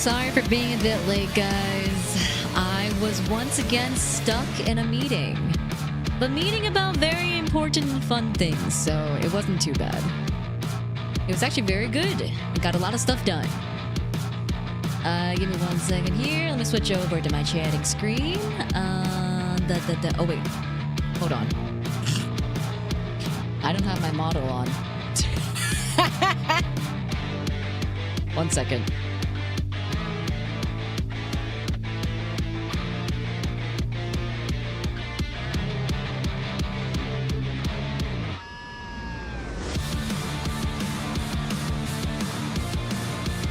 Sorry for being a bit late, guys. I was once again stuck in a meeting. But meeting about very important and fun things, so it wasn't too bad. It was actually very good. We got a lot of stuff done. Give me 1 second here. Let me switch over to my chatting screen. Oh, wait. Hold on. I don't have my model on. 1 second.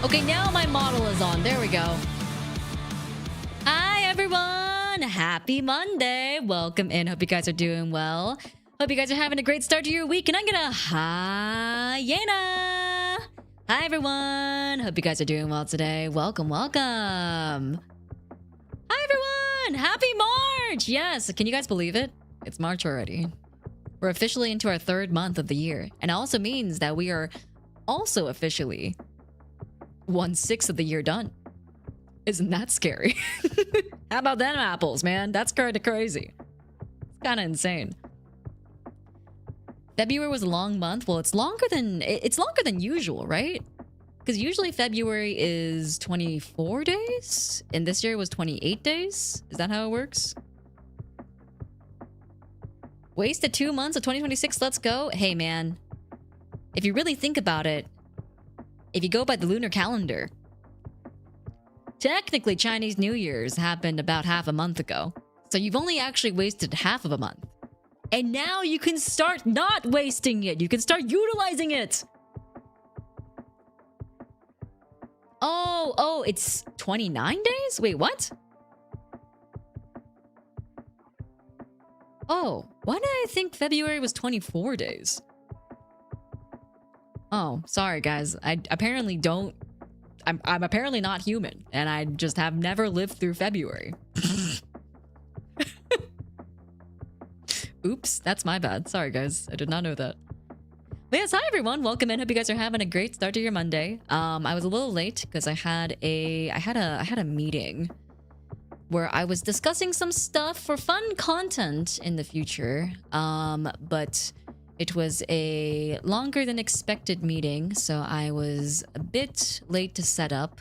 Okay, now my model is on. There we go. Hi, everyone. Happy Monday. Welcome in. Hope you guys are doing well. Hope you guys are having a great start to your week. And I'm gonna hi, Yena. Hi, everyone. Hope you guys are doing well today. Welcome, welcome. Hi, everyone. Happy March. Yes. Can you guys believe it? It's March already. We're officially into our 3rd month of the year. And it also means that we are also officially 1/6 of the year done. Isn't that scary? How about them apples, man? That's kind of crazy. It's kind of insane. February was a long month. Well, it's longer than usual, right? Because usually February is 24 days, and this year was 28 days. Is that how it works? Wasted 2 months of 2026. Let's go. Hey, man. If you really think about it, if you go by the lunar calendar, technically Chinese New Year's happened about half a month ago. So you've only actually wasted half of a month. And now you can start not wasting it. You can start utilizing it. Oh, it's 29 days? Wait, what? Oh, why did I think February was 24 days? Oh, sorry guys. I'm apparently not human, and I just have never lived through February. Oops, that's my bad. Sorry guys, I did not know that. But yes, hi everyone, welcome in. Hope you guys are having a great start to your Monday. I was a little late because I had a meeting where I was discussing some stuff for fun content in the future. But it was a longer than expected meeting, so I was a bit late to set up.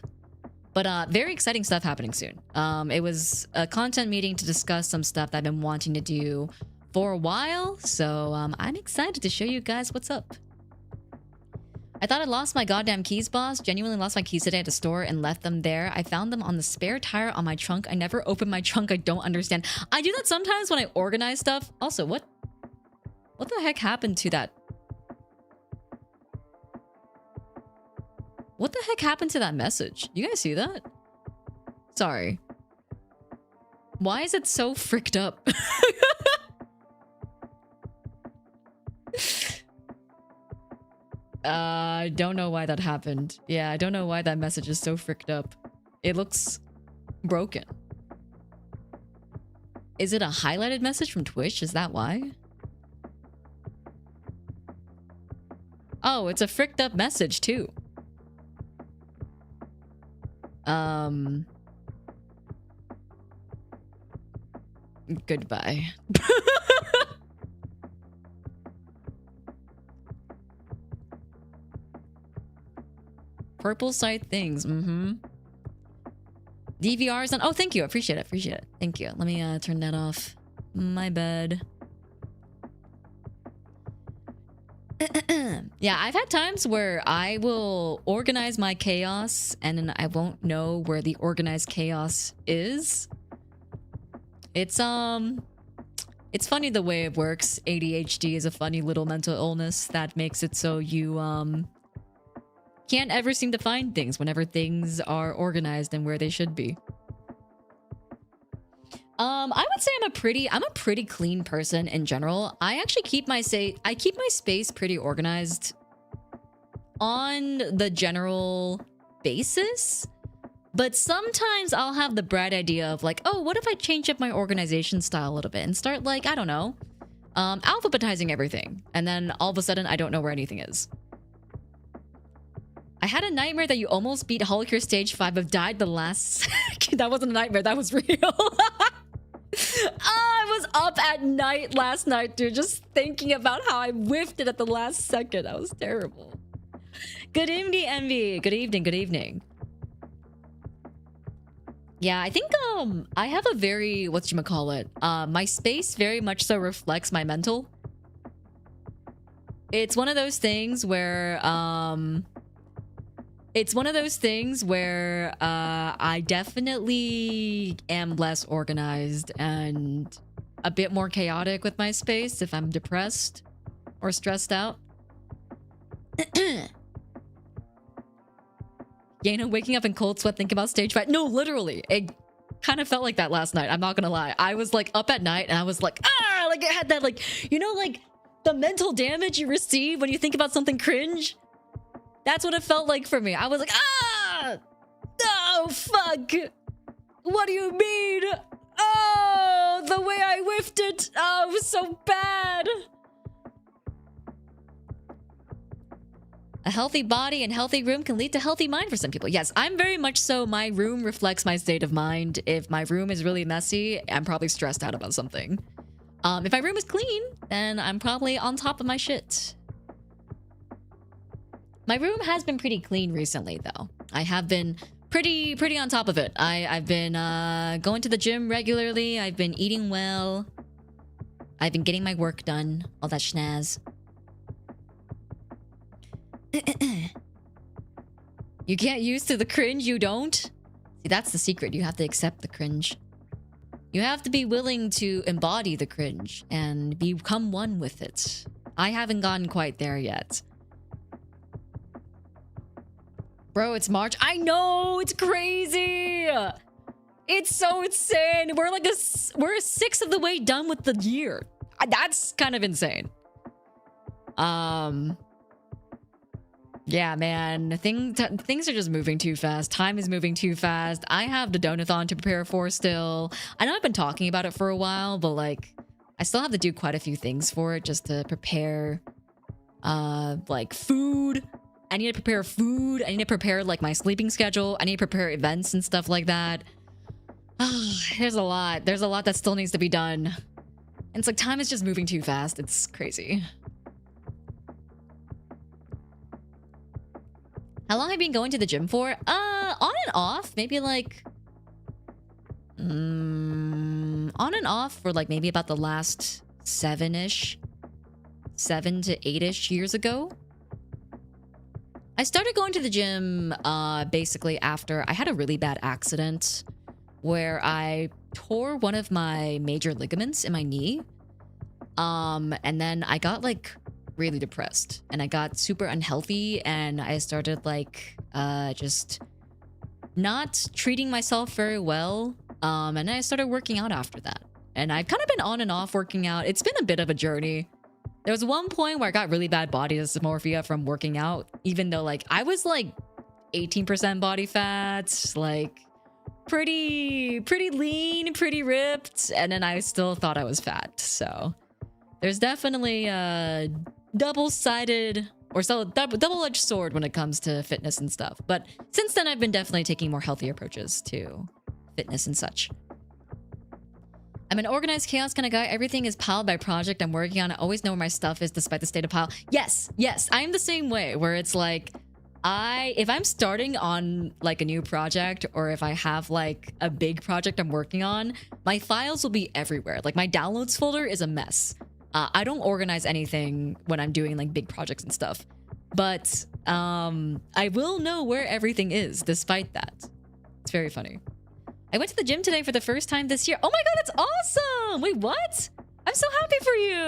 But very exciting stuff happening soon. It was a content meeting to discuss some stuff that I've been wanting to do for a while, so I'm excited to show you guys what's up. I thought I lost my goddamn keys, boss. Genuinely lost my keys today at the store and left them there. I found them on the spare tire on my trunk. I never opened my trunk. I don't understand. I do that sometimes when I organize stuff. Also, what the heck happened to that? What the heck happened to that message? You guys see that? Sorry. Why is it so fricked up? I don't know why that happened. Yeah, I don't know why that message is so fricked up. It looks broken. Is it a highlighted message from Twitch? Is that why? Oh, it's a fricked up message too. Goodbye. Purple side things. DVR's on. Oh, thank you. Appreciate it. Appreciate it. Thank you. Let me turn that off. My bad. Yeah, I've had times where I will organize my chaos and then I won't know where the organized chaos is. It's funny the way it works. ADHD is a funny little mental illness that makes it so you can't ever seem to find things whenever things are organized and where they should be. I would say I'm a pretty clean person in general. I actually keep my space pretty organized on the general basis. But sometimes I'll have the bright idea of like, oh, what if I change up my organization style a little bit and start like, I don't know, alphabetizing everything. And then all of a sudden I don't know where anything is. I had a nightmare that you almost beat Hulk your stage 5 but died the last second. That wasn't a nightmare, that was real. I was up at night last night, dude, just thinking about how I whiffed it at the last second. That was terrible. Good evening, Envy. Good evening, good evening. Yeah, I think I have a very, whatchamacallit, my space very much so reflects my mental. It's one of those things where I definitely am less organized and a bit more chaotic with my space if I'm depressed or stressed out. Yena waking up in cold sweat thinking about stage 5. No, literally. It kind of felt like that last night. I'm not gonna lie. I was like up at night and I was like, ah! Like it had that like, you know, like the mental damage you receive when you think about something cringe? That's what it felt like for me. I was like, ah! Oh, fuck! What do you mean? Oh, the way I whiffed it! Oh, it was so bad! A healthy body and healthy room can lead to healthy mind for some people. Yes, I'm very much so. My room reflects my state of mind. If my room is really messy, I'm probably stressed out about something. If my room is clean, then I'm probably on top of my shit. My room has been pretty clean recently, though. I have been pretty on top of it. I've been going to the gym regularly. I've been eating well. I've been getting my work done. All that schnaz. You get used to the cringe, you don't? See, that's the secret. You have to accept the cringe. You have to be willing to embody the cringe and become one with it. I haven't gotten quite there yet. Bro, it's March. I know, it's crazy. It's so insane. We're a sixth of the way done with the year. That's kind of insane. Yeah, man. Things are just moving too fast. Time is moving too fast. I have the donathon to prepare for still. I know I've been talking about it for a while, but like, I still have to do quite a few things for it just to prepare, like food. I need to prepare food. I need to prepare like my sleeping schedule. I need to prepare events and stuff like that. There's a lot. There's a lot that still needs to be done. And it's like time is just moving too fast. It's crazy. How long have you been going to the gym for? On and off. Maybe like... on and off for like maybe about the last 7-ish. 7 to 8-ish years ago. I started going to the gym basically after I had a really bad accident where I tore one of my major ligaments in my knee. And then I got like really depressed and I got super unhealthy and I started like just not treating myself very well. And I started working out after that. And I've kind of been on and off working out. It's been a bit of a journey. There was one point where I got really bad body dysmorphia from working out, even though like I was like 18% body fat, like pretty lean, pretty ripped, and then I still thought I was fat. So there's definitely a double-sided or so double-edged sword when it comes to fitness and stuff. But since then, I've been definitely taking more healthy approaches to fitness and such. I'm an organized chaos kind of guy. Everything is piled by project I'm working on. I always know where my stuff is despite the state of pile. Yes, I am the same way where it's like, if I'm starting on like a new project or if I have like a big project I'm working on, my files will be everywhere. Like my downloads folder is a mess. I don't organize anything when I'm doing like big projects and stuff, but I will know where everything is despite that. It's very funny. I went to the gym today for the first time this year. Oh my god, that's awesome! Wait, what? I'm so happy for you!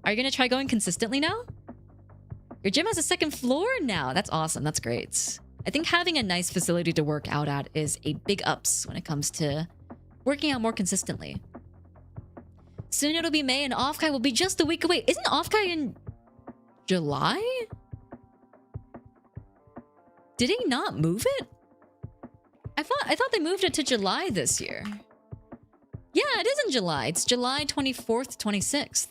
Are you gonna try going consistently now? Your gym has a second floor now. That's awesome. That's great. I think having a nice facility to work out at is a big ups when it comes to working out more consistently. Soon it'll be May and Offkai will be just a week away. Isn't Offkai in July? Did he not move it? I thought they moved it to July this year. Yeah, it is in July. It's July 24th, 26th.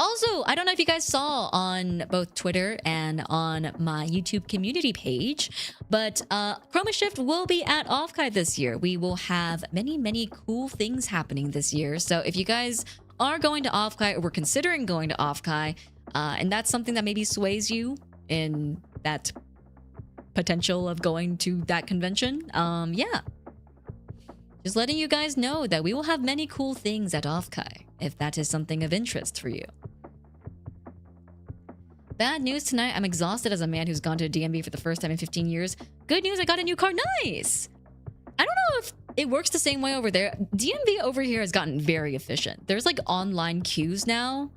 Also, I don't know if you guys saw on both Twitter and on my YouTube community page, but Chroma Shift will be at Offkai this year. We will have many, many cool things happening this year. So if you guys are going to Offkai or were considering going to Offkai, and that's something that maybe sways you in that potential of going to that convention, yeah. Just letting you guys know that we will have many cool things at Offkai, if that is something of interest for you. Bad news tonight, I'm exhausted as a man who's gone to a DMV for the first time in 15 years. Good news, I got a new car. Nice! I don't know if it works the same way over there. DMV over here has gotten very efficient. There's like online queues now,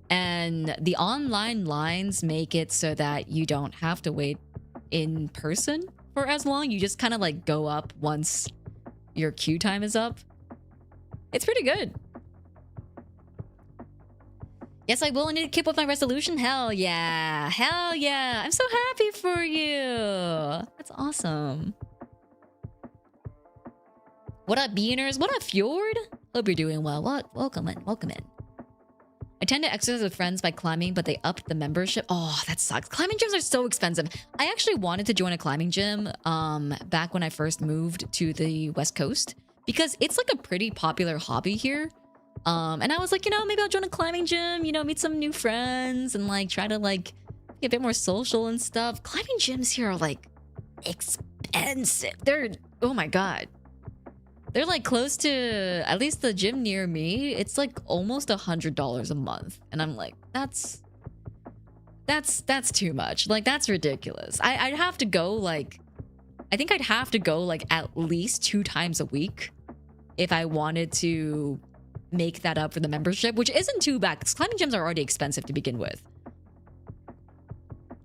and the online lines make it so that you don't have to wait in person for as long. You just kind of like go up once your queue time is up. It's pretty good. Yes, I will. I need to keep up my resolution. Hell yeah. Hell yeah. I'm so happy for you. That's awesome. What up, beaners? What up, Fjord? Hope you're doing well. What? Welcome in. Welcome in. I tend to exercise with friends by climbing, but they upped the membership. Oh, that sucks. Climbing gyms are so expensive. I actually wanted to join a climbing gym back when I first moved to the West Coast because it's like a pretty popular hobby here. And I was like, you know, maybe I'll join a climbing gym, you know, meet some new friends and like try to like be a bit more social and stuff. Climbing gyms here are like expensive. They're, oh my God. They're like close to, at least the gym near me, it's like almost $100 a month. And I'm like, that's too much. Like, that's ridiculous. I'd have to go like, I think I'd have to go like at least 2 times a week if I wanted to make that up for the membership, which isn't too bad because climbing gyms are already expensive to begin with.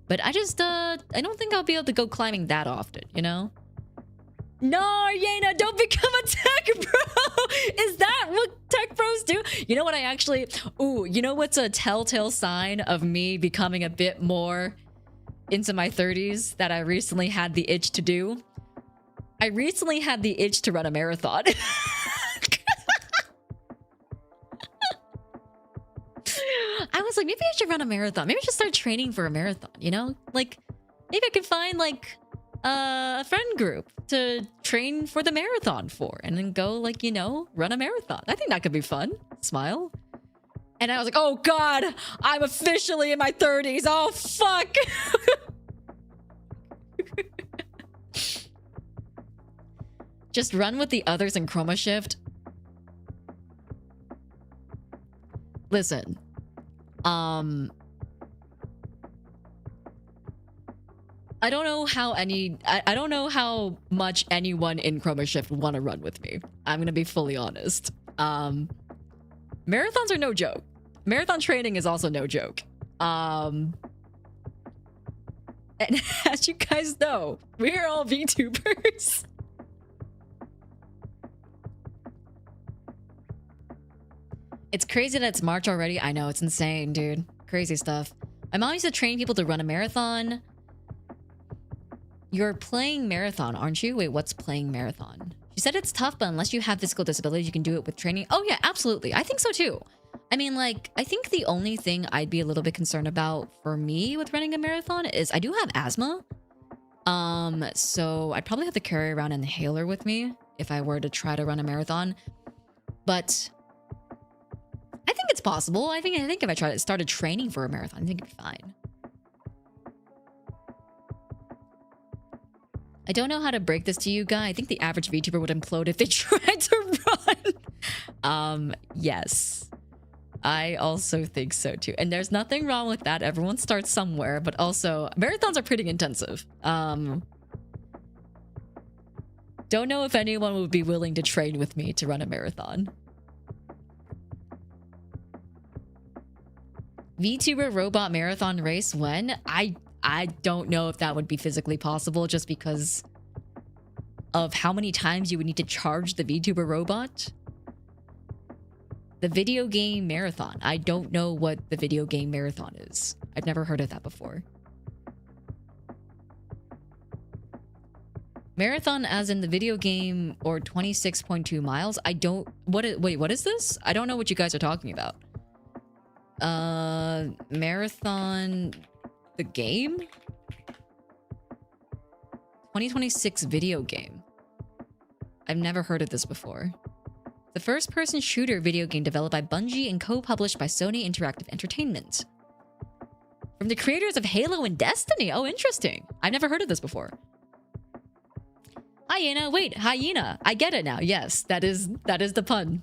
But I just, I don't think I'll be able to go climbing that often, you know? No, Yena, don't become a tech bro! Is that what tech bros do? You know what I actually... Ooh, you know what's a telltale sign of me becoming a bit more into my 30s that I recently had the itch to do? I recently had the itch to run a marathon. I was like, maybe I should run a marathon. Maybe I should start training for a marathon, you know? Like, maybe I could find, like, a friend group to train for the marathon for. And then go, like, you know, run a marathon. I think that could be fun. Smile. And I was like, oh, God, I'm officially in my 30s. Oh, fuck. Just run with the others in Chroma Shift. Listen. I don't know how I don't know how much anyone in Chroma Shift want to run with me. I'm gonna be fully honest. Marathons are no joke. Marathon training is also no joke. And as you guys know, we're all VTubers. It's crazy that it's March already. I know, it's insane, dude. Crazy stuff. My mom used to train people to run a marathon. You're playing marathon, aren't you? Wait, what's playing marathon? She said it's tough, but unless you have physical disabilities, you can do it with training. Oh yeah, absolutely. I think so too. I mean, like, I think the only thing I'd be a little bit concerned about for me with running a marathon is I do have asthma. So I'd probably have to carry around an inhaler with me if I were to try to run a marathon. But I think it's possible. I think if I started training for a marathon, I think it'd be fine. I don't know how to break this to you, guy. I think the average VTuber would implode if they tried to run. Yes. I also think so too. And there's nothing wrong with that. Everyone starts somewhere, but also marathons are pretty intensive. Don't know if anyone would be willing to train with me to run a marathon. VTuber robot marathon race when? I don't know if that would be physically possible just because of how many times you would need to charge the VTuber robot. The video game marathon. I don't know what the video game marathon is. I've never heard of that before. Marathon as in the video game or 26.2 miles? I don't... Wait, what is this? I don't know what you guys are talking about. Marathon the game? 2026 video game. I've never heard of this before. The first-person shooter video game developed by Bungie and co-published by Sony Interactive Entertainment. From the creators of Halo and Destiny. Oh, interesting. I've never heard of this before. Hyena. Wait, hyena. I get it now. Yes, that is the pun.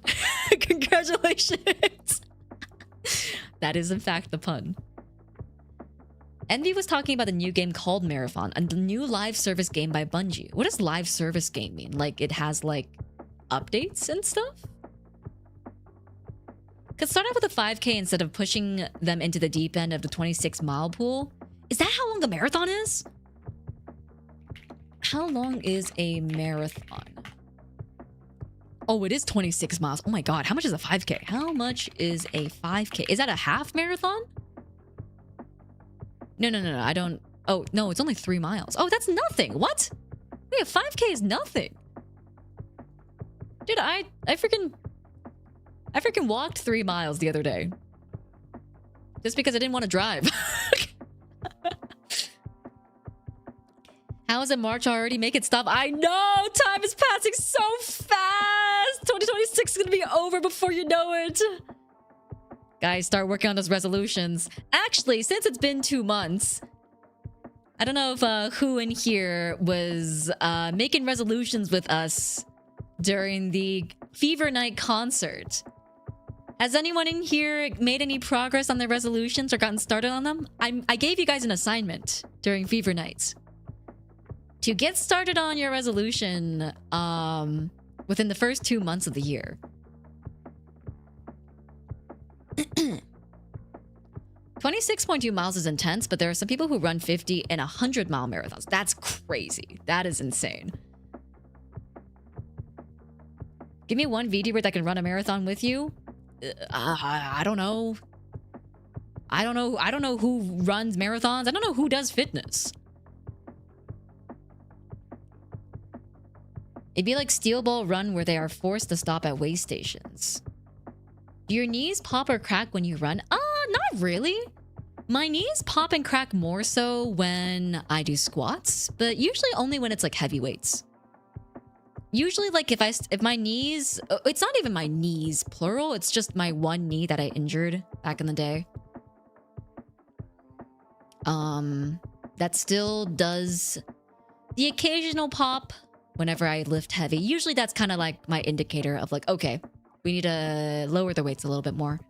Congratulations. That is in fact the pun. Envy was talking about a new game called Marathon, a new live service game by Bungie. What does live service game mean? Like it has like updates and stuff? Could start out with a 5K instead of pushing them into the deep end of the 26-mile pool. Is that how long a marathon is? How long is a marathon? Oh, it is 26 miles. Oh my god, how much is a 5K? How much is a 5K? Is that a half marathon? No, I don't... Oh, no, it's only 3 miles. Oh, that's nothing. What? Wait, a 5K is nothing. Dude, I freaking walked 3 miles the other day. Just because I didn't want to drive. How is it March already? Make it stop. I know! Time is passing so fast! 2026 is gonna be over before you know it. Guys, start working on those resolutions. Actually, since it's been 2 months, I don't know if who in here was making resolutions with us during the Fever Night concert. Has anyone in here made any progress on their resolutions or gotten started on them? I gave you guys an assignment during Fever Nights to get started on your resolution within the first 2 months of the year. 26.2 miles is intense, but there are some people who run 50 and 100-mile marathons. That's crazy. That is insane. Give me one VTuber that can run a marathon with you. I don't know. I don't know who runs marathons. I don't know who does fitness. It'd be like Steel Ball Run, where they are forced to stop at way stations. Do your knees pop or crack when you run? Not really. My knees pop and crack more so when I do squats, but usually only when it's like heavy weights. Usually, like if my knees, it's not even my knees plural, it's just my one knee that I injured back in the day. That still does the occasional pop whenever I lift heavy. Usually that's kind of like my indicator of like, okay, we need to lower the weights a little bit more.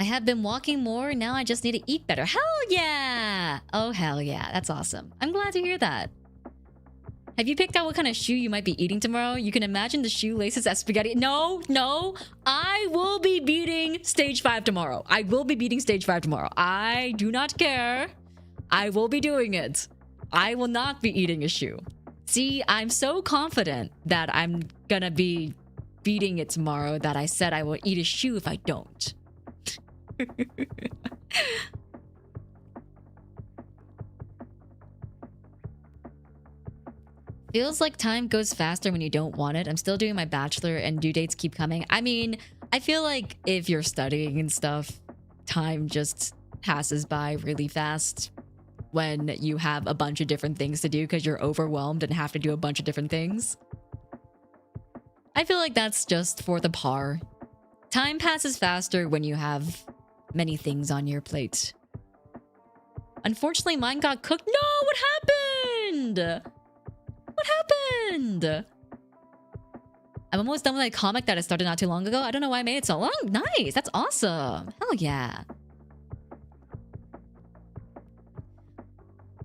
I have been walking more, now I just need to eat better. Hell yeah! Oh, hell yeah. That's awesome. I'm glad to hear that. Have you picked out what kind of shoe you might be eating tomorrow? You can imagine the shoelaces as spaghetti. No. I will be beating stage 5 tomorrow. I will be beating stage 5 tomorrow. I do not care. I will be doing it. I will not be eating a shoe. See, I'm so confident that I'm gonna be beating it tomorrow that I said I will eat a shoe if I don't. Feels like time goes faster when you don't want it. I'm still doing my bachelor and due dates keep coming. I mean, I feel like if you're studying and stuff, time just passes by really fast when you have a bunch of different things to do because you're overwhelmed and have to do a bunch of different things. I feel like that's just for the par. Time passes faster when you have many things on your plate. Unfortunately, mine got cooked. No, what happened? What happened? I'm almost done with my comic that I started not too long ago. I don't know why I made it so long. Nice, that's awesome. Hell yeah.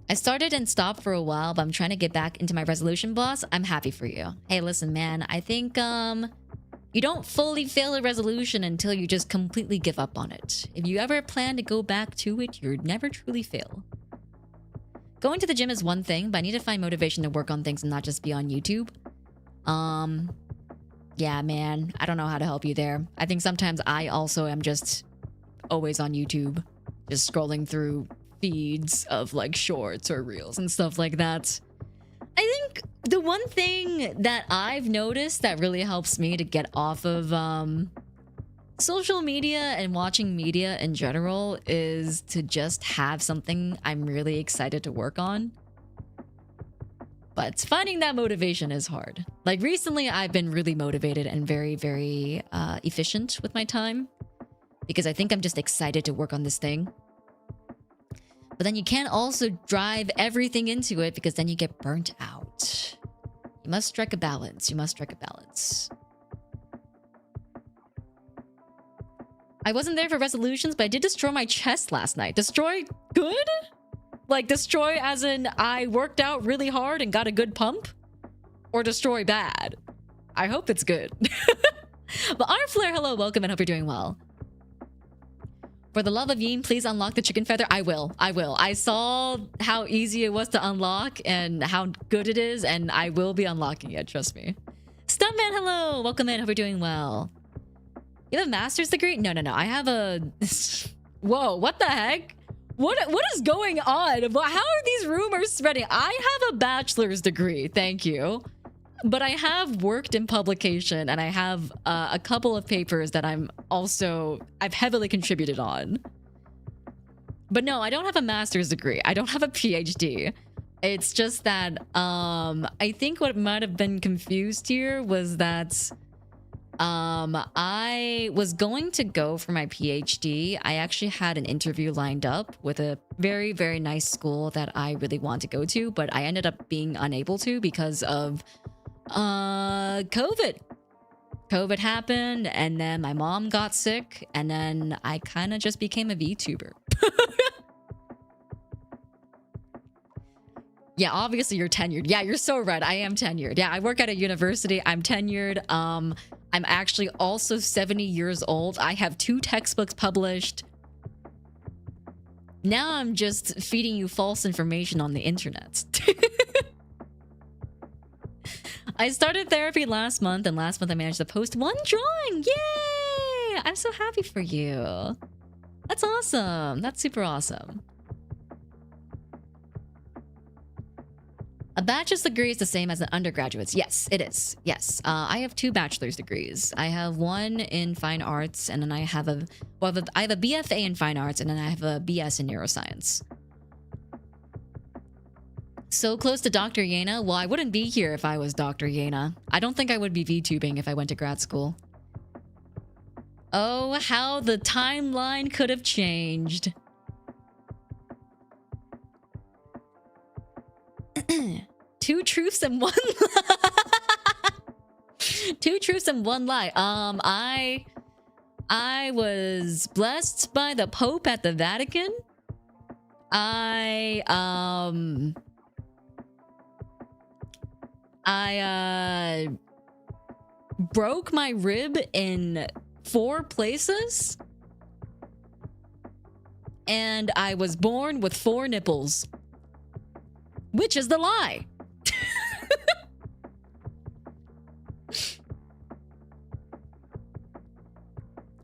I started and stopped for a while, but I'm trying to get back into my resolution, boss. I'm happy for you. Hey, listen, man. I think, you don't fully fail a resolution until you just completely give up on it. If you ever plan to go back to it, you'll never truly fail. Going to the gym is one thing, but I need to find motivation to work on things and not just be on YouTube. Yeah, man. I don't know how to help you there. I think sometimes I also am just always on YouTube, just scrolling through feeds of like shorts or reels and stuff like that. I think the one thing that I've noticed that really helps me to get off of social media and watching media in general is to just have something I'm really excited to work on. But finding that motivation is hard. Like recently, I've been really motivated and very, very efficient with my time because I think I'm just excited to work on this thing. But then you can't also drive everything into it because then you get burnt out. You must strike a balance. You must strike a balance. I wasn't there for resolutions, but I did destroy my chest last night. Destroy good? Like destroy as in I worked out really hard and got a good pump? Or destroy bad? I hope it's good. But our Flare, hello, welcome, and hope you're doing well. For the love of Yeen, please unlock the chicken feather. I will. I saw how easy it was to unlock and how good it is, and I will be unlocking it, trust me. Stuntman, hello, welcome in, hope you're doing well. You have a master's degree? No. I have a... Whoa, what the heck? What is going on? How are these rumors spreading? I have a bachelor's degree, thank you. But I have worked in publication and I have a couple of papers that I've heavily contributed on. But no, I don't have a master's degree. I don't have a PhD. It's just that I think what might have been confused here was that I was going to go for my PhD. I actually had an interview lined up with a very, very nice school that I really want to go to, but I ended up being unable to because of COVID happened, and then my mom got sick, and then I kind of just became a VTuber. Yeah, obviously you're tenured. Yeah, you're so right. I am tenured. Yeah, I work at a university. I'm tenured. I'm actually also 70 years old. I have 2 textbooks published. Now I'm just feeding you false information on the internet. I started therapy last month, and last month I managed to post 1 drawing. Yay! I'm so happy for you. That's awesome. That's super awesome. A bachelor's degree is the same as an undergraduate's. Yes, it is. Yes. I have 2 bachelor's degrees. I have one in fine arts, and then I have a BFA in fine arts, and then I have a BS in neuroscience. So close to Dr. Yena? Well, I wouldn't be here if I was Dr. Yena. I don't think I would be VTubing if I went to grad school. Oh, how the timeline could have changed. 2 truths and 1 lie. 2 truths and 1 lie. I was blessed by the Pope at the Vatican. I broke my rib in 4 places. And I was born with 4 nipples. Which is the lie?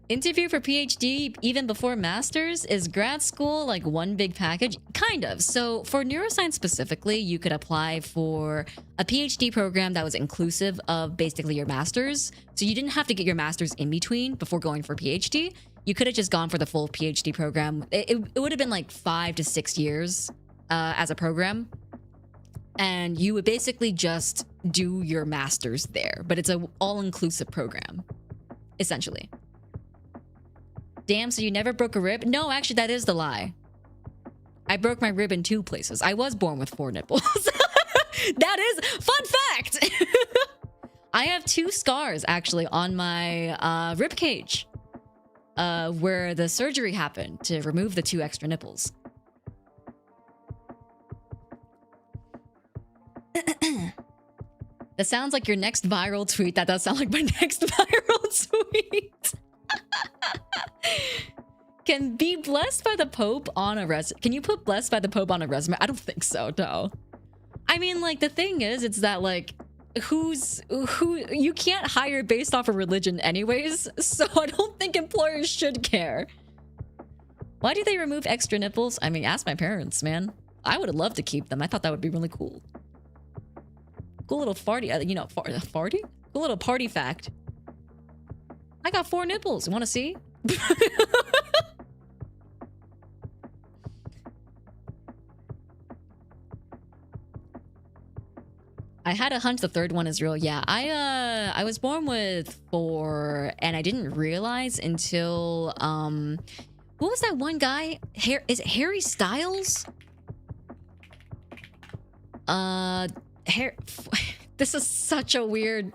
Interview for PhD even before master's? Is grad school like one big package? Kind of. So for neuroscience specifically, you could apply for a PhD program that was inclusive of basically your master's. So you didn't have to get your master's in between before going for PhD. You could have just gone for the full PhD program. It would have been like 5 to 6 years as a program. And you would basically just do your master's there. But it's an all-inclusive program, essentially. Damn, so you never broke a rib? No, actually, that is the lie. I broke my rib in 2 places. I was born with 4 nipples. That is fun fact. I have 2 scars actually on my rib cage, where the surgery happened to remove the 2 extra nipples. That sounds like your next viral tweet. That does sound like my next viral tweet. Can be blessed by the Pope on a resume. Can you put blessed by the Pope on a resume? I don't think so, no. I mean, like, the thing is, it's that, like, who you can't hire based off of religion anyways, so I don't think employers should care. Why do they remove extra nipples? I mean, ask my parents, man. I would have loved to keep them. I thought that would be really cool. cool little farty, you know, farty? Cool little party fact. I got 4 nipples. You want to see? I had a hunch the third one is real. Yeah, I was born with 4, and I didn't realize until what was that one guy? Is it Harry Styles? This is such a weird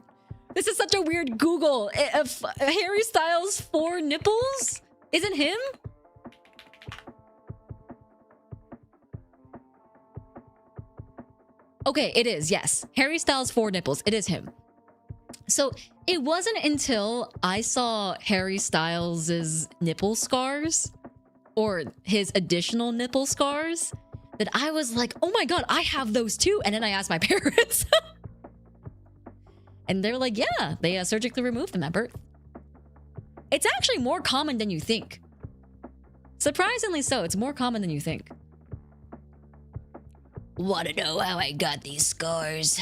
Google. Harry Styles 4 nipples? Is it him? Okay, it is, yes. Harry Styles 4 nipples. It is him. So it wasn't until I saw Harry Styles' nipple scars, or his additional nipple scars, that I was like, oh my god, I have those too. And then I asked my parents. And they're like, yeah, they surgically removed them at birth. It's actually more common than you think. Surprisingly so, it's more common than you think. Want to know how I got these scars?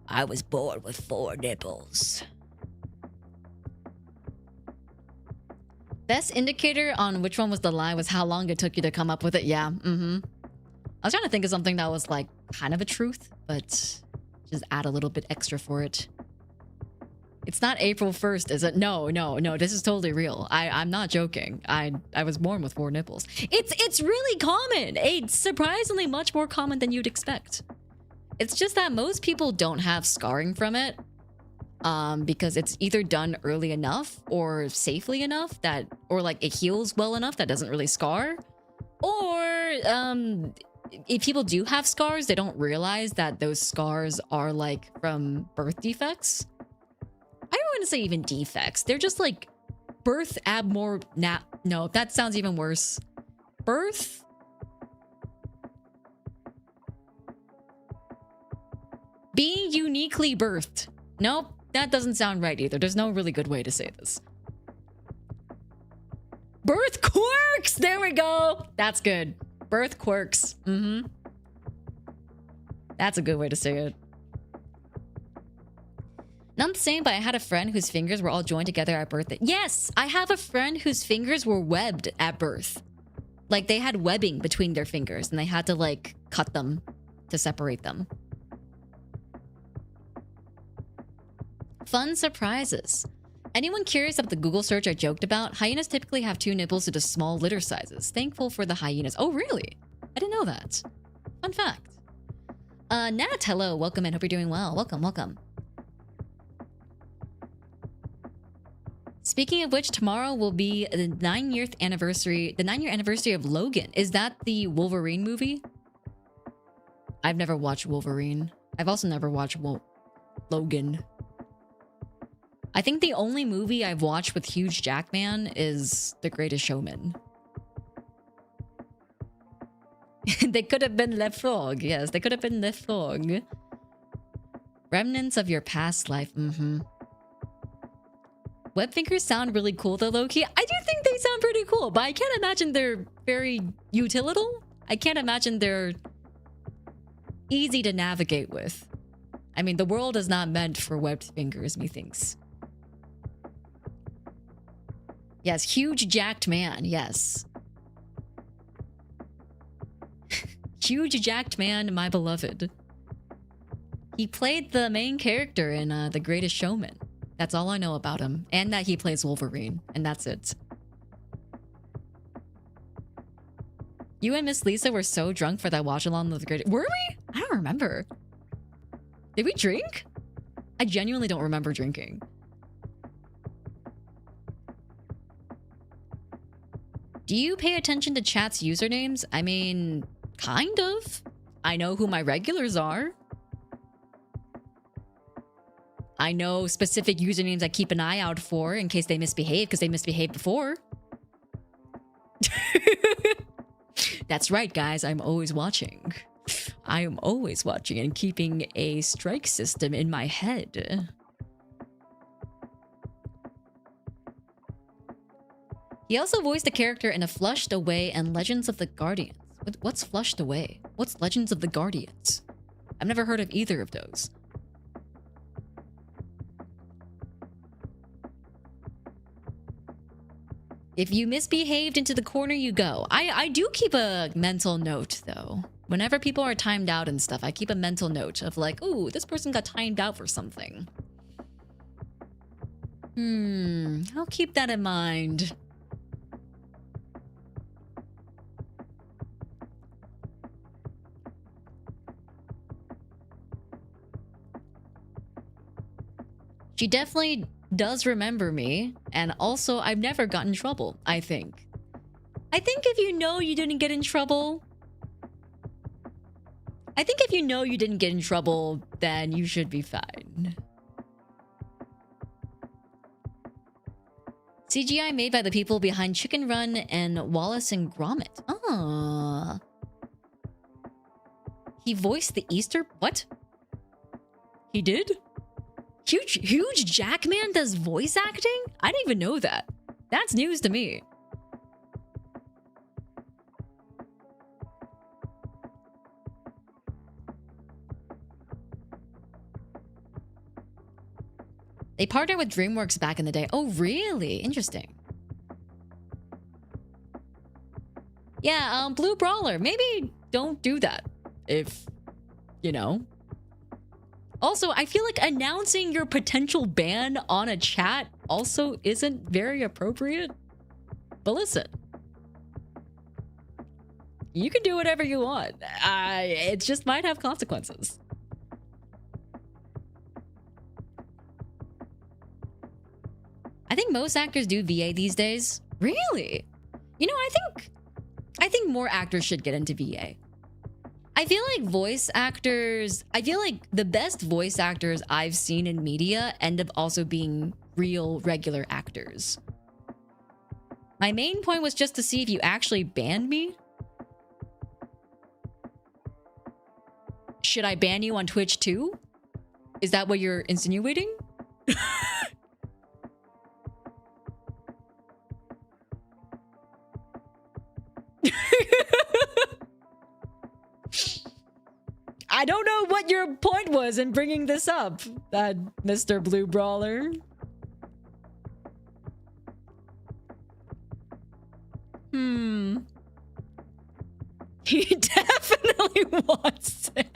I was born with 4 nipples. Best indicator on which one was the lie was how long it took you to come up with it. Yeah, I was trying to think of something that was like kind of a truth, but just add a little bit extra for it. It's not April 1st, is it? No, this is totally real. I'm not joking. I was born with 4 nipples. It's really common. It's surprisingly much more common than you'd expect. It's just that most people don't have scarring from it. Because it's either done early enough or safely enough that, or like it heals well enough that doesn't really scar. Or if people do have scars, they don't realize that those scars are like from birth defects. I don't want to say even defects. They're just like birth no, that sounds even worse. Birth? Being uniquely birthed. Nope, that doesn't sound right either. There's no really good way to say this. Birth quirks! There we go! That's good. Birth quirks. That's a good way to say it. Not the same, but I had a friend whose fingers were all joined together at birth. Yes, I have a friend whose fingers were webbed at birth. Like, they had webbing between their fingers, and they had to, like, cut them to separate them. Fun surprises. Anyone curious about the Google search I joked about? Hyenas typically have 2 nipples due to small litter sizes. Thankful for the hyenas. Oh, really? I didn't know that. Fun fact. Nat, hello. Welcome in. Hope you're doing well. Welcome. Speaking of which, tomorrow will be the 9-year anniversary of Logan. Is that the Wolverine movie? I've never watched Wolverine. I've also never watched Logan. I think the only movie I've watched with Hugh Jackman is The Greatest Showman. They could have been Le Frog. Yes, they could have been Le Frog. Remnants of your past life. Web fingers sound really cool though, low-key. I do think they sound pretty cool, but I can't imagine they're very utilitarian. I can't imagine they're easy to navigate with. I mean, the world is not meant for webbed fingers, methinks. Yes, huge jacked man, yes. Huge jacked man, my beloved. He played the main character in The Greatest Showman. That's all I know about him. And that he plays Wolverine. And that's it. You and Miss Lisa were so drunk for that watch-along with The Greatest... Were we? I don't remember. Did we drink? I genuinely don't remember drinking. Do you pay attention to chat's usernames? I mean, kind of. I know who my regulars are. I know specific usernames I keep an eye out for in case they misbehave, because they misbehaved before. That's right, guys. I'm always watching. I am always watching and keeping a strike system in my head. He also voiced the character in A Flushed Away and Legends of the Guardians. What's Flushed Away? What's Legends of the Guardians? I've never heard of either of those. If you misbehaved, into the corner you go. I do keep a mental note, though. Whenever people are timed out and stuff, I keep a mental note of like, ooh, this person got timed out for something. I'll keep that in mind. She definitely does remember me, and also I've never gotten in trouble, I think. I think if you know you didn't get in trouble, then you should be fine. CGI made by the people behind Chicken Run and Wallace and Gromit. Ah. He voiced the Easter... What? He did? Huge Jackman does voice acting? I didn't even know that. That's news to me. They partnered with DreamWorks back in the day. Oh, really? Interesting. Yeah, Blue Brawler. Maybe don't do that. If, you know. Also, I feel like announcing your potential ban on a chat also isn't very appropriate. But listen. You can do whatever you want. It just might have consequences. I think most actors do VA these days. Really? You know, I think more actors should get into VA. I feel like the best voice actors I've seen in media end up also being real regular actors. My main point was just to see if you actually banned me. Should I ban you on Twitch too? Is that what you're insinuating? I don't know what your point was in bringing this up, Mr. Blue Brawler. He definitely wants it.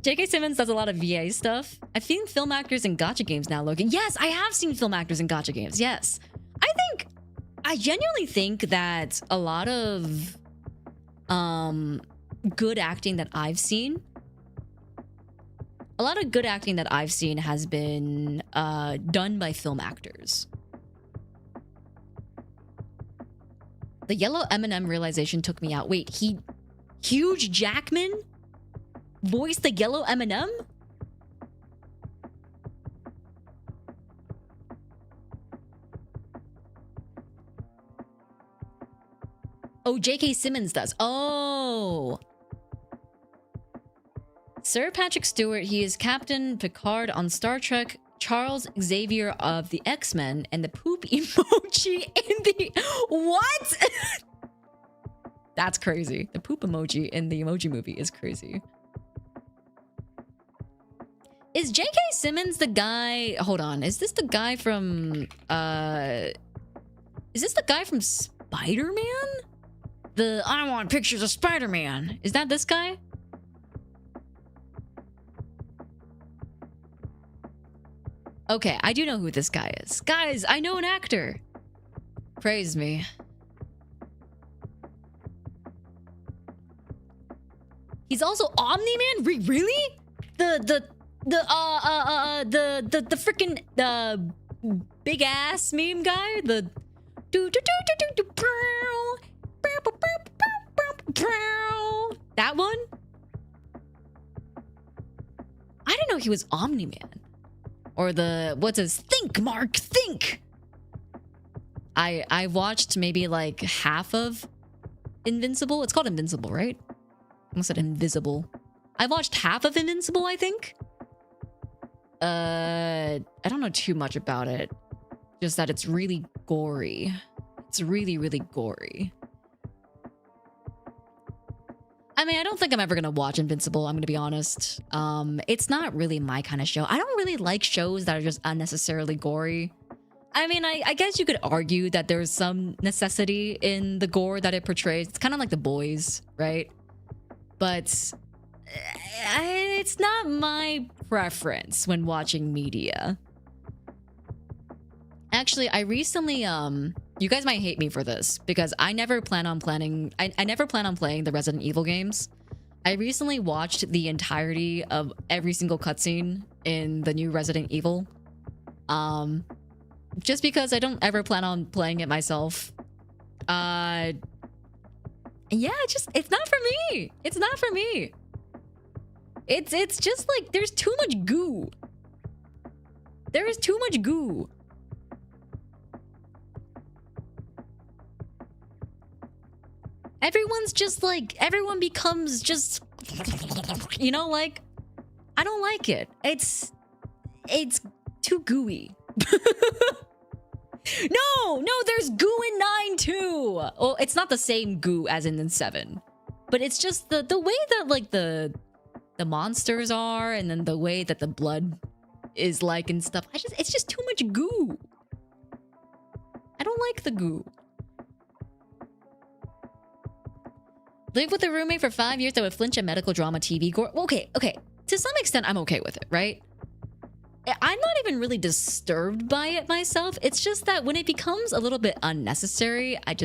J.K. Simmons does a lot of VA stuff. I've seen film actors in gacha games now, Logan. Yes, I have seen film actors in gacha games. Yes. I genuinely think that a lot of good acting that I've seen has been done by film actors. The yellow M&M realization took me out. Wait, Huge Jackman voiced the yellow M&M? Oh, J.K. Simmons does. Oh. Sir Patrick Stewart, he is Captain Picard on Star Trek, Charles Xavier of the X-Men, and the poop emoji in the... What? That's crazy. The poop emoji in the Emoji Movie is crazy. Is J.K. Simmons the guy... Hold on. Is this the guy from... Is this the guy from Spider-Man? I want pictures of Spider-Man. Is that this guy? Okay, I do know who this guy is. Guys, I know an actor. Praise me. He's also Omni-Man? Really? The freaking big ass meme guy? The that one? I didn't know he was Omni-Man. Or what's his... Think, Mark, think! I watched maybe like half of Invincible. It's called Invincible, right? I almost said Invisible. I watched half of Invincible, I think. I don't know too much about it. Just that it's really gory. It's really, really gory. I mean, I don't think I'm ever gonna watch Invincible, I'm gonna be honest. It's not really my kind of show. I don't really like shows that are just unnecessarily gory. I mean, I guess you could argue that there's some necessity in the gore that it portrays. It's kind of like The Boys, right? But it's not my preference when watching media. Actually, I recently, you guys might hate me for this because I never plan on playing the Resident Evil games. I recently watched the entirety of every single cutscene in the new Resident Evil. Just because I don't ever plan on playing it myself. Yeah, it's not for me. It's not for me. It's just like there's too much goo. There is too much goo. Everyone's just like, everyone becomes just, you know, like, I don't like it. It's too gooey. No, there's goo in 9 too. Well, it's not the same goo as in 7, but it's just the way that like the monsters are, and then the way that the blood is like and stuff. It's just too much goo. I don't like the goo. Live with a roommate for 5 years that would flinch at medical drama TV gore. Okay. To some extent, I'm okay with it, right? I'm not even really disturbed by it myself. It's just that when it becomes a little bit unnecessary, I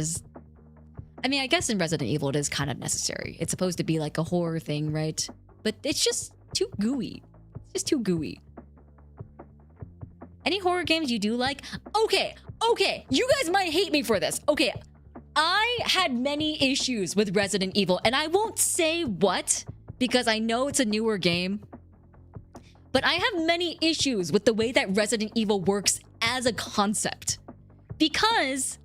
mean, I guess in Resident Evil, it is kind of necessary. It's supposed to be like a horror thing, right? But it's just too gooey. It's just too gooey. Any horror games you do like? Okay. You guys might hate me for this. Okay. I had many issues with Resident Evil, and I won't say what, because I know it's a newer game. But I have many issues with the way that Resident Evil works as a concept. Because,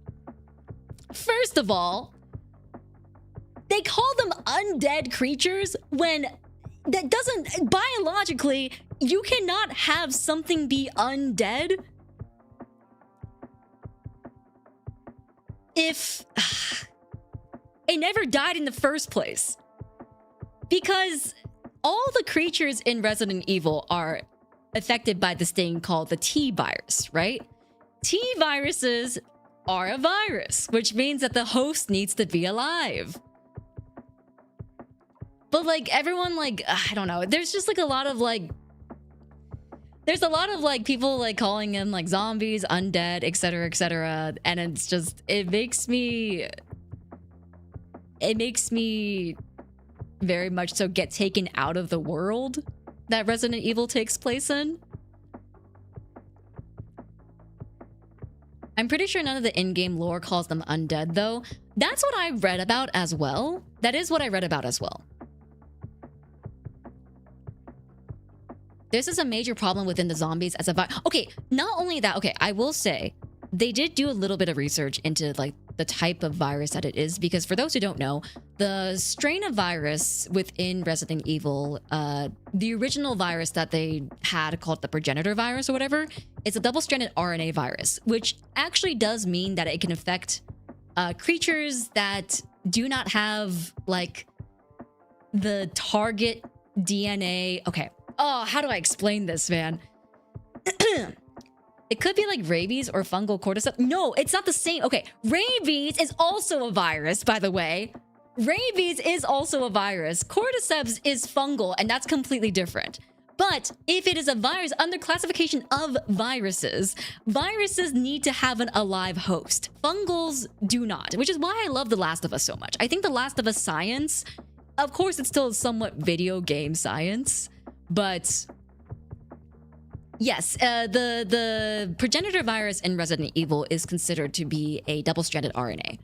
first of all, they call them undead creatures when that doesn't, biologically, you cannot have something be undead if it never died in the first place. Because all the creatures in Resident Evil are affected by this thing called the T virus, right? T viruses are a virus, which means that the host needs to be alive. But like everyone, like, I don't know, there's just like a lot of like, there's a lot of like people like calling them like zombies, undead, etc. And it's just, it makes me very much so get taken out of the world that Resident Evil takes place in. I'm pretty sure none of the in-game lore calls them undead though. That's what I read about as well. That is what I read about as well. This is a major problem within the zombies as a virus. Okay, not only that, okay, I will say they did do a little bit of research into like the type of virus that it is, because for those who don't know, the strain of virus within Resident Evil, the original virus that they had called the progenitor virus or whatever, it's a double-stranded RNA virus, which actually does mean that it can affect creatures that do not have like the target DNA. Okay. Oh, how do I explain this, man? It could be like rabies or fungal cordyceps. No, it's not the same. Okay, rabies is also a virus, by the way. Rabies is also a virus. Cordyceps is fungal, and that's completely different. But if it is a virus under classification of viruses, viruses need to have an alive host. Fungals do not, which is why I love The Last of Us so much. I think The Last of Us science, of course, it's still somewhat video game science, but yes, the progenitor virus in Resident Evil is considered to be a double-stranded RNA.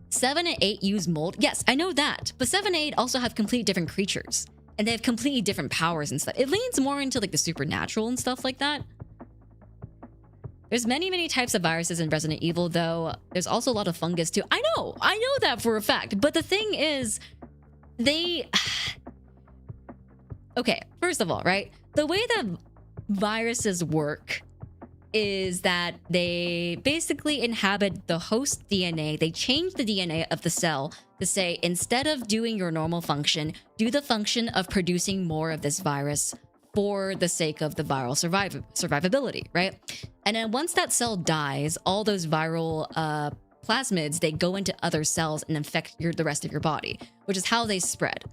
7 and 8 use mold. Yes, I know that. But 7 and 8 also have completely different creatures. And they have completely different powers and stuff. It leans more into like the supernatural and stuff like that. There's many types of viruses in Resident Evil, though. There's also a lot of fungus too. I know that for a fact. But the thing is, they... Okay, first of all, right? The way that viruses work is that they basically inhabit the host DNA. They change the DNA of the cell to say, instead of doing your normal function, do the function of producing more of this virus for the sake of the viral survivability, right? And then once that cell dies, all those viral plasmids, they go into other cells and infect the rest of your body, which is how they spread.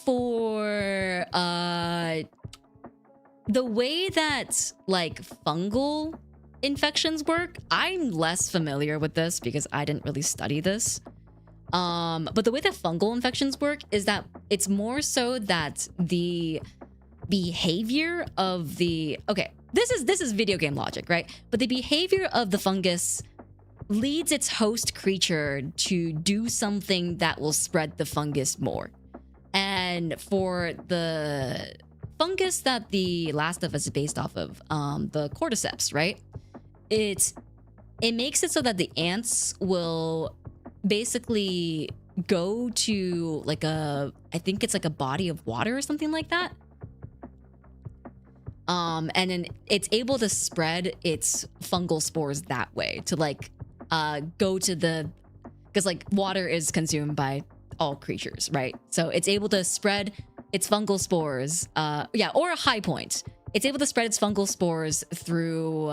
For the way that like fungal infections work, I'm less familiar with this because I didn't really study this. But the way that fungal infections work is that it's more so that the behavior of the this is video game logic, right? But the behavior of the fungus leads its host creature to do something that will spread the fungus more. And for the fungus that The Last of Us is based off of, the cordyceps, right? It makes it so that the ants will basically go to like I think it's like a body of water or something like that. And then it's able to spread its fungal spores that way to like go to because like water is consumed by all creatures, right? So it's able to spread its fungal spores, or a high point. It's able to spread its fungal spores through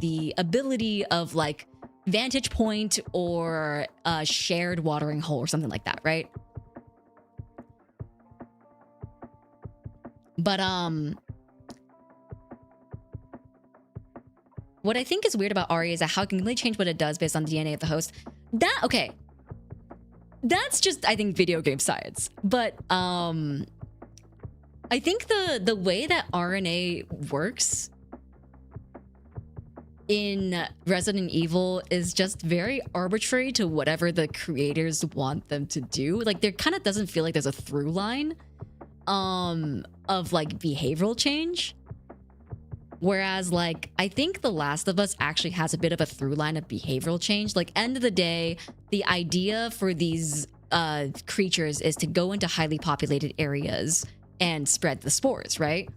the ability of like vantage point or a shared watering hole or something like that, right? But what I think is weird about Ari is that how it can really change what it does based on DNA of the host. That's just, I think, video game science. But I think the way that RNA works in Resident Evil is just very arbitrary to whatever the creators want them to do. Like, there kind of doesn't feel like there's a through line of like behavioral change. Whereas, like, I think The Last of Us actually has a bit of a through line of behavioral change. Like, end of the day, the idea for these creatures is to go into highly populated areas and spread the spores, right?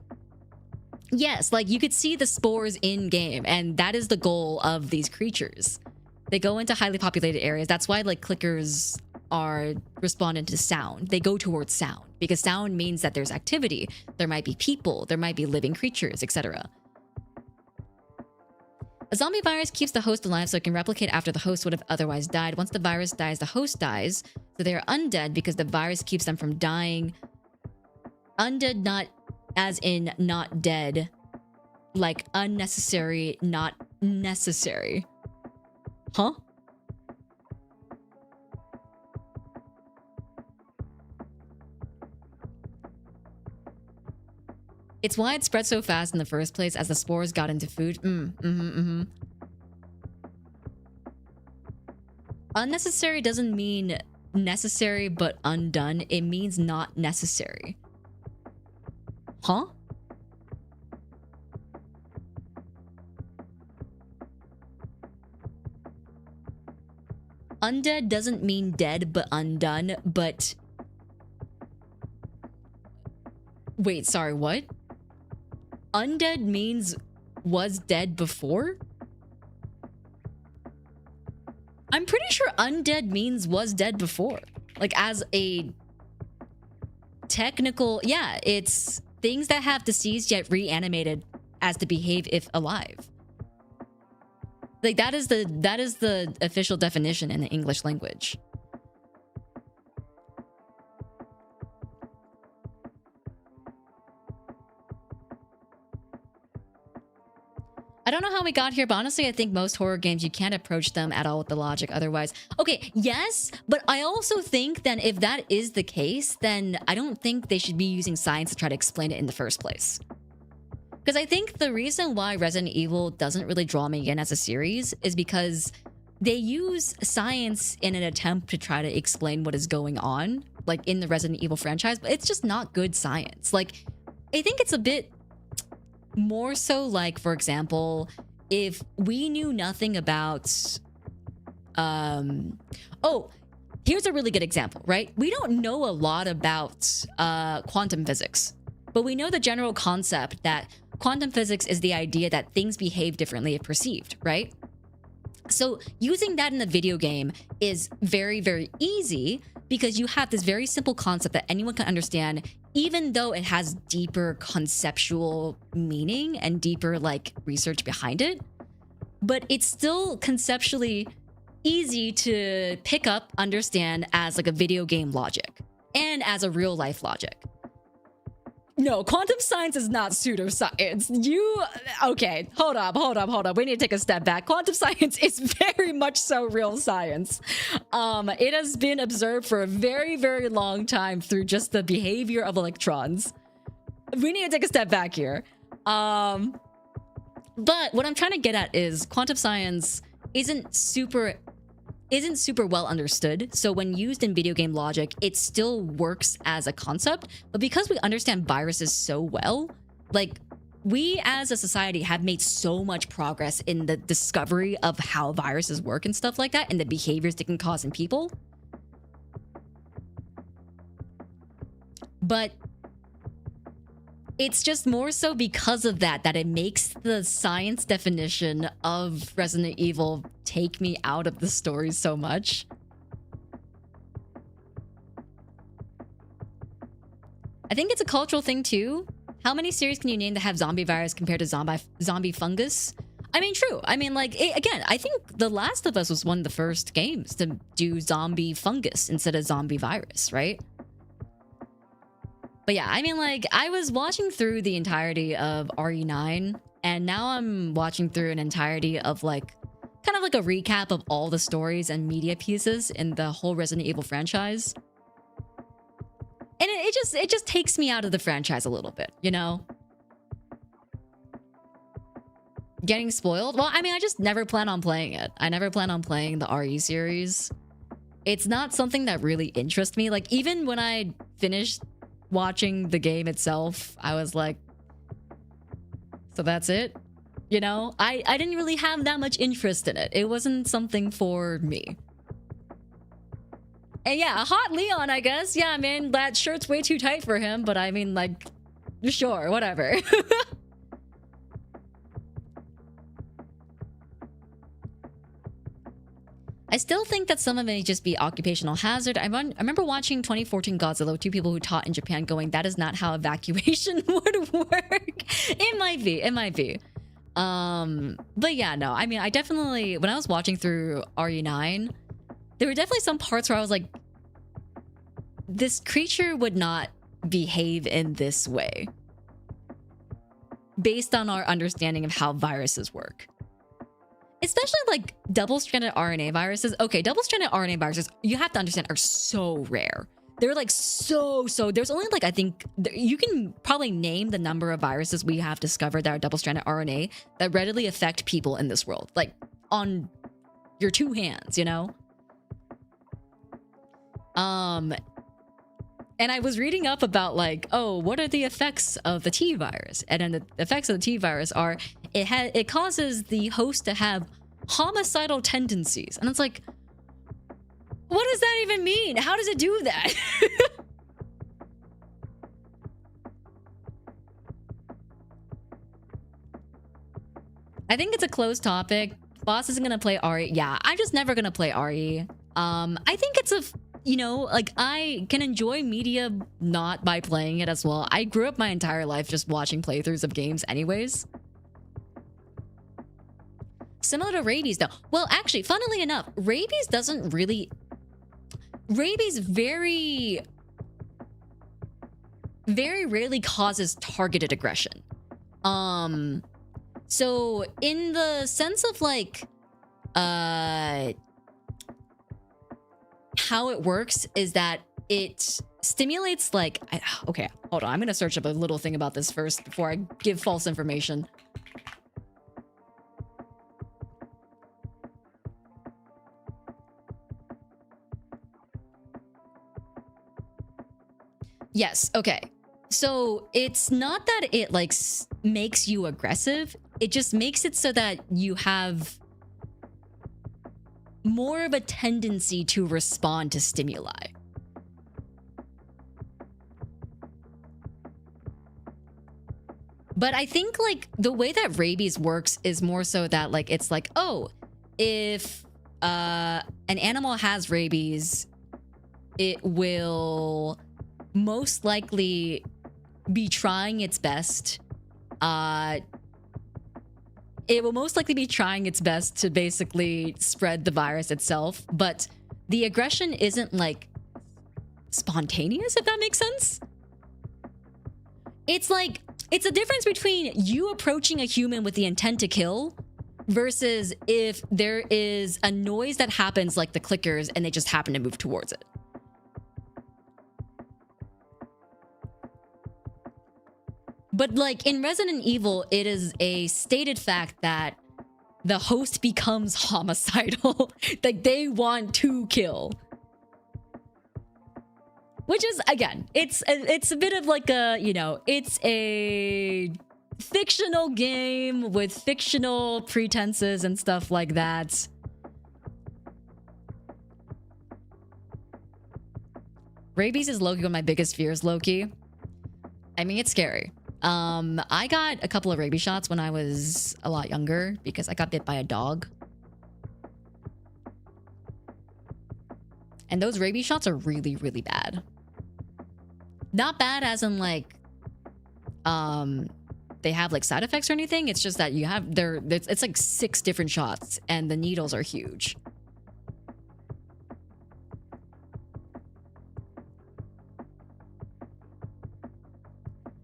Yes, like, you could see the spores in game, and that is the goal of these creatures. They go into highly populated areas. That's why, like, clickers are responding to sound. They go towards sound, because sound means that there's activity. There might be people, there might be living creatures, etc. A zombie virus keeps the host alive so it can replicate after the host would have otherwise died. Once the virus dies, the host dies. So they are undead because the virus keeps them from dying. Undead, not as in not dead. Like unnecessary, not necessary. Huh? It's why it spread so fast in the first place, as the spores got into food. Unnecessary doesn't mean necessary but undone. It means not necessary. Huh? Undead doesn't mean dead but undone, but... Wait, sorry, what? Undead means was dead before? I'm pretty sure undead means was dead before. Like, as a technical... Yeah, it's things that have deceased yet reanimated as to behave if alive. Like, that is the official definition in the English language. I don't know how we got here, but honestly, I think most horror games, you can't approach them at all with the logic otherwise. Okay, yes, but I also think that if that is the case, then I don't think they should be using science to try to explain it in the first place. Because I think the reason why Resident Evil doesn't really draw me in as a series is because they use science in an attempt to try to explain what is going on, like in the Resident Evil franchise, but it's just not good science. Like, I think it's a bit... more so like, for example, if we knew nothing about... Oh, here's a really good example, right? We don't know a lot about quantum physics, but we know the general concept that, quantum physics is the idea that things behave differently if perceived, right? So using that in a video game is very, very easy because you have this very simple concept that anyone can understand, even though it has deeper conceptual meaning and deeper like research behind it. But it's still conceptually easy to pick up, understand as like a video game logic and as a real life logic. No, quantum science is not pseudoscience. Okay, hold up. We need to take a step back. Quantum science is very much so real science. It has been observed for a very, very long time through just the behavior of electrons. We need to take a step back here. But what I'm trying to get at is quantum science isn't super well understood. So when used in video game logic, it still works as a concept. But because we understand viruses so well, like we as a society have made so much progress in the discovery of how viruses work and stuff like that and the behaviors they can cause in people. But it's just more so because of that it makes the science definition of Resident Evil take me out of the story so much. I think it's a cultural thing too. How many series can you name that have zombie virus compared to zombie fungus? I mean, true. I mean, like, again, I think The Last of Us was one of the first games to do zombie fungus instead of zombie virus, right? But yeah, I mean, like, I was watching through the entirety of RE9, and now I'm watching through an entirety of, like, kind of like a recap of all the stories and media pieces in the whole Resident Evil franchise. And it just takes me out of the franchise a little bit, you know? Getting spoiled? Well, I mean, I just never plan on playing it. I never plan on playing the RE series. It's not something that really interests me. Like, even when I finished watching the game itself, I was like, so that's it? You know? I didn't really have that much interest in it. It wasn't something for me. And yeah, hot Leon, I guess. Yeah, man, that shirt's way too tight for him, but I mean, like, sure, whatever. I still think that some of it may just be occupational hazard. I remember watching 2014 Godzilla with two people who taught in Japan going, that is not how evacuation would work. It might be. But yeah, no, I mean, I definitely, when I was watching through RE9, there were definitely some parts where I was like, this creature would not behave in this way based on our understanding of how viruses work. Especially like double-stranded RNA viruses. Okay, double-stranded RNA viruses, you have to understand, are so rare. They're like so, there's only like, I think, you can probably name the number of viruses we have discovered that are double-stranded RNA that readily affect people in this world. Like on your two hands, you know? And I was reading up about like, oh, what are the effects of the T virus? And then the effects of the T virus are it causes the host to have homicidal tendencies. And it's like, what does that even mean? How does it do that? I think it's a closed topic. Boss isn't gonna play RE. Yeah, I'm just never gonna play RE. I think it's a, you know, like I can enjoy media not by playing it as well. I grew up my entire life just watching playthroughs of games anyways. Similar to rabies though. Well, actually, funnily enough, rabies doesn't really... Rabies very rarely causes targeted aggression. So in the sense of like, how it works is that it stimulates like, okay, hold on. I'm going to search up a little thing about this first before I give false information. Yes, okay. So it's not that it like makes you aggressive. It just makes it so that you have more of a tendency to respond to stimuli. But I think like the way that rabies works is more so that like it's like, oh, if an animal has rabies, it will most likely be trying its best. It will most likely be trying its best to basically spread the virus itself, but the aggression isn't like spontaneous, if that makes sense. It's like, it's a difference between you approaching a human with the intent to kill versus if there is a noise that happens like the clickers and they just happen to move towards it. But like in Resident Evil, it is a stated fact that the host becomes homicidal. Like they want to kill. Which is, again, it's a bit of like a, you know, it's a fictional game with fictional pretenses and stuff like that. Rabies is low-key one of my biggest fears, low-key. I mean, it's scary. I got a couple of rabies shots when I was a lot younger because I got bit by a dog. And those rabies shots are really, really bad. Not bad as in like, they have like side effects or anything. It's just that you have, it's like 6 different shots and the needles are huge.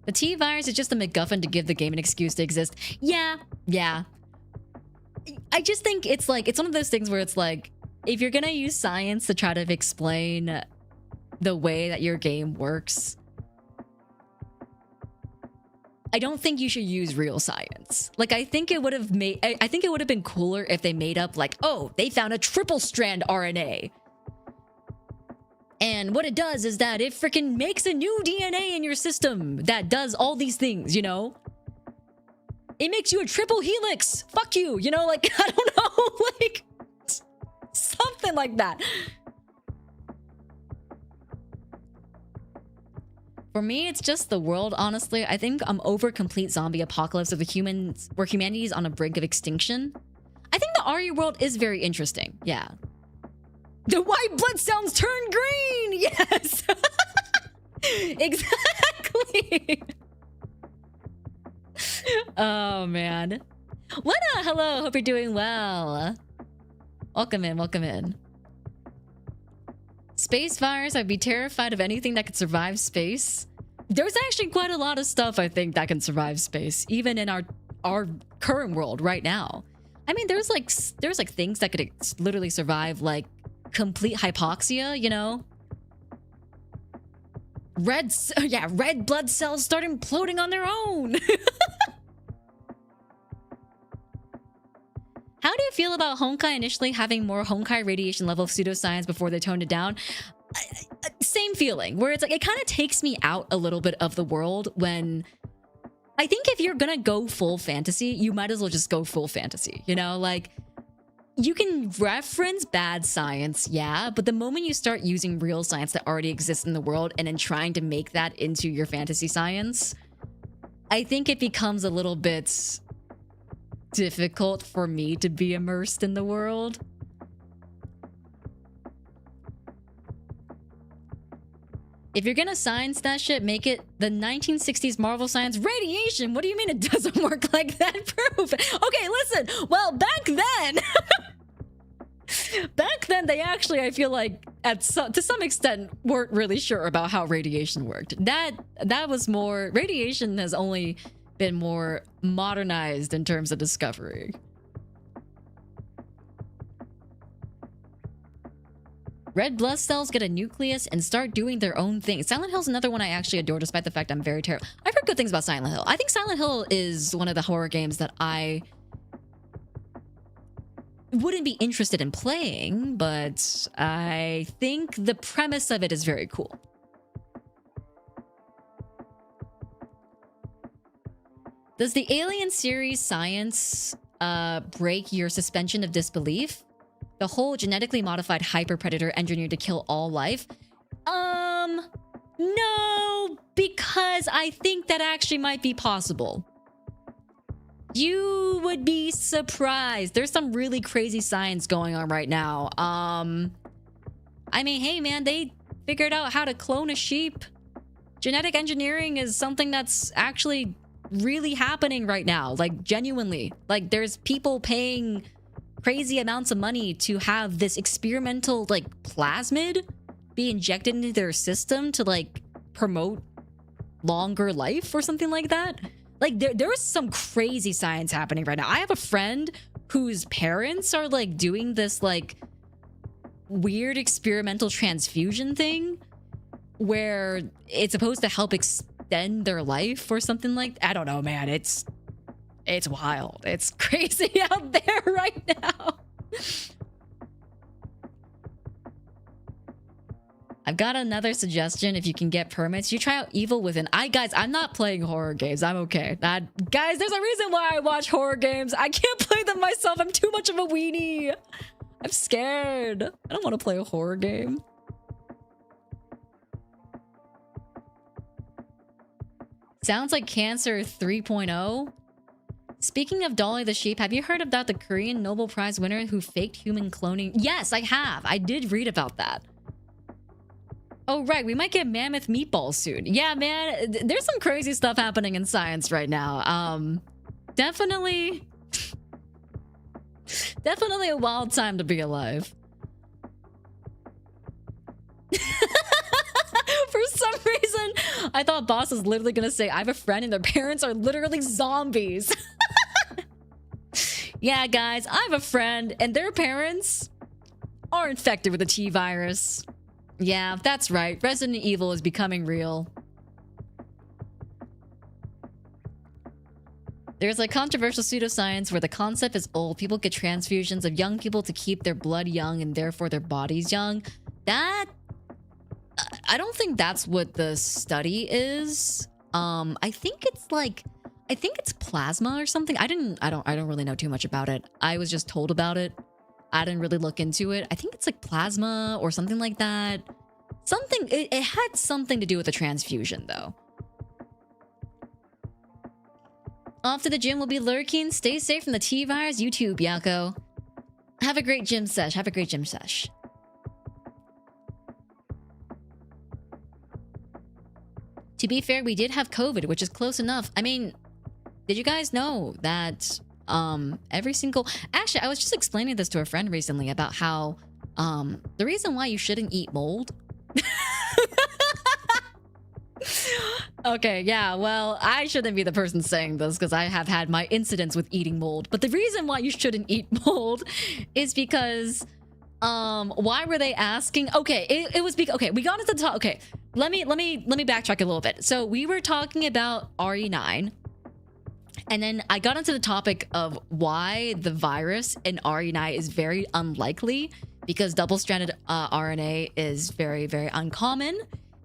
The T virus is just a MacGuffin to give the game an excuse to exist. Yeah. I just think it's like, it's one of those things where it's like, if you're gonna use science to try to explain the way that your game works, I don't think you should use real science. Like, I think it would have been cooler if they made up like, oh, they found a triple strand RNA. And what it does is that it freaking makes a new DNA in your system that does all these things, you know? It makes you a triple helix. Fuck you, you know? Like, I don't know, like, something like that. For me, it's just the world, honestly. I think I'm over complete zombie apocalypse of the humans, where humanity is on a brink of extinction. I think the RE world is very interesting, yeah. The white blood cells turn green! Yes! Exactly! Oh, man. Yena, hello! Hope you're doing well. Welcome in, welcome in. Space virus, I'd be terrified of anything that could survive space. There's actually quite a lot of stuff, I think, that can survive space, even in our current world right now. I mean, there's like things that could literally survive, like, complete hypoxia, you know? Red blood cells start imploding on their own. How do you feel about Honkai initially having more Honkai radiation level of pseudoscience before they toned it down? Same feeling, where it's like, it kind of takes me out a little bit of the world when... I think if you're gonna go full fantasy, you might as well just go full fantasy, you know? Like, you can reference bad science, yeah, but the moment you start using real science that already exists in the world and then trying to make that into your fantasy science, I think it becomes a little bit difficult for me to be immersed in the world. If you're gonna science that shit, make it the 1960s Marvel science. Radiation? What do you mean it doesn't work like that? Proof. Okay, listen. Well, back then... back then, they actually, I feel like, to some extent, weren't really sure about how radiation worked. That was more... Radiation has only been more modernized in terms of discovery. Red blood cells get a nucleus and start doing their own thing. Silent Hill's another one I actually adore, despite the fact I'm very terrible. I've heard good things about Silent Hill. I think Silent Hill is one of the horror games that I wouldn't be interested in playing, but I think the premise of it is very cool. Does the Alien series science break your suspension of disbelief? The whole genetically modified hyper predator engineered to kill all life? No, because I think that actually might be possible. You would be surprised. There's some really crazy science going on right now. I mean, hey man, they figured out how to clone a sheep. Genetic engineering is something that's actually really happening right now. Like, genuinely. Like, there's people paying crazy amounts of money to have this experimental, like, plasmid be injected into their system to, like, promote longer life or something like that. Like, there's some crazy science happening right now. I have a friend whose parents are, like, doing this, like, weird experimental transfusion thing where it's supposed to help extend their life or something like that. I don't know, man. It's wild. It's crazy out there right now. I've got another suggestion. If you can get permits, you try out Evil Within. Guys, I'm not playing horror games. I'm okay. Guys, there's a reason why I watch horror games. I can't play them myself. I'm too much of a weenie. I'm scared. I don't want to play a horror game. Sounds like Cancer 3.0. Speaking of Dolly the Sheep, have you heard about the Korean Nobel Prize winner who faked human cloning? Yes, I have. I did read about that. Oh, right. We might get mammoth meatballs soon. Yeah, man. There's some crazy stuff happening in science right now. Definitely a wild time to be alive. For some reason, I thought Boss was literally gonna say, I have a friend and their parents are literally zombies. Yeah, guys, I have a friend and their parents are infected with the T-virus. Yeah, that's right. Resident Evil is becoming real. There's like controversial pseudoscience where the concept is old. People get transfusions of young people to keep their blood young and therefore their bodies young. That... I don't think that's what the study is. I think it's plasma or something. I don't really know too much about it. I was just told about it. I didn't really look into it. I think it's like plasma or something like that. It had something to do with the transfusion though. Off to the gym will be lurking. Stay safe from the T-virus. YouTube, Yako. Have a great gym sesh. Have a great gym sesh. To be fair, we did have COVID, which is close enough. I mean, did you guys know that every single... Actually, I was just explaining this to a friend recently about how the reason why you shouldn't eat mold... Okay, yeah, well, I shouldn't be the person saying this because I have had my incidents with eating mold. But the reason why you shouldn't eat mold is because... why were they asking? Okay, it was because... Okay, we got into the top... Okay, let me backtrack a little bit. So we were talking about RE9, and then I got into the topic of why the virus in RE9 is very unlikely because double-stranded RNA is very, very uncommon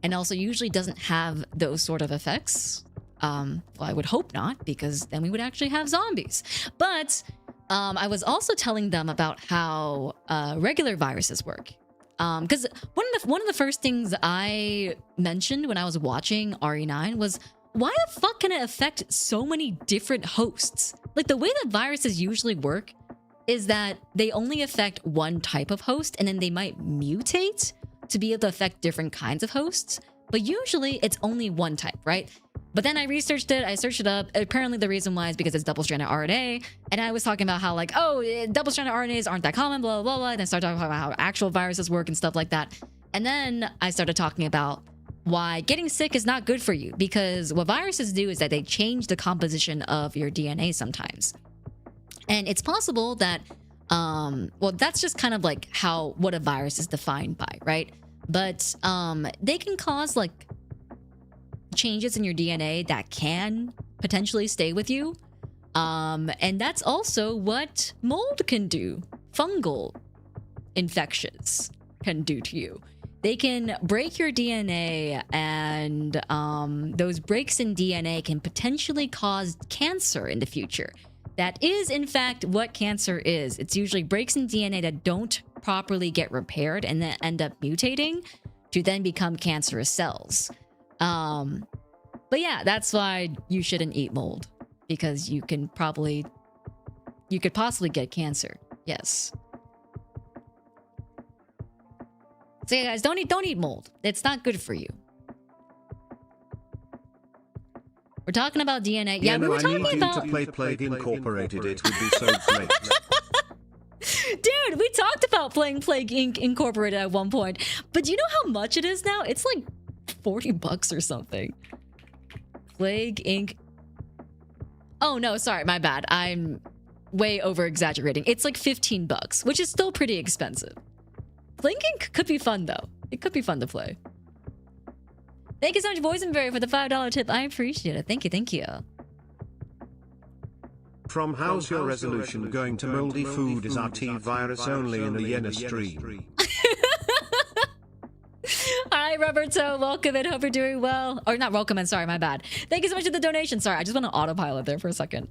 and also usually doesn't have those sort of effects. Well, I would hope not, because then we would actually have zombies. But I was also telling them about how regular viruses work. Because one of the first things I mentioned when I was watching RE9 was, why the fuck can it affect so many different hosts? Like, the way that viruses usually work is that they only affect one type of host, and then they might mutate to be able to affect different kinds of hosts. But usually it's only one type, right? But then I researched it, I searched it up. Apparently the reason why is because it's double-stranded RNA. And I was talking about how, like, oh, double-stranded RNAs aren't that common, blah, blah, blah. And I started talking about how actual viruses work and stuff like that. And then I started talking about why getting sick is not good for you. Because what viruses do is that they change the composition of your DNA sometimes. And it's possible that, well, that's just kind of like what a virus is defined by, right? But they can cause, like, changes in your DNA that can potentially stay with you. And that's also what mold can do. Fungal infections can do to you. They can break your DNA, and those breaks in DNA can potentially cause cancer in the future. That is, in fact, what cancer is. It's usually breaks in DNA that don't properly get repaired and then end up mutating to then become cancerous cells. But yeah, that's why you shouldn't eat mold, because you could possibly get cancer. Yes. So yeah, guys, don't eat mold. It's not good for you. We're talking about DNA. Yeah, we were talking about. To play Plague Incorporated. It would be so great. Dude, we talked about playing Plague Inc. Incorporated at one point, but do you know how much it is now? It's like $40 or something. Plague Inc. Oh no, sorry, my bad. I'm way over exaggerating. It's like $15, which is still pretty expensive. Plague Inc. could be fun though. It could be fun to play. Thank you so much, Boysenberry, for the $5 tip. I appreciate it. Thank you, thank you. From how's your resolution going to moldy food is RT virus only in a Yena stream. Hi, Roberto. Welcome in. Hope you're doing well. Or not welcome in. Sorry, my bad. Thank you so much for the donation. Sorry, I just went on autopilot there for a second.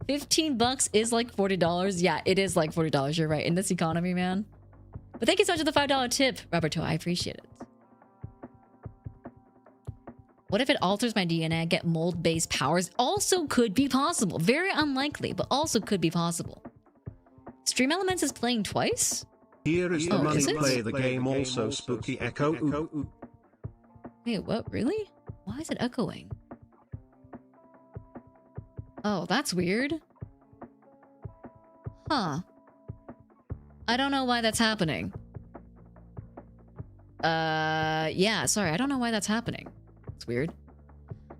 $15 is like $40. Yeah, it is like $40. You're right. In this economy, man. But thank you so much for the $5 tip, Roberto. I appreciate it. What if it alters my DNA and get mold-based powers? Also could be possible. Very unlikely, but also could be possible. Stream Elements is playing twice? Here is the money play the game also spooky echo. Wait, what? Really? Why is it echoing? Oh, that's weird. Huh. I don't know why that's happening. Yeah, sorry. I don't know why that's happening. It's weird.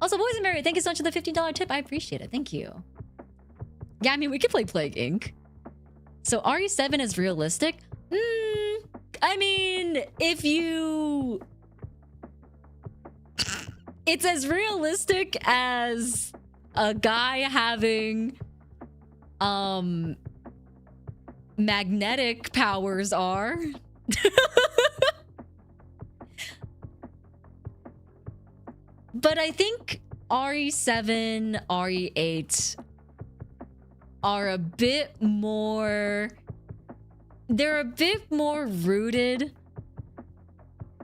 Also, Boysenberry, thank you so much for the $15 tip. I appreciate it. Thank you. Yeah, I mean, we could play Plague Inc. So RE7 is realistic? I mean, if you... It's as realistic as a guy having... magnetic powers are. But I think RE7, RE8 are a bit more... They're a bit more rooted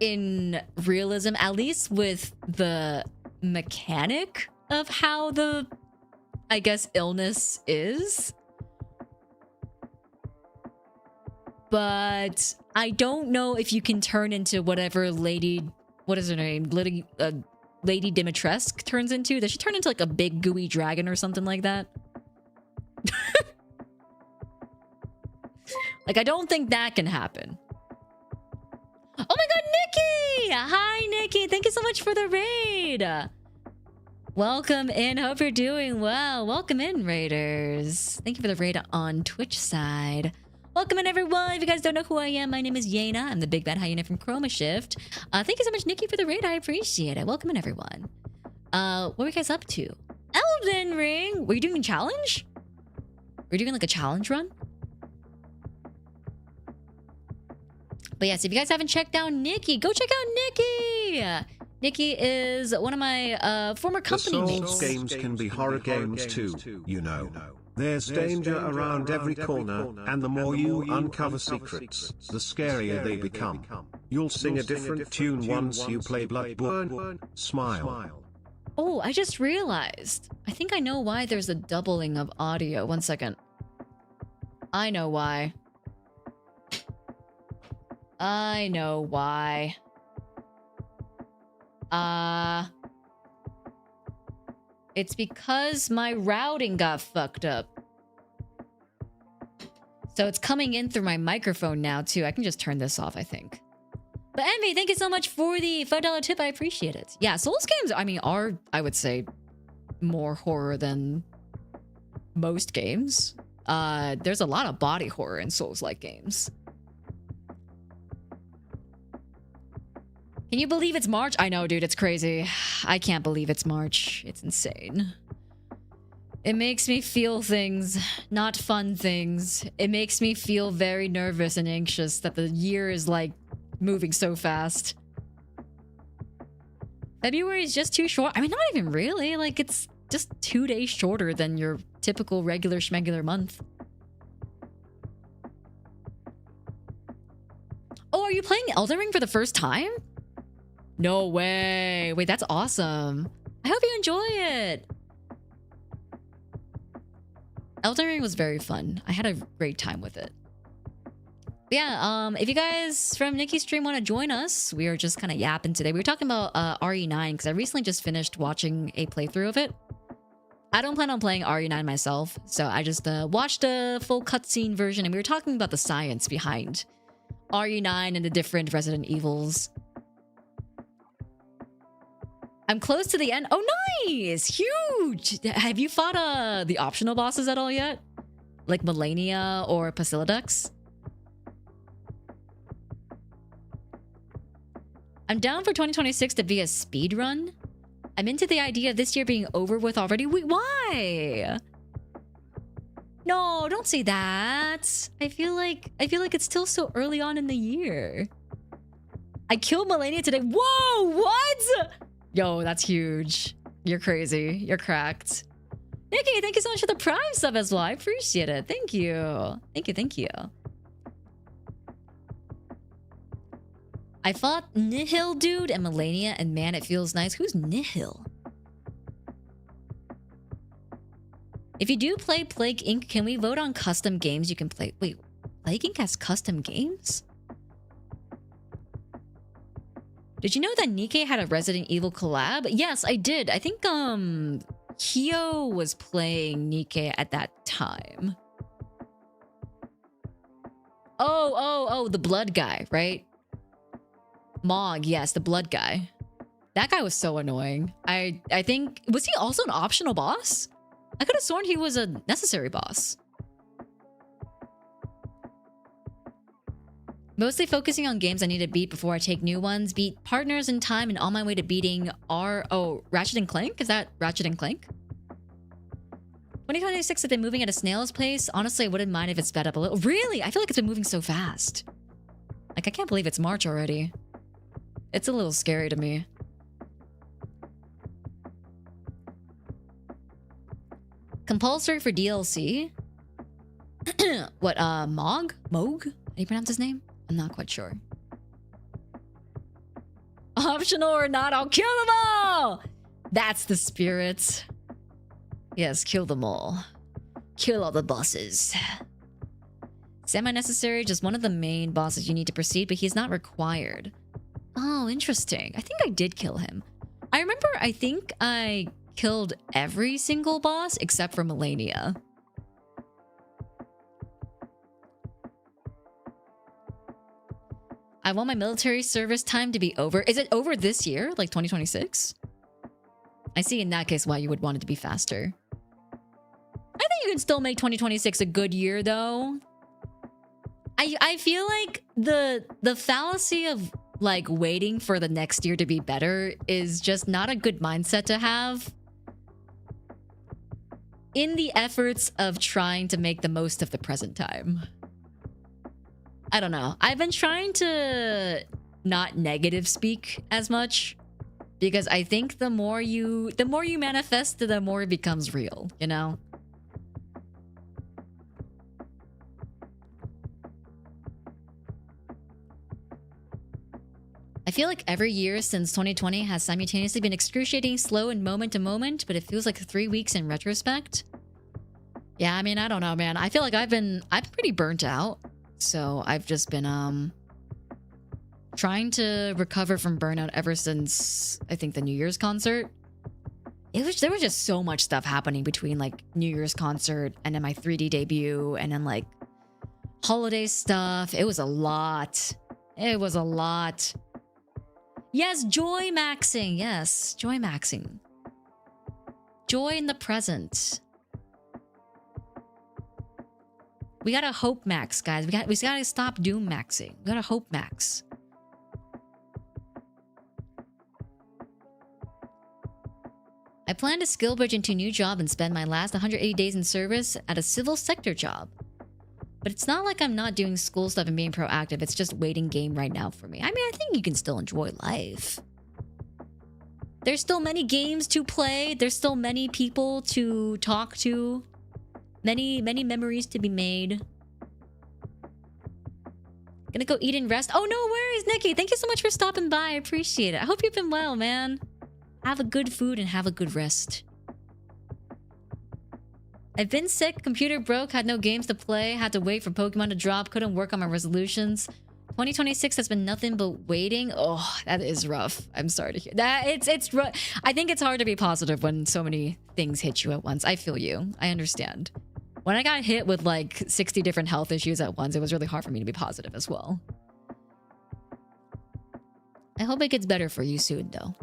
in realism, at least with the mechanic of how the, I guess, illness is. But I don't know if you can turn into whatever lady... What is her name? Lady Dimitrescu turns into. Does she turn into like a big gooey dragon or something like that? Like, I don't think that can happen. Oh my god, Nikki! Hi, Nikki. Thank you so much for the raid. Welcome in. Hope you're doing well. Welcome in, raiders. Thank you for the raid on Twitch side. Welcome in, everyone. If you guys don't know who I am, my name is Yena. I'm the big bad hyena from Chroma Shift. Thank you so much, Nikki, for the raid. I appreciate it. Welcome in, everyone. What were you guys up to? Elden Ring! Were you doing a challenge? Were you doing like a challenge run? But yes, if you guys haven't checked out Nikki, go check out Nikki! Nikki is one of my former company mates. Souls games can be horror games too, you know. There's danger around every corner, and the more you uncover secrets, the scarier they become. You'll sing a different tune once you play Bloodborne. Smile. Oh, I just realized. I think I know why there's a doubling of audio. One second. I know why. I know why. It's because my routing got fucked up. So it's coming in through my microphone now, too. I can just turn this off, I think. But Envy, thank you so much for the $5 tip. I appreciate it. Yeah, Souls games, I mean, are, I would say, more horror than most games. There's a lot of body horror in Souls-like games. Can you believe it's March? I know, dude, it's crazy. I can't believe it's March. It's insane. It makes me feel things, not fun things. It makes me feel very nervous and anxious that the year is, like, moving so fast. February is just too short. I mean, not even really. Like, it's just 2 days shorter than your typical regular schmegular month. Oh, are you playing Elden Ring for the first time? No way. Wait, that's awesome. I hope you enjoy it. Elden Ring was very fun. I had a great time with it. But yeah, if you guys from Nikki's stream want to join us, we are just kind of yapping today. We were talking about RE9 because I recently just finished watching a playthrough of it. I don't plan on playing RE9 myself, so I just watched a full cutscene version, and we were talking about the science behind RE9 and the different Resident Evils. I'm close to the end. Oh, nice! Huge! Have you fought the optional bosses at all yet? Like Melania or Basilisks? I'm down for 2026 to be a speed run. I'm into the idea of this year being over with already. Wait, why? No, don't say that. I feel like it's still so early on in the year. I killed Melania today. Whoa, what? Yo, that's huge. You're crazy. You're cracked. Nikki, thank you so much for the Prime sub as well. I appreciate it. Thank you. Thank you, thank you. I fought Nihil dude and Melania, and man, it feels nice. Who's Nihil? If you do play Plague Inc., can we vote on custom games you can play? Wait, Plague Inc. has custom games? Did you know that Nikke had a Resident Evil collab? Yes, I did. I think Hio was playing Nikke at that time. Oh, the blood guy, right? Mog, yes, the blood guy. That guy was so annoying. I think, was he also an optional boss? I could have sworn he was a necessary boss. Mostly focusing on games I need to beat before I take new ones. Beat Partners in Time and on my way to beating Ratchet and Clank? Is that Ratchet and Clank? 2026 have been moving at a snail's pace. Honestly, I wouldn't mind if it sped up a little. Really? I feel like it's been moving so fast. Like, I can't believe it's March already. It's a little scary to me. Compulsory for DLC. What, Mog? Moog? How do you pronounce his name? I'm not quite sure. Optional or not, I'll kill them all! That's the spirit. Yes, kill them all. Kill all the bosses. Semi-necessary, just one of the main bosses you need to proceed, but he's not required. Oh, interesting. I think I did kill him. I remember, I think I killed every single boss except for Melania. I want my military service time to be over. Is it over this year? Like 2026? I see in that case why you would want it to be faster. I think you can still make 2026 a good year though. I feel like the fallacy of like waiting for the next year to be better is just not a good mindset to have in the efforts of trying to make the most of the present time. I don't know. I've been trying to not negative speak as much because I think the more you manifest, the more it becomes real, you know? I feel like every year since 2020 has simultaneously been excruciating, slow, and moment to moment, but it feels like 3 weeks in retrospect. Yeah, I mean, I don't know, man. I feel like I've been pretty burnt out. So I've just been trying to recover from burnout ever since I think the New Year's concert. There was just so much stuff happening between like New Year's concert and then my 3D debut and then like holiday stuff. It was a lot. It was a lot. Yes, joy maxing. Yes, joy maxing. Joy in the present. We gotta hope max, guys. We gotta stop doom maxing. We gotta hope max. I plan to skill bridge into a new job and spend my last 180 days in service at a civil sector job. But it's not like I'm not doing school stuff and being proactive. It's just waiting game right now for me. I mean, I think you can still enjoy life. There's still many games to play. There's still many people to talk to. Many memories to be made. Gonna go eat and rest. Oh, no worries, Nikki. Thank you so much for stopping by. I appreciate it. I hope you've been well, man. Have a good food and have a good rest. I've been sick, computer broke, had no games to play, had to wait for Pokemon to drop, couldn't work on my resolutions. 2026 has been nothing but waiting. Oh, that is rough. I'm sorry to hear that. It's rough. I think it's hard to be positive when so many things hit you at once. I feel you. I understand. When I got hit with like 60 different health issues at once, it was really hard for me to be positive as well. I hope it gets better for you soon, though.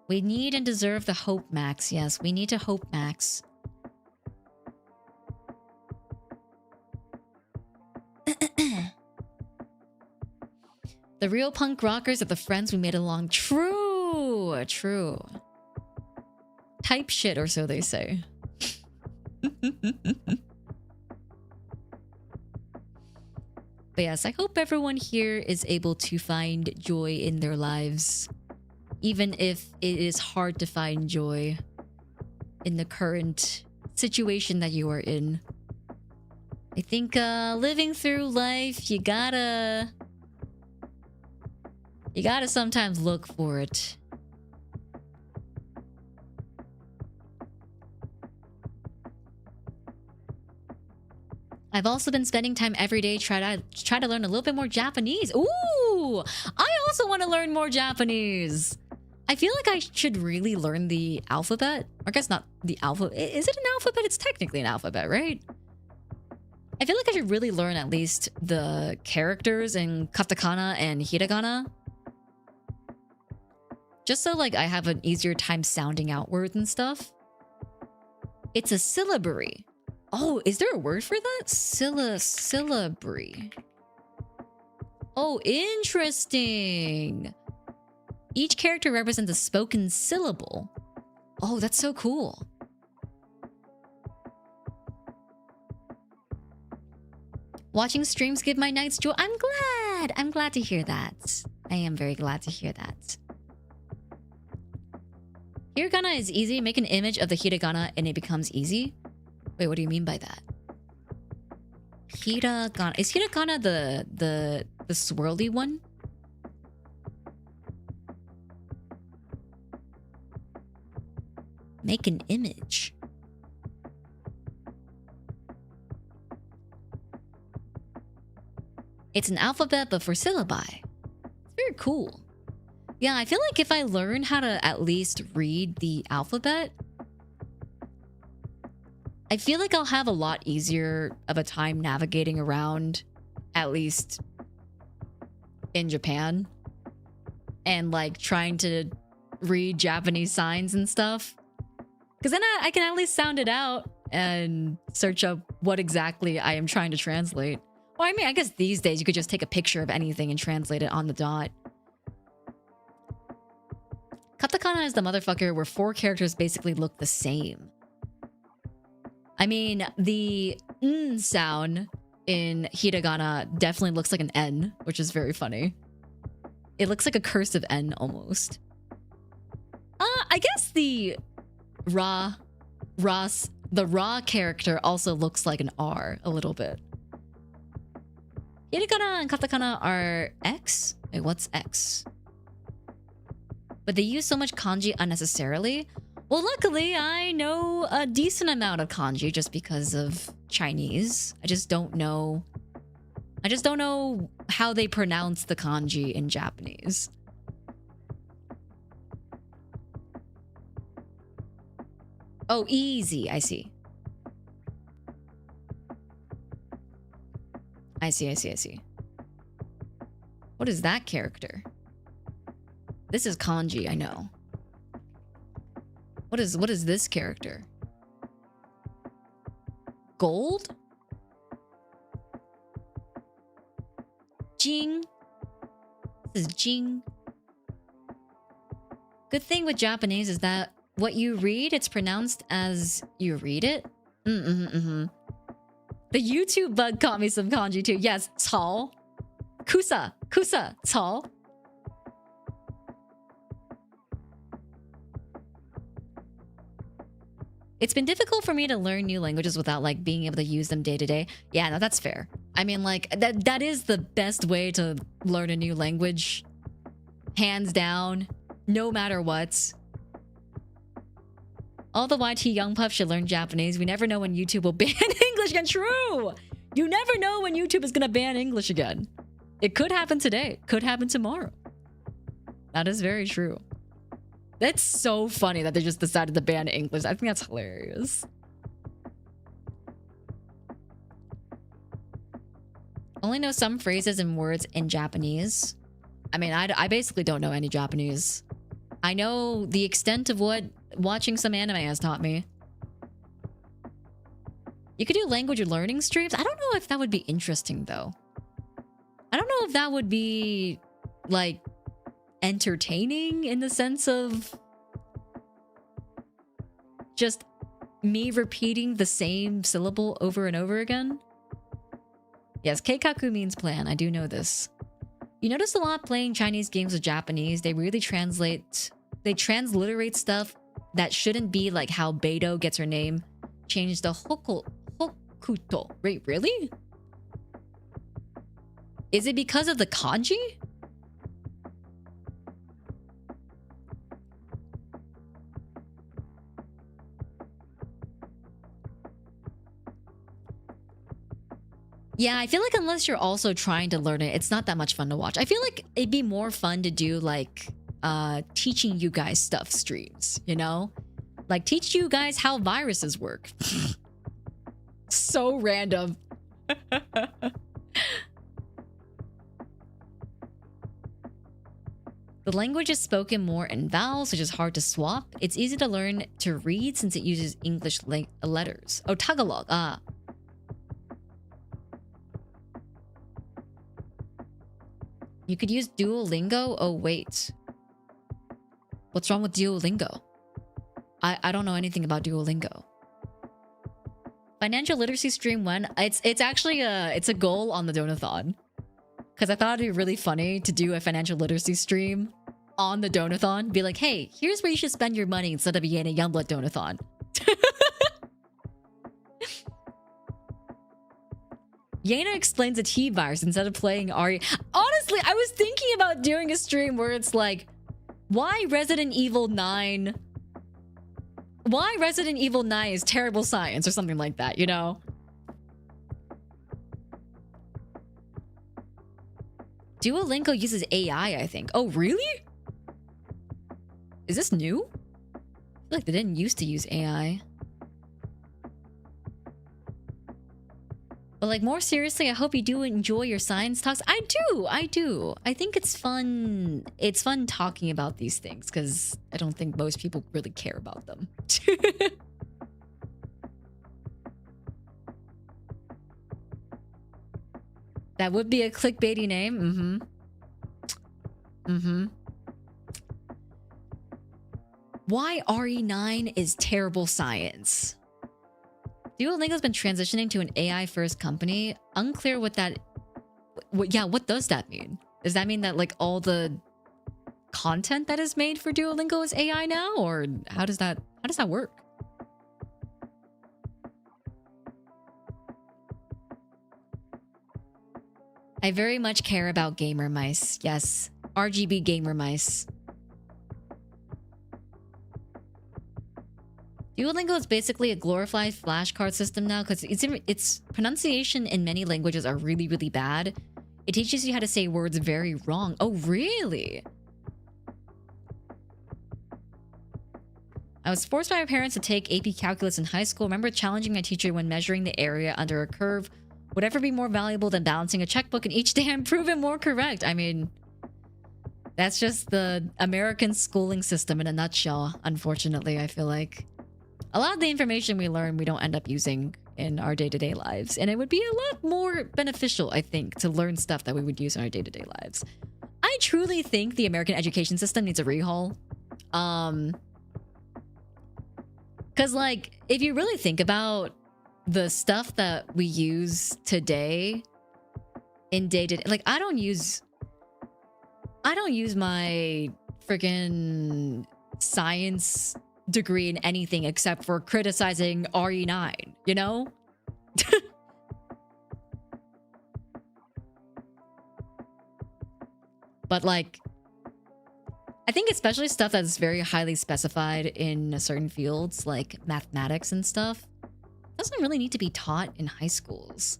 We need and deserve the hope max. Yes, we need to hope max. The real punk rockers are the friends we made along. True, true. Type shit, or so they say. But yes, I hope everyone here is able to find joy in their lives. Even if it is hard to find joy in the current situation that you are in. I think living through life, you gotta sometimes look for it. I've also been spending time every day try to learn a little bit more Japanese. Ooh, I also want to learn more Japanese. I feel like I should really learn the alphabet. Or I guess not the alphabet. Is it an alphabet? It's technically an alphabet, right? I feel like I should really learn at least the characters in katakana and hiragana. Just so like I have an easier time sounding out words and stuff. It's a syllabary. Oh, is there a word for that? Syllabary. Oh, interesting. Each character represents a spoken syllable. Oh, that's so cool. Watching streams give my nights joy. I'm glad. I'm glad to hear that. I am very glad to hear that. Hiragana is easy. Make an image of the hiragana and it becomes easy. Wait, what do you mean by that? Hiragana. Is hiragana the swirly one? Make an image. It's an alphabet, but for syllabi. It's very cool. Yeah, I feel like if I learn how to at least read the alphabet, I feel like I'll have a lot easier of a time navigating around, at least in Japan, and like trying to read Japanese signs and stuff. Because then I can at least sound it out and search up what exactly I am trying to translate. Well, I mean, I guess these days you could just take a picture of anything and translate it on the dot. Katakana is the motherfucker where 4 characters basically look the same. I mean, the n sound in hiragana definitely looks like an N, which is very funny. It looks like a cursive N almost. I guess the ra character also looks like an R a little bit. Hiragana and katakana are X? Wait, what's X? But they use so much kanji unnecessarily. Well, luckily, I know a decent amount of kanji just because of Chinese. I just don't know how they pronounce the kanji in Japanese. Oh, easy. I see. I see. What is that character? This is kanji, I know. What is this character? Gold? Jing. This is Jing. Good thing with Japanese is that what you read, it's pronounced as you read it. The YouTube bug caught me some kanji too. Yes, Cao. Kusa, Cao. It's been difficult for me to learn new languages without like being able to use them day to day. Yeah, no, that's fair. I mean, like that is the best way to learn a new language. Hands down, no matter what. All the YT young puffs should learn Japanese. We never know when YouTube will ban English again. True! You never know when YouTube is gonna ban English again. It could happen today. Could happen tomorrow. That is very true. That's so funny that they just decided to ban English. I think that's hilarious. Only know some phrases and words in Japanese. I mean, I basically don't know any Japanese. I know the extent of what watching some anime has taught me. You could do language learning streams. I don't know if that would be interesting, though. I don't know if that would be, like, entertaining in the sense of just me repeating the same syllable over and over again. Yes, keikaku means plan. I do know this. You notice a lot playing Chinese games with Japanese. They really transliterate stuff that shouldn't be, like how Beidou gets her name. Change the hokuto. Wait, really? Is it because of the kanji? Yeah, I feel like unless you're also trying to learn it, it's not that much fun to watch. I feel like it'd be more fun to do like teaching you guys stuff streams, you know? Like teach you guys how viruses work. So random. The language is spoken more in vowels, which is hard to swap. It's easy to learn to read since it uses English letters. Oh, Tagalog. Ah. You could use Duolingo? Oh, wait. What's wrong with Duolingo? I don't know anything about Duolingo. Financial literacy stream when? It's actually a goal on the Donathon. Because I thought it'd be really funny to do a financial literacy stream on the Donathon. Be like, hey, here's where you should spend your money instead of a Yena Youngblood Donathon. Yena explains a T-virus instead of playing Ari. Honestly, I was thinking about doing a stream where it's like, why Resident Evil 9? Why Resident Evil 9 is terrible science or something like that, you know? Duolingo uses AI, I think. Oh, really? Is this new? I feel like they didn't used to use AI. But like more seriously, I hope you do enjoy your science talks. I do. I think it's fun. It's fun talking about these things because I don't think most people really care about them. That would be a clickbaity name. Why RE9 is terrible science. Duolingo's been transitioning to an AI-first company. Unclear what that... what does that mean? Does that mean that, like, all the content that is made for Duolingo is AI now? Or how does that work? I very much care about gamer mice. Yes. RGB gamer mice. Duolingo is basically a glorified flashcard system now because its pronunciation in many languages are really, really bad. It teaches you how to say words very wrong. Oh, really? I was forced by my parents to take AP Calculus in high school. I remember challenging my teacher when measuring the area under a curve would ever be more valuable than balancing a checkbook, and each day I'm proven more correct. I mean, that's just the American schooling system in a nutshell, unfortunately, I feel like. A lot of the information we learn, we don't end up using in our day-to-day lives. And it would be a lot more beneficial, I think, to learn stuff that we would use in our day-to-day lives. I truly think the American education system needs a rehaul. Because, like, if you really think about the stuff that we use today in day-to-day... Like, I don't use my freaking science degree in anything except for criticizing RE9, you know? But like, I think especially stuff that's very highly specified in certain fields like mathematics and stuff doesn't really need to be taught in high schools.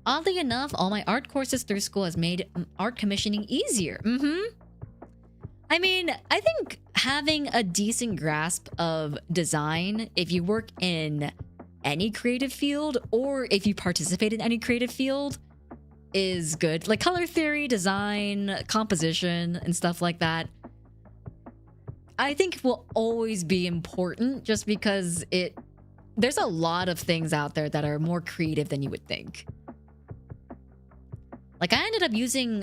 Oddly enough, all my art courses through school has made art commissioning easier. I mean, I think having a decent grasp of design, if you work in any creative field or if you participate in any creative field, is good. Like color theory, design, composition, and stuff like that, I think will always be important just because there's a lot of things out there that are more creative than you would think. Like I ended up making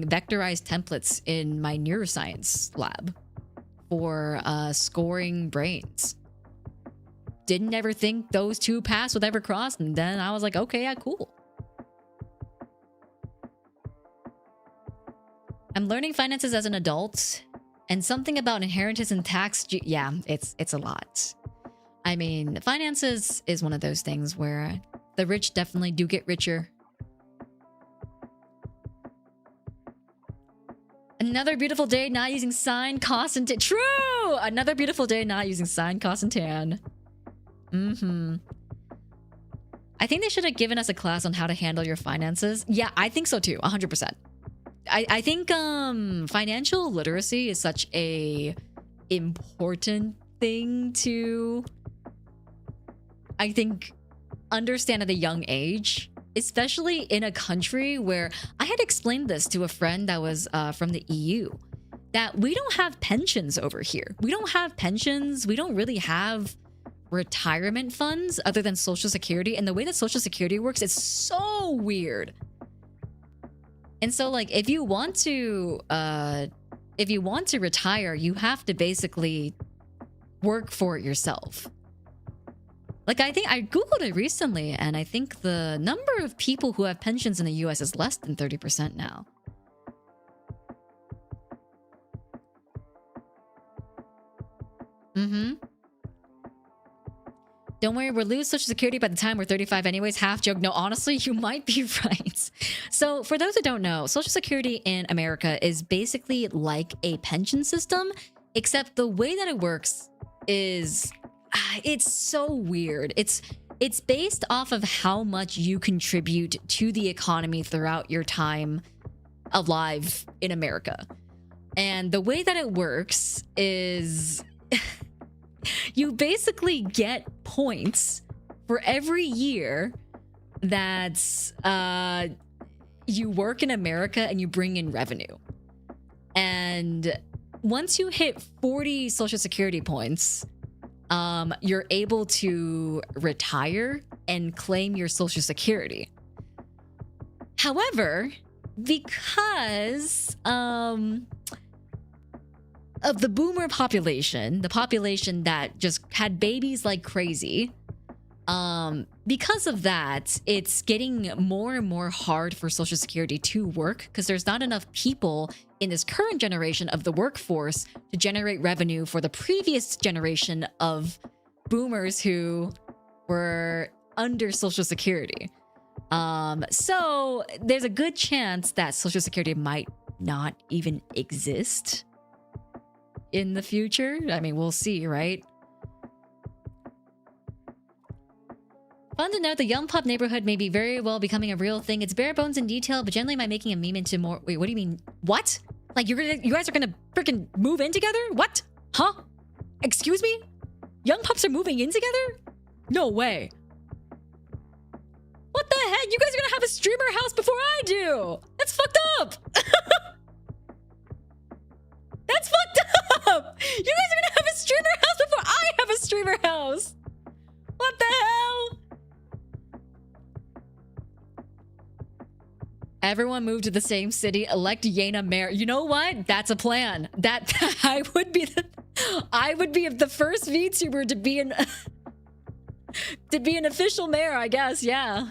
vectorized templates in my neuroscience lab for scoring brains. Didn't ever think those two paths would ever cross, and then I was like, okay, yeah, cool. I'm learning finances as an adult, and something about inheritance and tax, yeah, it's a lot. I mean, finances is one of those things where the rich definitely do get richer. Another beautiful day not using sign, cost, and tan. True! Another beautiful day not using sign, cost, and tan. I think they should have given us a class on how to handle your finances. Yeah, I think so too, 100%. I think financial literacy is such a important thing to, I think, understand at a young age. Especially in a country where I had explained this to a friend that was from the EU, that we don't have pensions over here. We don't have pensions. We don't really have retirement funds other than Social Security. And the way that Social Security works is so weird. And so, like, if you want to retire, you have to basically work for it yourself. Like, I think I Googled it recently, and I think the number of people who have pensions in the US is less than 30% now. Don't worry, we'll lose Social Security by the time we're 35 anyways. Half joke. No, honestly, you might be right. So, for those who don't know, Social Security in America is basically like a pension system, except the way that it works is... it's so weird. It's based off of how much you contribute to the economy throughout your time alive in America. And the way that it works is you basically get points for every year that you work in America and you bring in revenue. And once you hit 40 Social Security points, you're able to retire and claim your Social Security. However, because of the boomer population, the population that just had babies like crazy, because of that, it's getting more and more hard for Social Security to work because there's not enough people in this current generation of the workforce to generate revenue for the previous generation of boomers who were under Social Security. So there's a good chance that Social Security might not even exist in the future. I mean, we'll see, right? Fun to note, the young pop neighborhood may be very well becoming a real thing. It's bare bones in detail, but generally by making a meme into more... Wait, what do you mean? What? Like, you guys are gonna freaking move in together? What? Huh? Excuse me? Young pups are moving in together? No way. What the heck? You guys are gonna have a streamer house before I do! That's fucked up! That's fucked up! You guys are gonna have a streamer house before I have a streamer house! What the hell? Everyone move to the same city, elect Yena mayor. You know what? That's a plan. That I would be the first VTuber to be an official mayor, I guess. Yeah.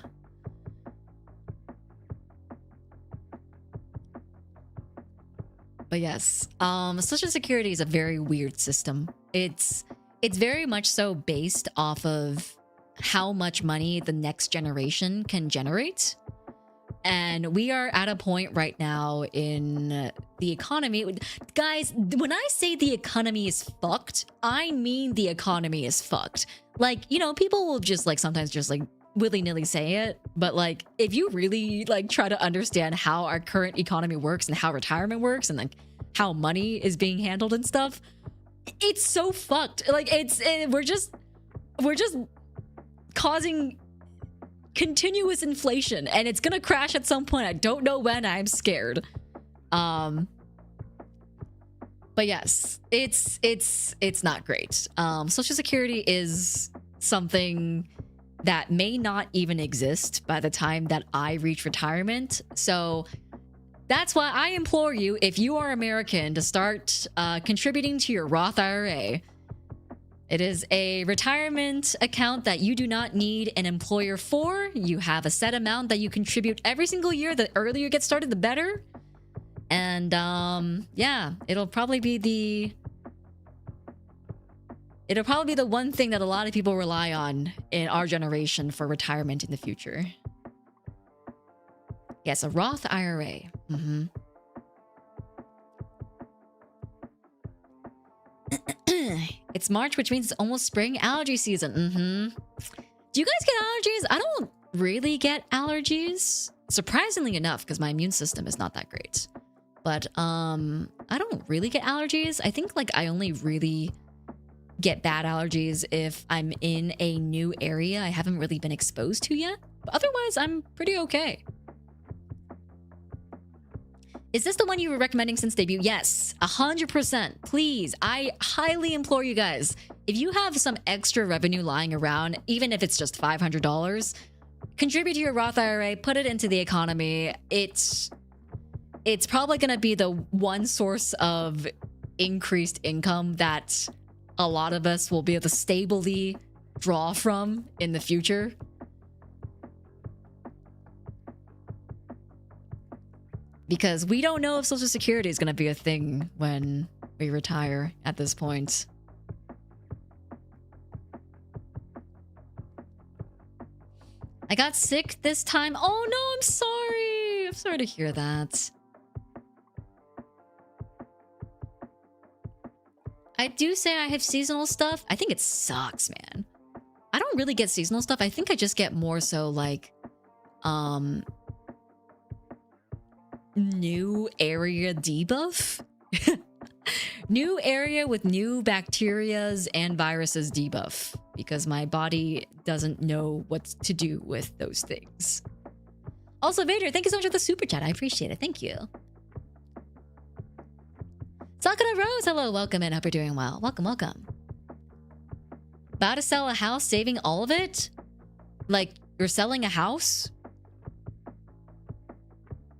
But yes, Social Security is a very weird system. It's very much so based off of how much money the next generation can generate. And we are at a point right now in the economy. Guys, when I say the economy is fucked, I mean the economy is fucked. Like, you know, people will just like sometimes just like willy-nilly say it, but like if you really like try to understand how our current economy works and how retirement works and like how money is being handled and stuff, it's so fucked. Like we're just causing continuous inflation, and it's gonna crash at some point. I don't know when. I'm scared. But yes, it's not great. Social Security is something that may not even exist by the time that I reach retirement. So that's why I implore you, if you are American, to start contributing to your Roth IRA. It is a retirement account that you do not need an employer for. You have a set amount that you contribute every single year. The earlier you get started, the better. And yeah, it'll probably be the one thing that a lot of people rely on in our generation for retirement in the future. Yes, a Roth IRA. It's March, which means it's almost spring allergy season. Do you guys get allergies? I don't really get allergies, surprisingly enough, because my immune system is not that great. But I don't really get allergies. I think like I only really get bad allergies if I'm in a new area I haven't really been exposed to yet. But otherwise, I'm pretty okay. Is this the one you were recommending since debut? Yes, 100%. Please, I highly implore you guys, if you have some extra revenue lying around, even if it's just $500, contribute to your Roth IRA, put it into the economy. It's probably going to be the one source of increased income that a lot of us will be able to stably draw from in the future. Because we don't know if Social Security is going to be a thing when we retire at this point. I got sick this time. Oh no, I'm sorry. I'm sorry to hear that. I do say I have seasonal stuff. I think it sucks, man. I don't really get seasonal stuff. I think I just get more so like, new area debuff. New area with new bacterias and viruses debuff, because my body doesn't know what to do with those things. Also, Vader, thank you so much for the super chat. I appreciate it. Thank you. Sakura Rose, hello, welcome in. Hope you're doing well. Welcome, welcome. About to sell a house, saving all of it? Like, you're selling a house?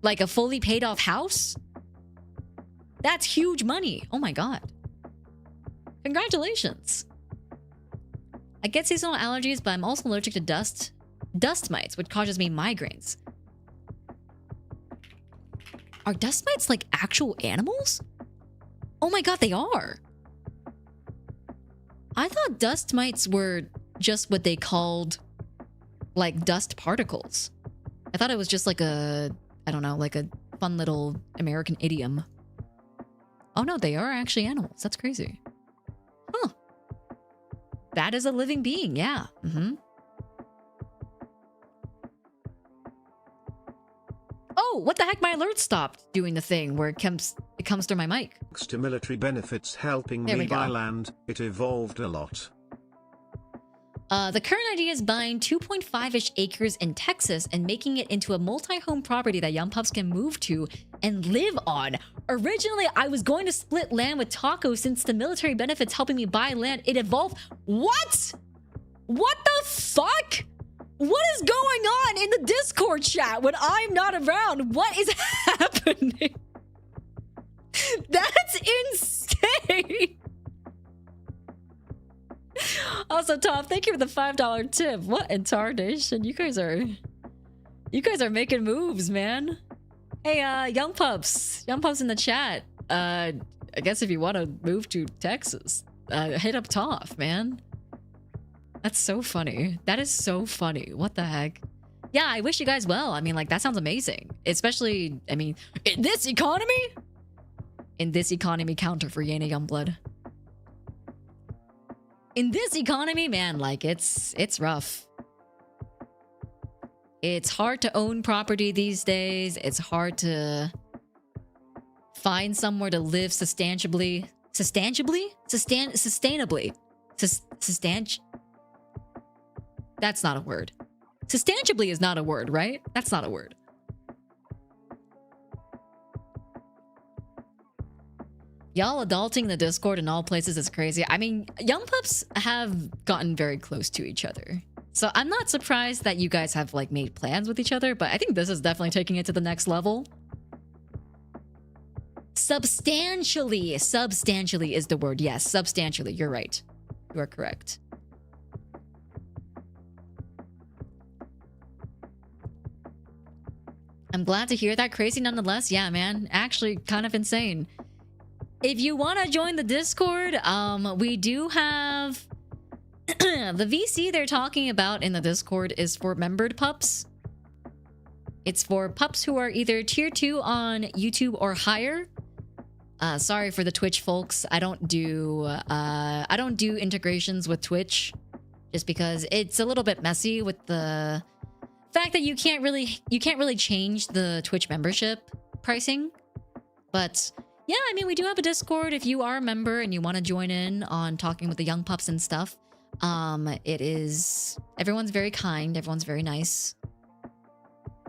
Like a fully paid off house? That's huge money. Oh my god. Congratulations. I get seasonal allergies, but I'm also allergic to dust mites, which causes me migraines. Are dust mites like actual animals? Oh my god, they are. I thought dust mites were just what they called like dust particles. I thought it was just like a, I don't know, like a fun little American idiom. Oh no, they are actually animals. That's crazy. Huh. That is a living being, yeah. Oh, what the heck? My alert stopped doing the thing where it comes through my mic. Thanks to military benefits helping me buy land, it evolved a lot. The current idea is buying 2.5-ish acres in Texas and making it into a multi-home property that young pups can move to and live on. Originally, I was going to split land with Taco since the military benefits helping me buy land. It evolved. What? What the fuck? What is going on in the Discord chat when I'm not around? What is happening? That's insane. Also, Tom, thank you for the $5 tip. What in tarnation? You guys are making moves, man. Hey, young pups in the chat. I guess if you want to move to Texas, hit up Toph, man. That's so funny. That is so funny. What the heck? Yeah, I wish you guys well. I mean, like, that sounds amazing. Especially, I mean, in this economy? In this economy, counter for Yena Youngblood. In this economy, man, like, it's rough. It's hard to own property these days. It's hard to find somewhere to live sustainably. Sustainably? That's not a word. Sustainably is not a word, right? That's not a word. Y'all adulting the Discord in all places is crazy. I mean, young pups have gotten very close to each other. So I'm not surprised that you guys have like made plans with each other, but I think this is definitely taking it to the next level. Substantially is the word. Yes, substantially. You're right. You are correct. I'm glad to hear that. Crazy nonetheless. Yeah, man. Actually, kind of insane. If you want to join the Discord, we do have the VC they're talking about in the Discord is for membered pups. It's for pups who are either tier 2 on YouTube or higher. Sorry for the Twitch folks. I don't do integrations with Twitch just because it's a little bit messy with the fact that you can't really change the Twitch membership pricing. But yeah, I mean, we do have a Discord if you are a member and you want to join in on talking with the young pups and stuff. Everyone's very kind, everyone's very nice.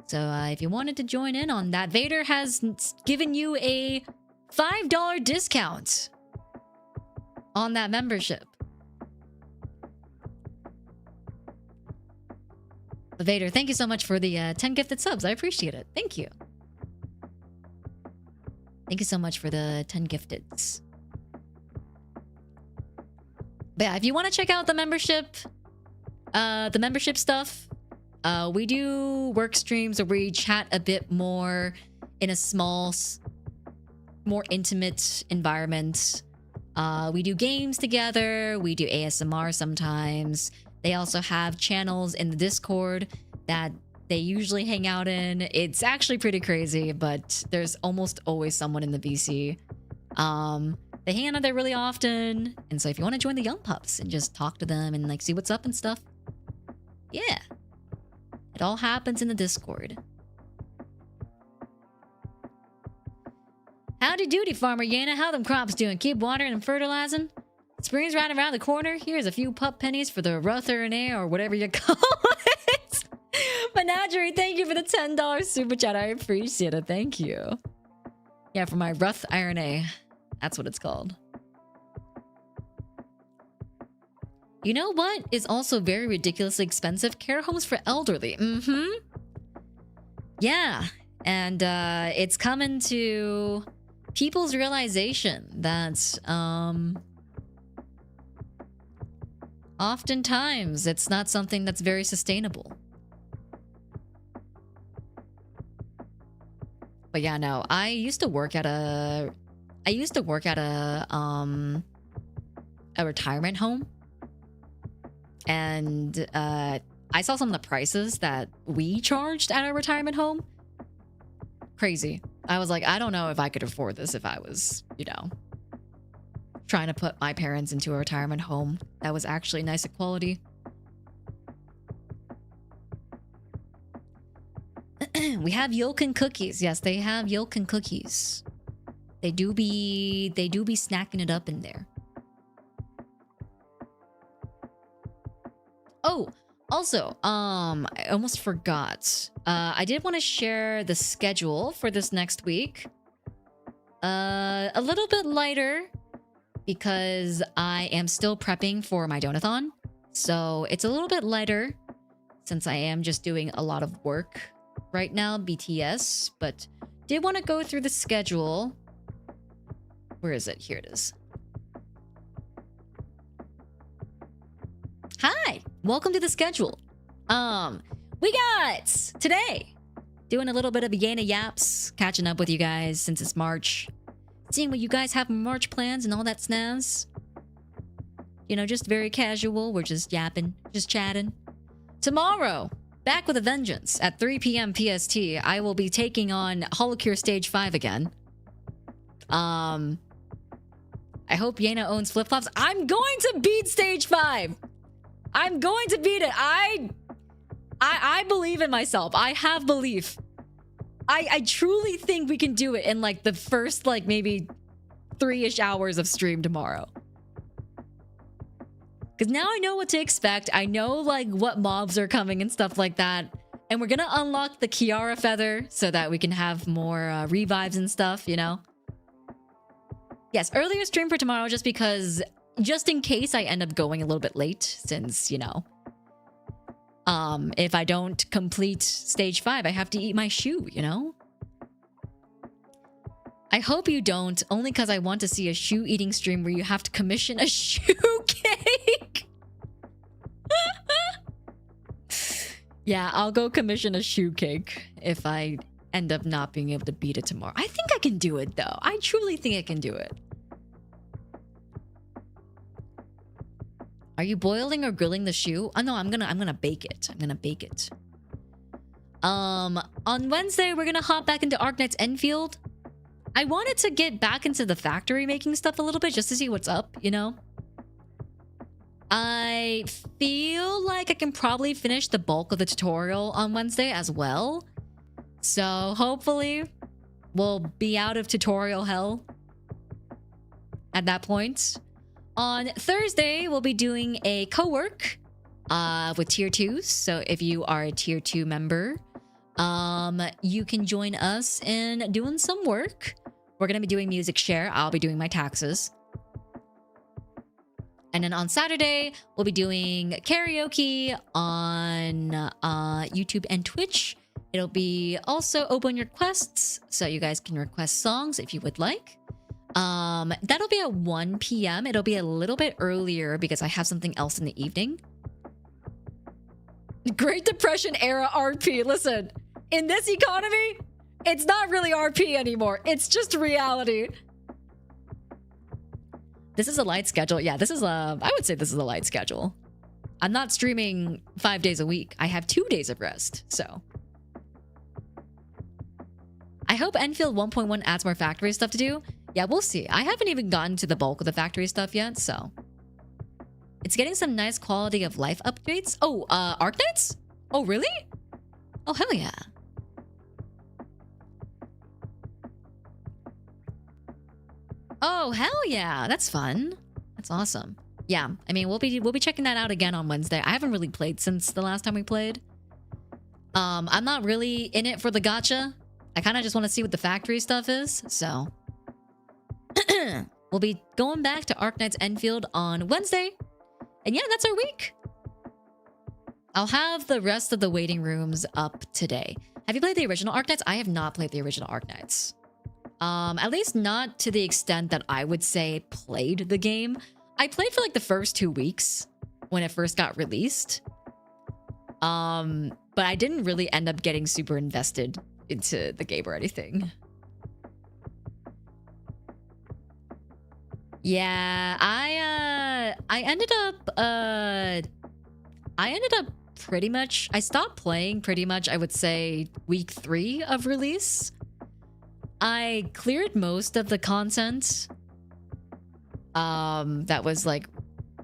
So if you wanted to join in on that, Vader has given you a $5 discount on that membership. But Vader, thank you so much for the 10 gifted subs. I appreciate it. Thank you. Thank you so much for the 10 gifteds. But yeah, if you want to check out the membership stuff, we do work streams where we chat a bit more in a small, more intimate environment. We do games together. We do ASMR sometimes. They also have channels in the Discord that they usually hang out in. It's actually pretty crazy, but there's almost always someone in the VC. They hang out there really often. And so if you want to join the young pups and just talk to them and like see what's up and stuff, yeah. It all happens in the Discord. Howdy doody, Farmer Yena. How them crops doing? Keep watering and fertilizing? Spring's right around the corner. Here's a few pup pennies for the Ruther and air or whatever you call it. Menagerie, thank you for the $10 super chat. I appreciate it. Thank you. Yeah, for my Ruth Iron A. That's what it's called. You know what is also very ridiculously expensive? Care homes for elderly. Yeah. And it's coming to people's realization that oftentimes it's not something that's very sustainable. But yeah, no, I used to work at a retirement home. And I saw some of the prices that we charged at a retirement home. Crazy. I was like, I don't know if I could afford this if I was, you know, trying to put my parents into a retirement home that was actually nice quality. We have yolk and cookies. Yes, they have yolk and cookies. They do be snacking it up in there. Oh, also, I almost forgot. I did want to share the schedule for this next week. A little bit lighter because I am still prepping for my donathon. So it's a little bit lighter since I am just doing a lot of work right now, BTS, but did want to go through the schedule. Where is it? Here it is. Hi, welcome to the schedule. We got today doing a little bit of Yena yaps, catching up with you guys since it's March, seeing what you guys have March plans and all that snaz. You know, just very casual. We're just yapping, just chatting. Tomorrow, back with a vengeance at 3 p.m. PST. I will be taking on Holocure Stage 5 again. I hope Yena owns flip-flops. I'm going to beat Stage 5! I'm going to beat it. I believe in myself. I have belief. I truly think we can do it in like the first like maybe 3-ish hours of stream tomorrow. Because now I know what to expect. I know like what mobs are coming and stuff like that. And we're gonna unlock the Kiara feather so that we can have more revives and stuff, you know? Yes, earlier stream for tomorrow just because, just in case I end up going a little bit late since, you know, if I don't complete stage 5, I have to eat my shoe, you know? I hope you don't, only because I want to see a shoe eating stream where you have to commission a shoe cake. Yeah, I'll go commission a shoe cake if I end up not being able to beat it tomorrow. I think I can do it though. I truly think I can do it. Are you boiling or grilling the shoe? Oh no, I'm gonna bake it. I'm gonna bake it. On Wednesday, we're gonna hop back into Arknight's Enfield. I wanted to get back into the factory making stuff a little bit just to see what's up, you know? I feel like I can probably finish the bulk of the tutorial on Wednesday as well. So hopefully we'll be out of tutorial hell at that point. On Thursday, we'll be doing a co-work with tier 2s. So if you are a tier 2 member, you can join us in doing some work. We're going to be doing music share. I'll be doing my taxes. And then on Saturday, we'll be doing karaoke on YouTube and Twitch. It'll be also open requests, so you guys can request songs if you would like. That'll be at 1 p.m. It'll be a little bit earlier because I have something else in the evening. Great Depression era RP. Listen, in this economy, it's not really RP anymore. It's just reality. This is a light schedule. Yeah, this is a... I would say this is a light schedule. I'm not streaming 5 days a week. I have 2 days of rest, so... I hope Enfield 1.1 adds more factory stuff to do. Yeah, we'll see. I haven't even gotten to the bulk of the factory stuff yet, so... It's getting some nice quality of life upgrades. Oh, Arknights? Oh, really? Oh, hell yeah. Oh, hell yeah. That's fun. That's awesome. Yeah, I mean, we'll be checking that out again on Wednesday. I haven't really played since the last time we played. I'm not really in it for the gacha. I kind of just want to see what the factory stuff is, so... We'll be going back to Arknight's Enfield on Wednesday. And yeah, that's our week. I'll have the rest of the waiting rooms up today. Have you played the original Arknights? I have not played the original Arknights. At least not to the extent that I would say played the game. I played for like the first 2 weeks when it first got released. But I didn't really end up getting super invested into the game or anything. Yeah, I ended up pretty much, I stopped playing pretty much, I would say, week 3 of release. I cleared most of the content that was like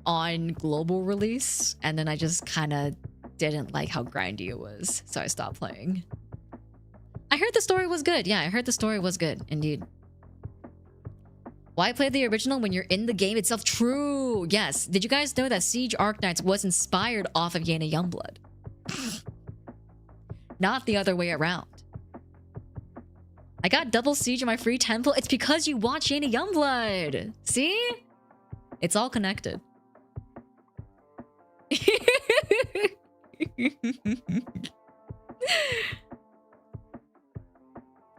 on global release, and then I just kind of didn't like how grindy it was, so I stopped playing. I heard the story was good. Yeah, I heard the story was good, indeed. Why play the original when you're in the game itself? True, yes. Did you guys know that Siege Arknights was inspired off of Yena Youngblood? Not the other way around. I got double Siege in my free temple. It's because you watch Yena Youngblood. See? It's all connected.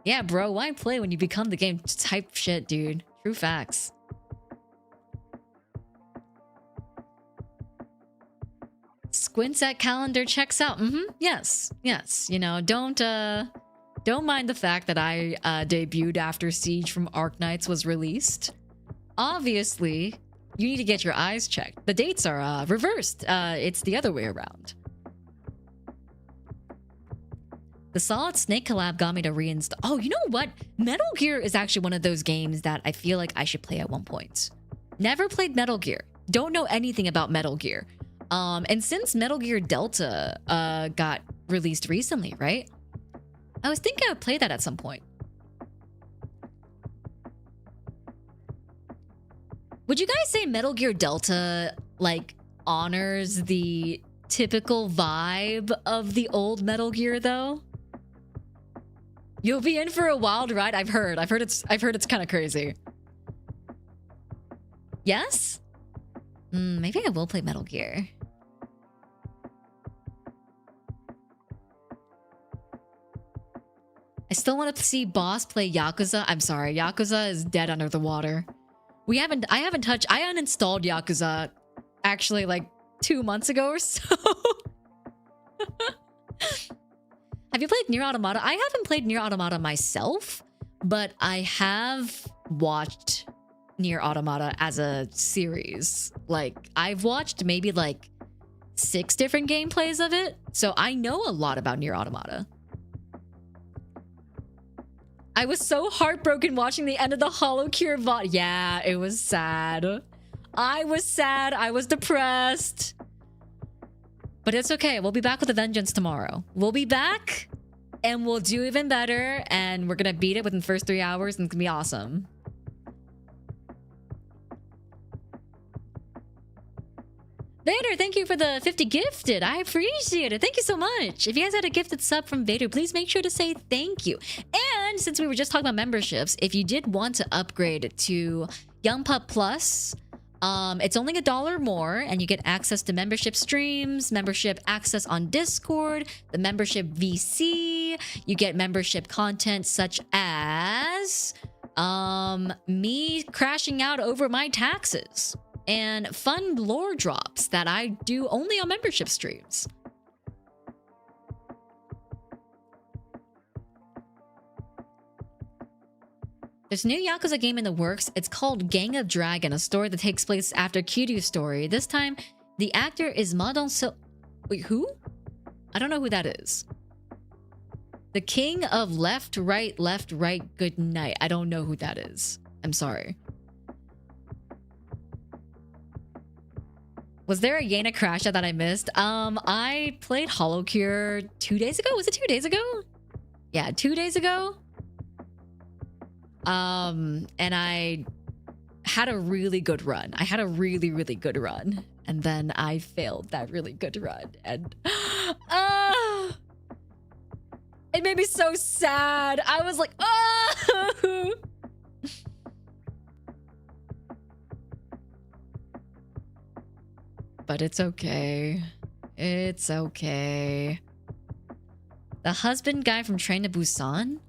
Yeah, bro, why play when you become the game type shit, dude? True facts. Squints at calendar checks out. Yes, yes. You know, don't mind the fact that I debuted after Siege from Arknights was released. Obviously, you need to get your eyes checked. The dates are reversed. It's the other way around. The Solid Snake collab got me to reinstall. Oh, you know what? Metal Gear is actually one of those games that I feel like I should play at one point. Never played Metal Gear. Don't know anything about Metal Gear. And since Metal Gear Delta got released recently, right? I was thinking I would play that at some point. Would you guys say Metal Gear Delta, like, honors the typical vibe of the old Metal Gear, though? You'll be in for a wild ride. I've heard it's kind of crazy. Yes? Maybe I will play Metal Gear. I still want to see Boss play Yakuza. I'm sorry, Yakuza is dead under the water. I uninstalled Yakuza actually like 2 months ago or so. Have you played Nier Automata? I haven't played Nier Automata myself, but I have watched Nier Automata as a series. Like, I've watched maybe like 6 different gameplays of it, so I know a lot about Nier Automata. I was so heartbroken watching the end of the HoloCure VOD. Yeah, it was sad. I was sad. I was depressed. But it's okay. We'll be back with a vengeance tomorrow. We'll be back and we'll do even better. And we're going to beat it within the first 3 hours and it's going to be awesome. Vader, thank you for the 50 gifted. I appreciate it. Thank you so much. If you guys had a gifted sub from Vader, please make sure to say thank you. And since we were just talking about memberships, if you did want to upgrade to Youngpup Plus, it's only $1 more and you get access to membership streams, membership access on Discord, the membership VC. You get membership content such as me crashing out over my taxes and fun lore drops that I do only on membership streams. There's a new Yakuza game in the works. It's called Gang of Dragon, a story that takes place after Kiryu's story. This time, the actor is Madon Wait, who? I don't know who that is. The King of Left, Right, Good Night. I don't know who that is. I'm sorry. Was there a Yena crash out that I missed? I played HoloCure 2 days ago. Was it 2 days ago? Yeah, 2 days ago. And I had a really good run. I had a really, really good run. And then I failed that really good run. And it made me so sad. I was like, oh! But it's okay. It's okay. The husband guy from Train to Busan?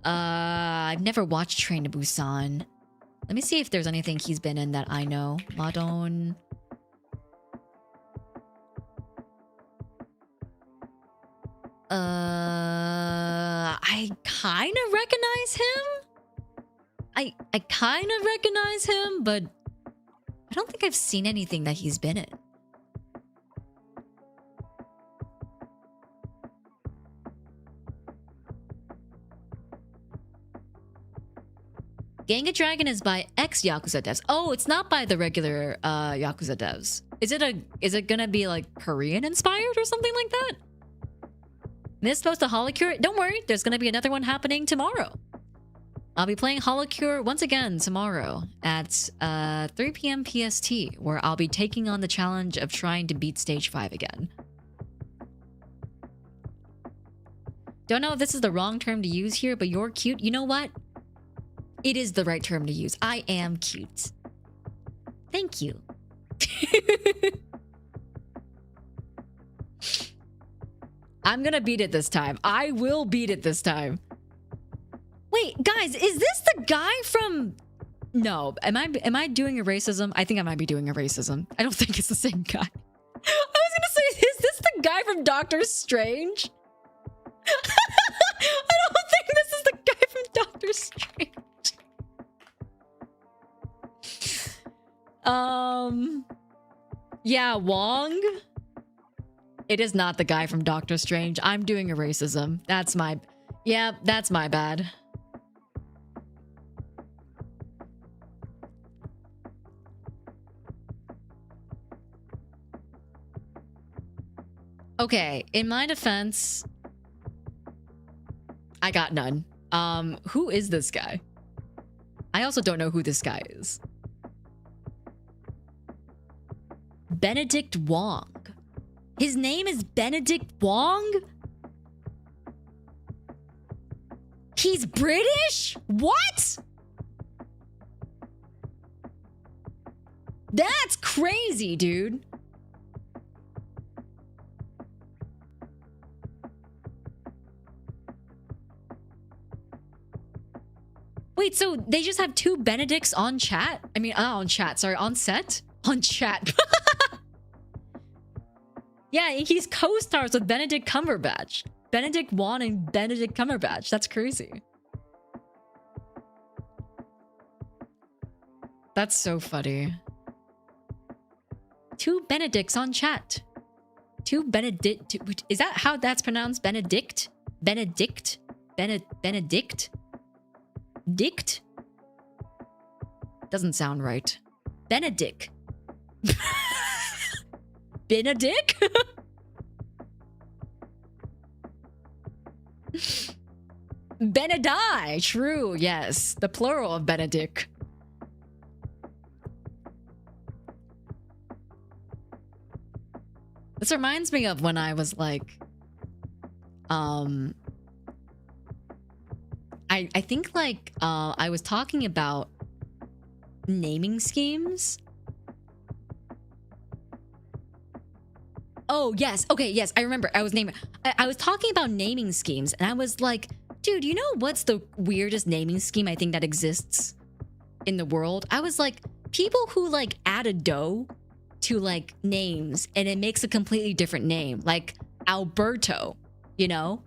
I've never watched Train to Busan. Let me see if there's anything he's been in that I know. Madon. I kind of recognize him. I kind of recognize him, but I don't think I've seen anything that he's been in. Gang of Dragon is by ex-Yakuza devs. Oh, it's not by the regular Yakuza devs. Is it gonna be like Korean inspired or something like that? Missed post a HoloCure? Don't worry, there's gonna be another one happening tomorrow. I'll be playing HoloCure once again tomorrow at 3 p.m. PST, where I'll be taking on the challenge of trying to beat Stage 5 again. Don't know if this is the wrong term to use here, but you're cute. You know what? It is the right term to use. I am cute. Thank you. I'm gonna beat it this time. I will beat it this time. Wait, guys, is this the guy from... No, am I doing a racism? I think I might be doing a racism. I don't think it's the same guy. I was gonna say, is this the guy from Doctor Strange? I don't think this is the guy from Doctor Strange. Yeah, Wong. It is not the guy from Doctor Strange. I'm doing a racism. That's my... Yeah, that's my bad. Okay, in my defense, I got none. Who is this guy? I also don't know who this guy is. Benedict Wong. His name is Benedict Wong? He's British? What? That's crazy, dude. Wait, so they just have two Benedicts on chat? I mean, on chat, sorry, on set? On chat. Yeah, he's co-stars with Benedict Cumberbatch. Benedict Wong and Benedict Cumberbatch. That's crazy. That's so funny. Two Benedicts on chat. Two Benedict... Is that how that's pronounced? Benedict? Benedict? Benedict? Dict? Doesn't sound right. Benedict. Benedict? Benedi. True, yes. The plural of Benedict. This reminds me of when I was like... I think like I was talking about naming schemes. Oh yes, okay, yes, I remember. I was talking about naming schemes, and I was like, dude, you know what's the weirdest naming scheme I think that exists in the world? I was like, people who like add a dough to like names and it makes a completely different name, like Alberto, you know?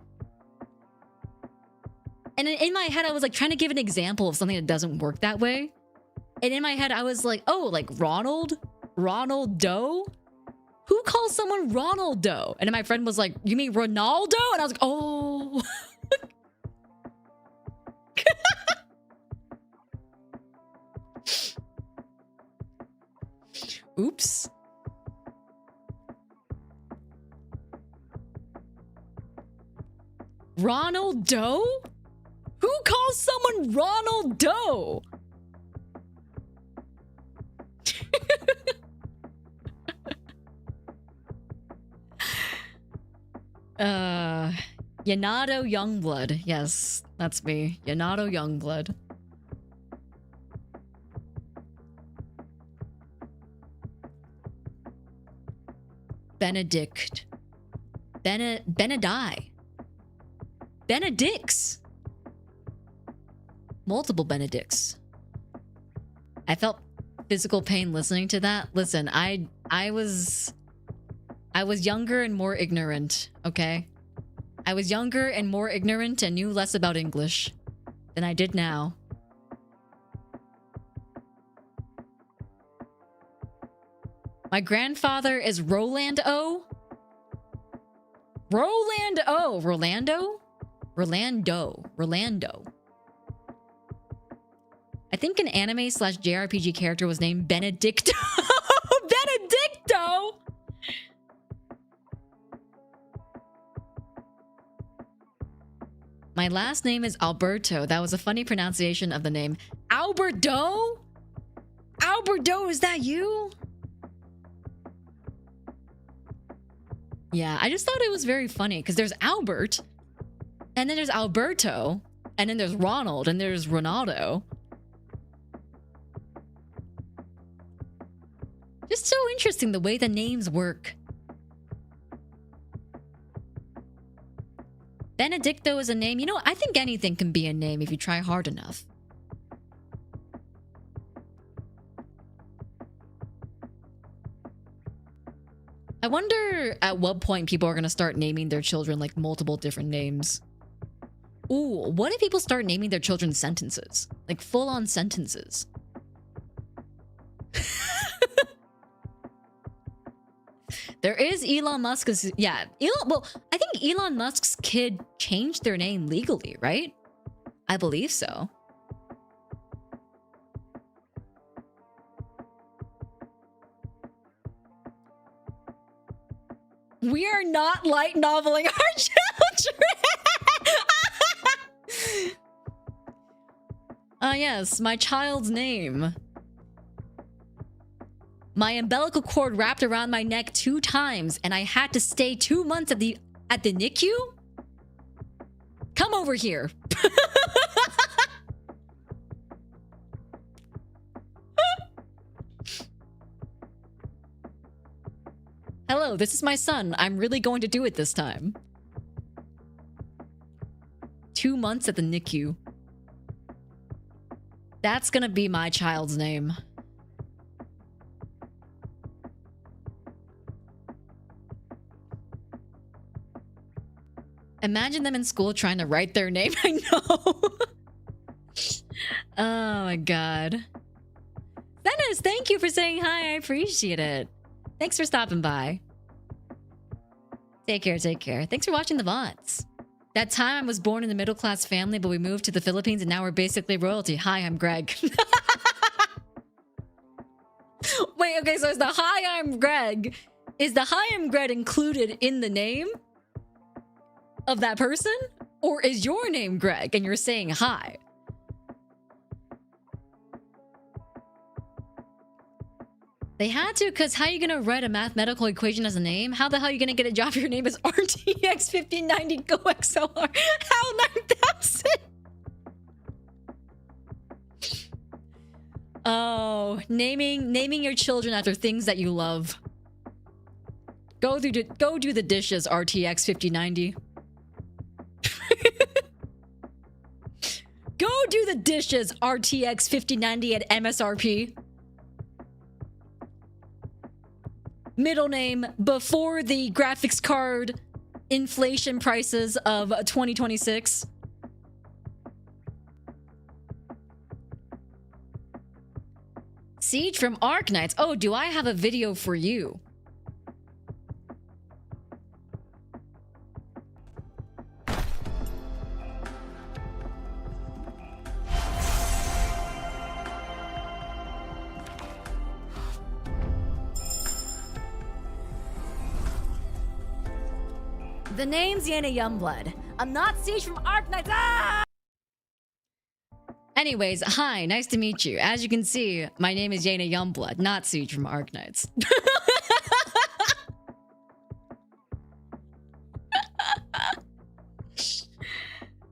And in my head, I was like trying to give an example of something that doesn't work that way. And in my head, I was like, oh, like Ronald Doe? Who calls someone Ronaldo? And then my friend was like, you mean Ronaldo? And I was like, oh. Oops. Ronaldo? Who calls someone Ronaldo? Yena Youngblood. Yes, that's me. Yena Youngblood. Benedict. Benedi. Benedicts. Multiple Benedicts. I felt physical pain listening to that. Listen, I was younger and more ignorant, okay? I was younger and more ignorant and knew less about English than I did now. My grandfather is Roland O. Roland O. Rolando? Rolando. I think an anime / JRPG character was named Benedicto. Benedicto! My last name is Alberto. That was a funny pronunciation of the name. Alberto? Alberto, is that you? Yeah, I just thought it was very funny because there's Albert, and then there's Alberto, and then there's Ronald, and there's Ronaldo. Just so interesting the way the names work. Benedicto is a name. You know, I think anything can be a name if you try hard enough. I wonder at what point people are going to start naming their children like multiple different names. Ooh, what if people start naming their children sentences? Like full-on sentences. There is Elon Musk's, yeah. Well, I think Elon Musk's kid changed their name legally, right? I believe so. We are not light noveling our children. Yes, my child's name. My umbilical cord wrapped around my neck 2 times, and I had to stay 2 months at the NICU? Come over here. Hello, this is my son. I'm really going to do it this time. 2 months at the NICU. That's gonna be my child's name. Imagine them in school trying to write their name. I know. Oh my god. Dennis, thank you for saying hi. I appreciate it. Thanks for stopping by. Take care, take care. Thanks for watching the VODs. That time I was born in a middle-class family, but we moved to the Philippines and now we're basically royalty. Hi, I'm Greg. Wait, okay, so is the hi, I'm Greg. Is the hi, I'm Greg included in the name of that person? Or is your name Greg and you're saying hi? They had to, because how are you going to write a mathematical equation as a name? How the hell are you going to get a job if your name is RTX 5090 Go XLR? How 9000? Oh, naming your children after things that you love. Go do the dishes, RTX 5090. Go do the dishes, RTX 5090 at MSRP. Middle name before the graphics card inflation prices of 2026. Siege from Arknights. Oh, do I have a video for you? The name's Yena Youngblood. I'm not Siege from Arknights. Ah! Anyways, hi, nice to meet you. As you can see, my name is Yena Youngblood, not Siege from Arknights.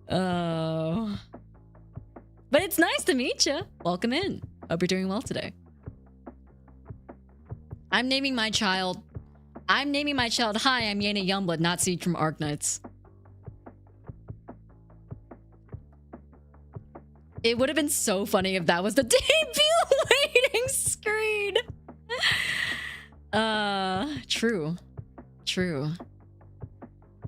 Oh. But it's nice to meet you. Welcome in. Hope you're doing well today. I'm naming my child, hi, I'm Yena Youngblood, not Siege from Arknights. It would have been so funny if that was the debut waiting screen. True. True.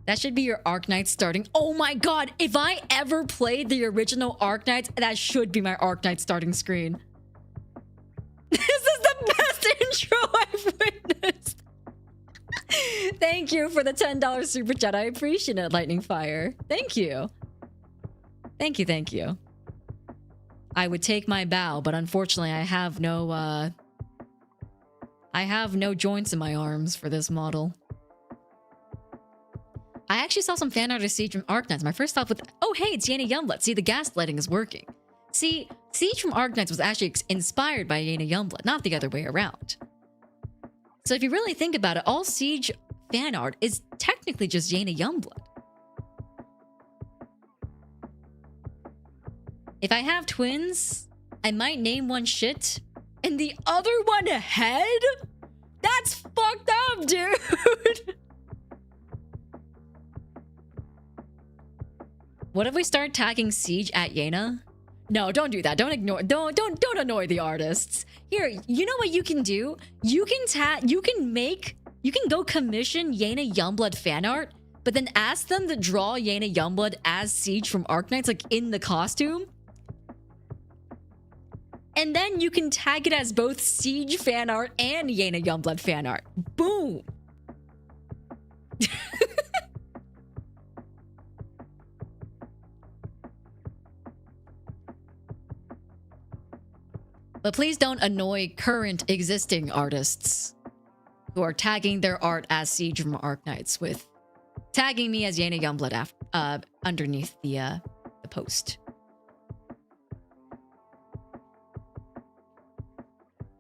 That should be your Arknights starting. Oh my god, if I ever played the original Arknights, that should be my Arknights starting screen. This is the best intro I've witnessed. Thank you for the $10 super chat. I appreciate it, Lightning Fire. Thank you. Thank you, thank you. I would take my bow, but unfortunately I have no joints in my arms for this model. I actually saw some fan art of Siege from Arknights. My first thought was, oh hey, it's Yena Youngblood. See, the gaslighting is working. See, Siege from Arknights was actually inspired by Yena Youngblood, not the other way around. So if you really think about it, all Siege fan art is technically just Yena Youngblood. If I have twins, I might name one shit and the other one head? That's fucked up, dude. What if we start tagging Siege at Yena? No, don't do that. Don't annoy the artists. Here, you know what you can do? You can go commission Yena Youngblood fan art, but then ask them to draw Yena Youngblood as Siege from Arknights, like in the costume. And then you can tag it as both Siege fan art and Yena Youngblood fan art. Boom. But please don't annoy current existing artists who are tagging their art as Siege from Arknights with tagging me as Yena Youngblood underneath the post.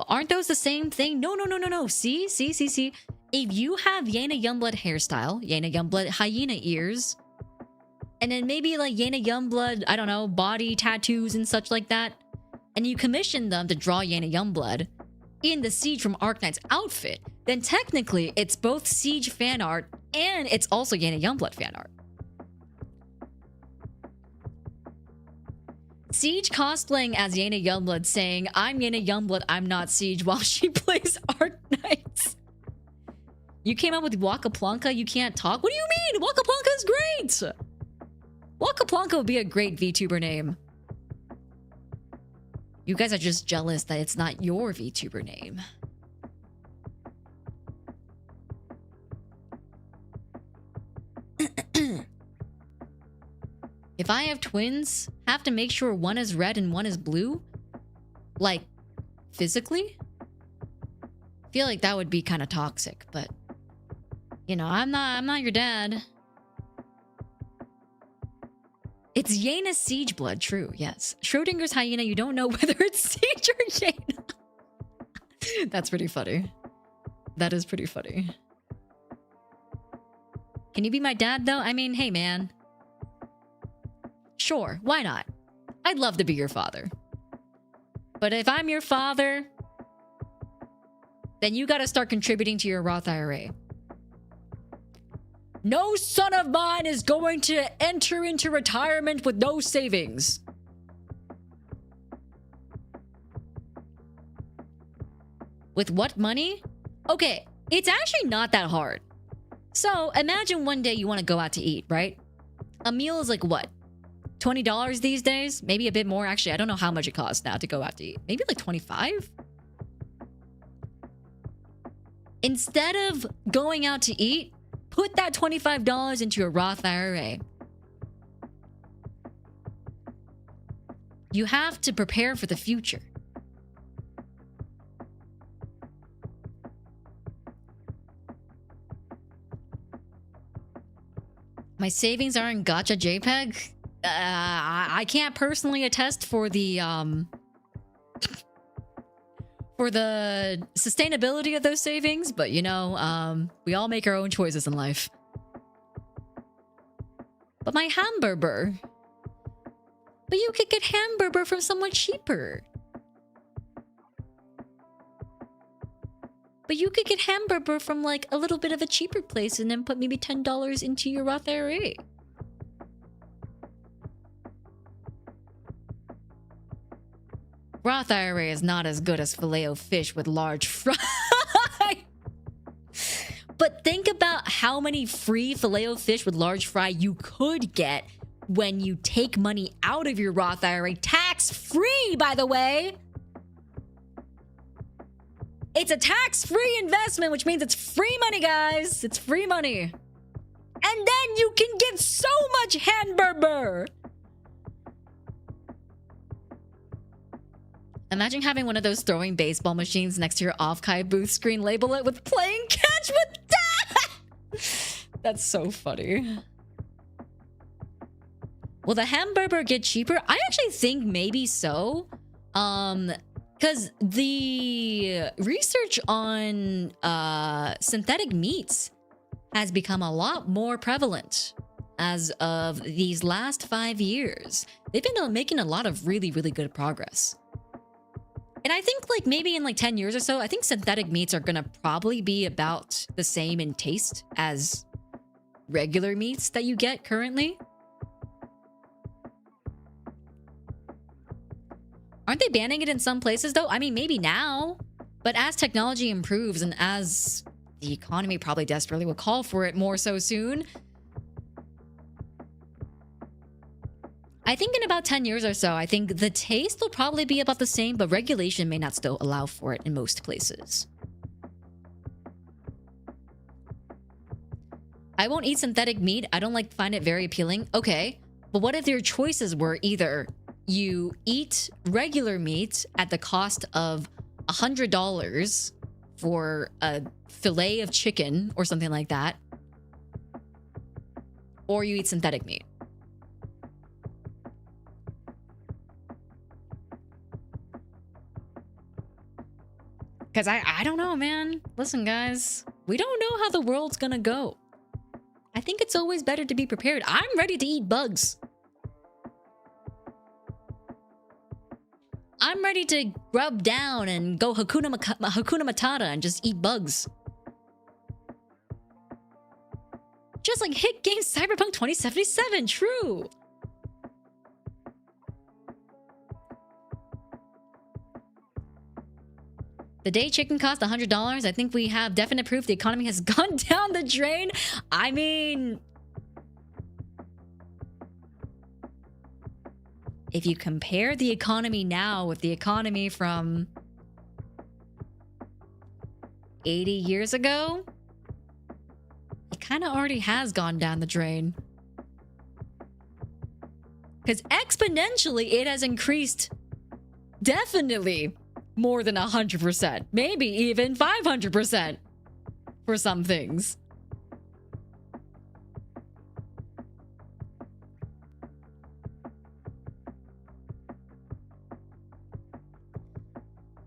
Aren't those the same thing? No. See? If you have Yena Youngblood hairstyle, Yena Youngblood hyena ears, and then maybe like Yena Youngblood, I don't know, body tattoos and such like that, and you commission them to draw Yena Youngblood in the Siege from Arknights outfit, then technically it's both Siege fan art and it's also Yena Youngblood fan art. Siege cosplaying as Yena Youngblood saying, "I'm Yena Youngblood, I'm not Siege," while she plays Arknights. You came up with Waka Planka, you can't talk? What do you mean? Waka Planka is great! Waka Planka would be a great VTuber name. You guys are just jealous that it's not your VTuber name. If I have twins, have to make sure one is red and one is blue? Like, physically? I feel like that would be kind of toxic, but you know, I'm not your dad. It's Yena Siege blood, true, yes. Schrodinger's hyena, you don't know whether it's Siege or Yena. That's pretty funny. That is pretty funny. Can you be my dad, though? I mean, hey, man. Sure, why not? I'd love to be your father. But if I'm your father, then you gotta start contributing to your Roth IRA. No son of mine is going to enter into retirement with no savings. With what money? Okay, it's actually not that hard. So imagine one day you want to go out to eat, right? A meal is like what? $20 these days? Maybe a bit more. Actually, I don't know how much it costs now to go out to eat. Maybe like 25? Instead of going out to eat, put that $25 into your Roth IRA. You have to prepare for the future. My savings are in Gacha JPEG. I can't personally attest for the sustainability of those savings, but you know, we all make our own choices in life. But my hamburger. But you could get hamburger from someone cheaper. But you could get hamburger from like a little bit of a cheaper place and then put maybe $10 into your Roth IRA. Roth IRA is not as good as Filet-O-Fish with large fry. But think about how many free Filet-O-Fish with large fry you could get when you take money out of your Roth IRA. Tax-free, by the way. It's a tax-free investment, which means it's free money, guys. It's free money. And then you can get so much hamburger. Imagine having one of those throwing baseball machines next to your off-Kai booth screen. Label it with playing catch with dad. That's so funny. Will the hamburger get cheaper? I actually think maybe so. Because the research on synthetic meats has become a lot more prevalent as of these last 5 years. They've been making a lot of really, really good progress. And I think like maybe in like 10 years or so, I think synthetic meats are gonna probably be about the same in taste as regular meats that you get currently. Aren't they banning it in some places though? I mean, maybe now, but as technology improves and as the economy probably desperately will call for it more so soon, I think in about 10 years or so, I think the taste will probably be about the same, but regulation may not still allow for it in most places. I won't eat synthetic meat. I don't like find it very appealing. Okay, but what if your choices were either you eat regular meat at the cost of $100 for a fillet of chicken or something like that, or you eat synthetic meat? Because I don't know, man. Listen, guys, we don't know how the world's gonna go. I think it's always better to be prepared. I'm ready to eat bugs. I'm ready to rub down and go Hakuna Matata and just eat bugs. Just like hit game Cyberpunk 2077, true. The day chicken cost $100, I think we have definite proof the economy has gone down the drain. I mean, if you compare the economy now with the economy from 80 years ago, it kind of already has gone down the drain. Because exponentially, it has increased definitely more than 100%, maybe even 500% for some things.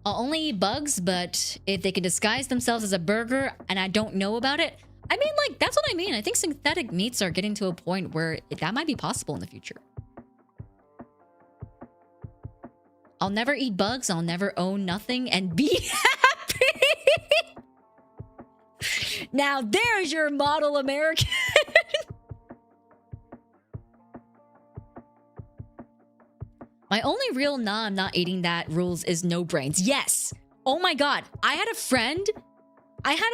I'll only eat bugs, but if they can disguise themselves as a burger and I don't know about it, I mean, like, that's what I mean. I think synthetic meats are getting to a point where that might be possible in the future. I'll never eat bugs, I'll never own nothing and be happy. Now there's your model American. My only real nah, I'm not eating that rules is no brains. Yes. Oh my god. I had a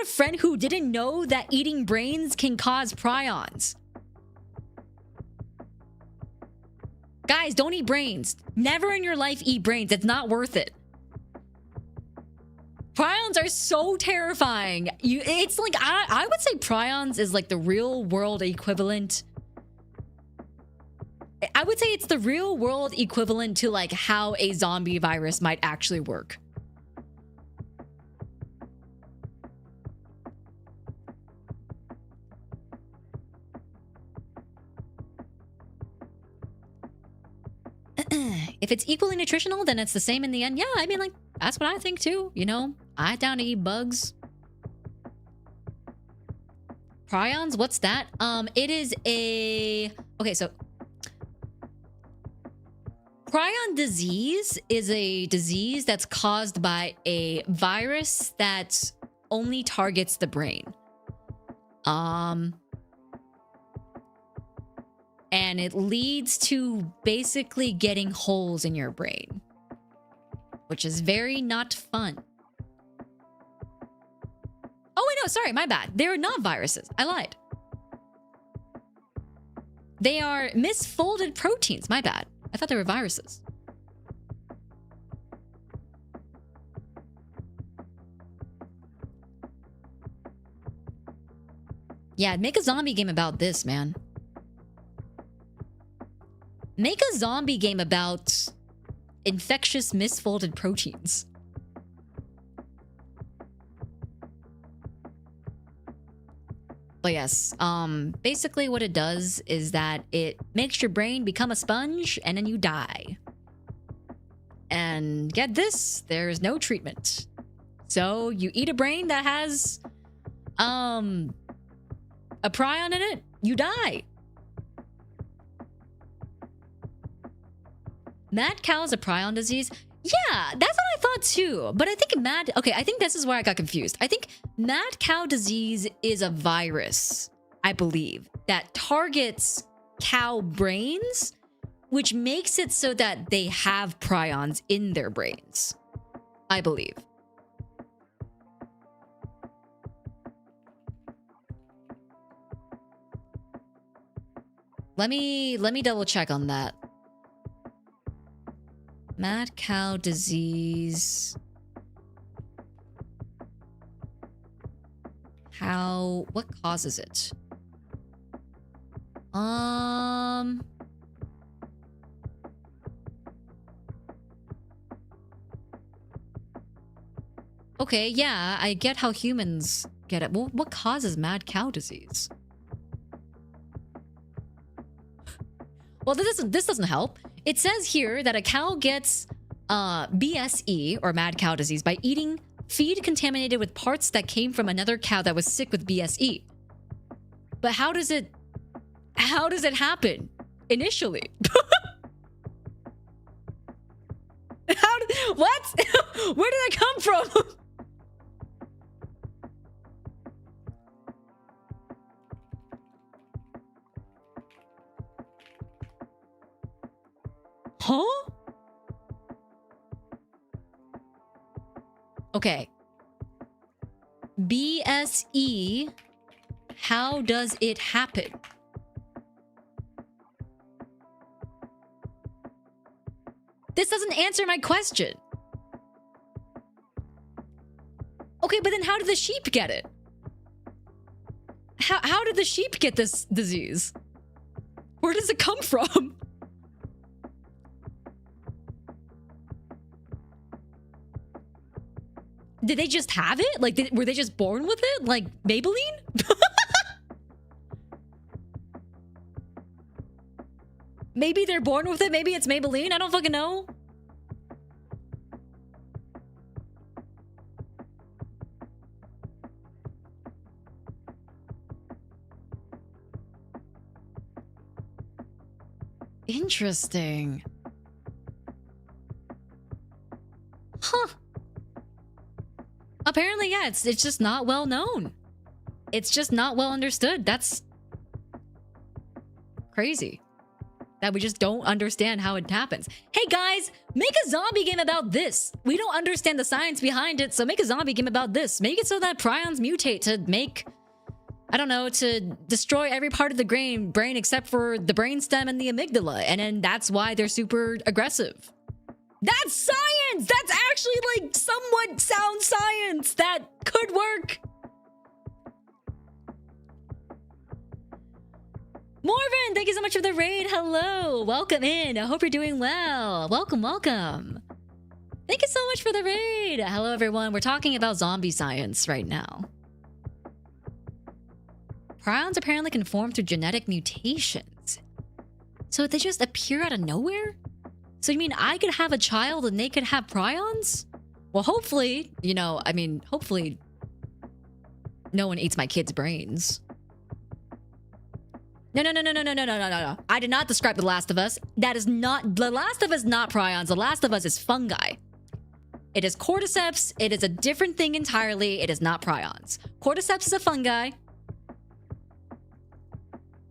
friend who didn't know that eating brains can cause prions. Guys, don't eat brains. Never in your life eat brains. It's not worth it. Prions are so terrifying. It's like, I would say prions is like the real world equivalent. I would say it's the real world equivalent to like how a zombie virus might actually work. If it's equally nutritional, then it's the same in the end. Yeah, I mean, like, that's what I think too, you know? I'm down to eat bugs. Prions, what's that? It is a... Okay, so... Prion disease is a disease that's caused by a virus that only targets the brain. And it leads to basically getting holes in your brain, which is very not fun. Oh, wait, no, sorry, my bad. They're not viruses. I lied. They are misfolded proteins. My bad. I thought they were viruses. Yeah, make a zombie game about this, man. Make a zombie game about infectious misfolded proteins. But yes, basically what it does is that it makes your brain become a sponge and then you die. And get this, there's no treatment. So you eat a brain that has a prion in it, you die. Mad cow is a prion disease? Yeah, that's what I thought too. But I think I think this is where I got confused. I think mad cow disease is a virus, I believe, that targets cow brains, which makes it so that they have prions in their brains, I believe. Let me double check on that. Mad cow disease. What causes it? Okay, yeah, I get how humans get it. Well, what causes mad cow disease? Well, this doesn't help. It says here that a cow gets BSE, or mad cow disease, by eating feed contaminated with parts that came from another cow that was sick with BSE. But how does it happen initially? What? Where did that come from? Huh? Okay. BSE, how does it happen? This doesn't answer my question. Okay, but then how did the sheep get it? How did the sheep get this disease? Where does it come from? Did they just have it? Like, were they just born with it? Like Maybelline? Maybe they're born with it. Maybe it's Maybelline. I don't fucking know. Interesting. Huh. Apparently, yeah, it's just not well known. It's just not well understood. That's crazy. That we just don't understand how it happens. Hey guys, make a zombie game about this. We don't understand the science behind it, so make a zombie game about this. Make it so that prions mutate to make, I don't know, to destroy every part of the brain except for the brainstem and the amygdala, and then that's why they're super aggressive. That's science! That's actually like somewhat sound science that could work. Morven, thank you so much for the raid. Hello, welcome in. I hope you're doing well. Welcome, welcome. Thank you so much for the raid. Hello, everyone. We're talking about zombie science right now. Prions apparently can form through genetic mutations. So they just appear out of nowhere? So you mean I could have a child and they could have prions? Well, hopefully, you know, I mean, hopefully no one eats my kid's brains. No. I did not describe The Last of Us. That is not... The Last of Us is not prions. The Last of Us is fungi. It is cordyceps. It is a different thing entirely. It is not prions. Cordyceps is a fungi.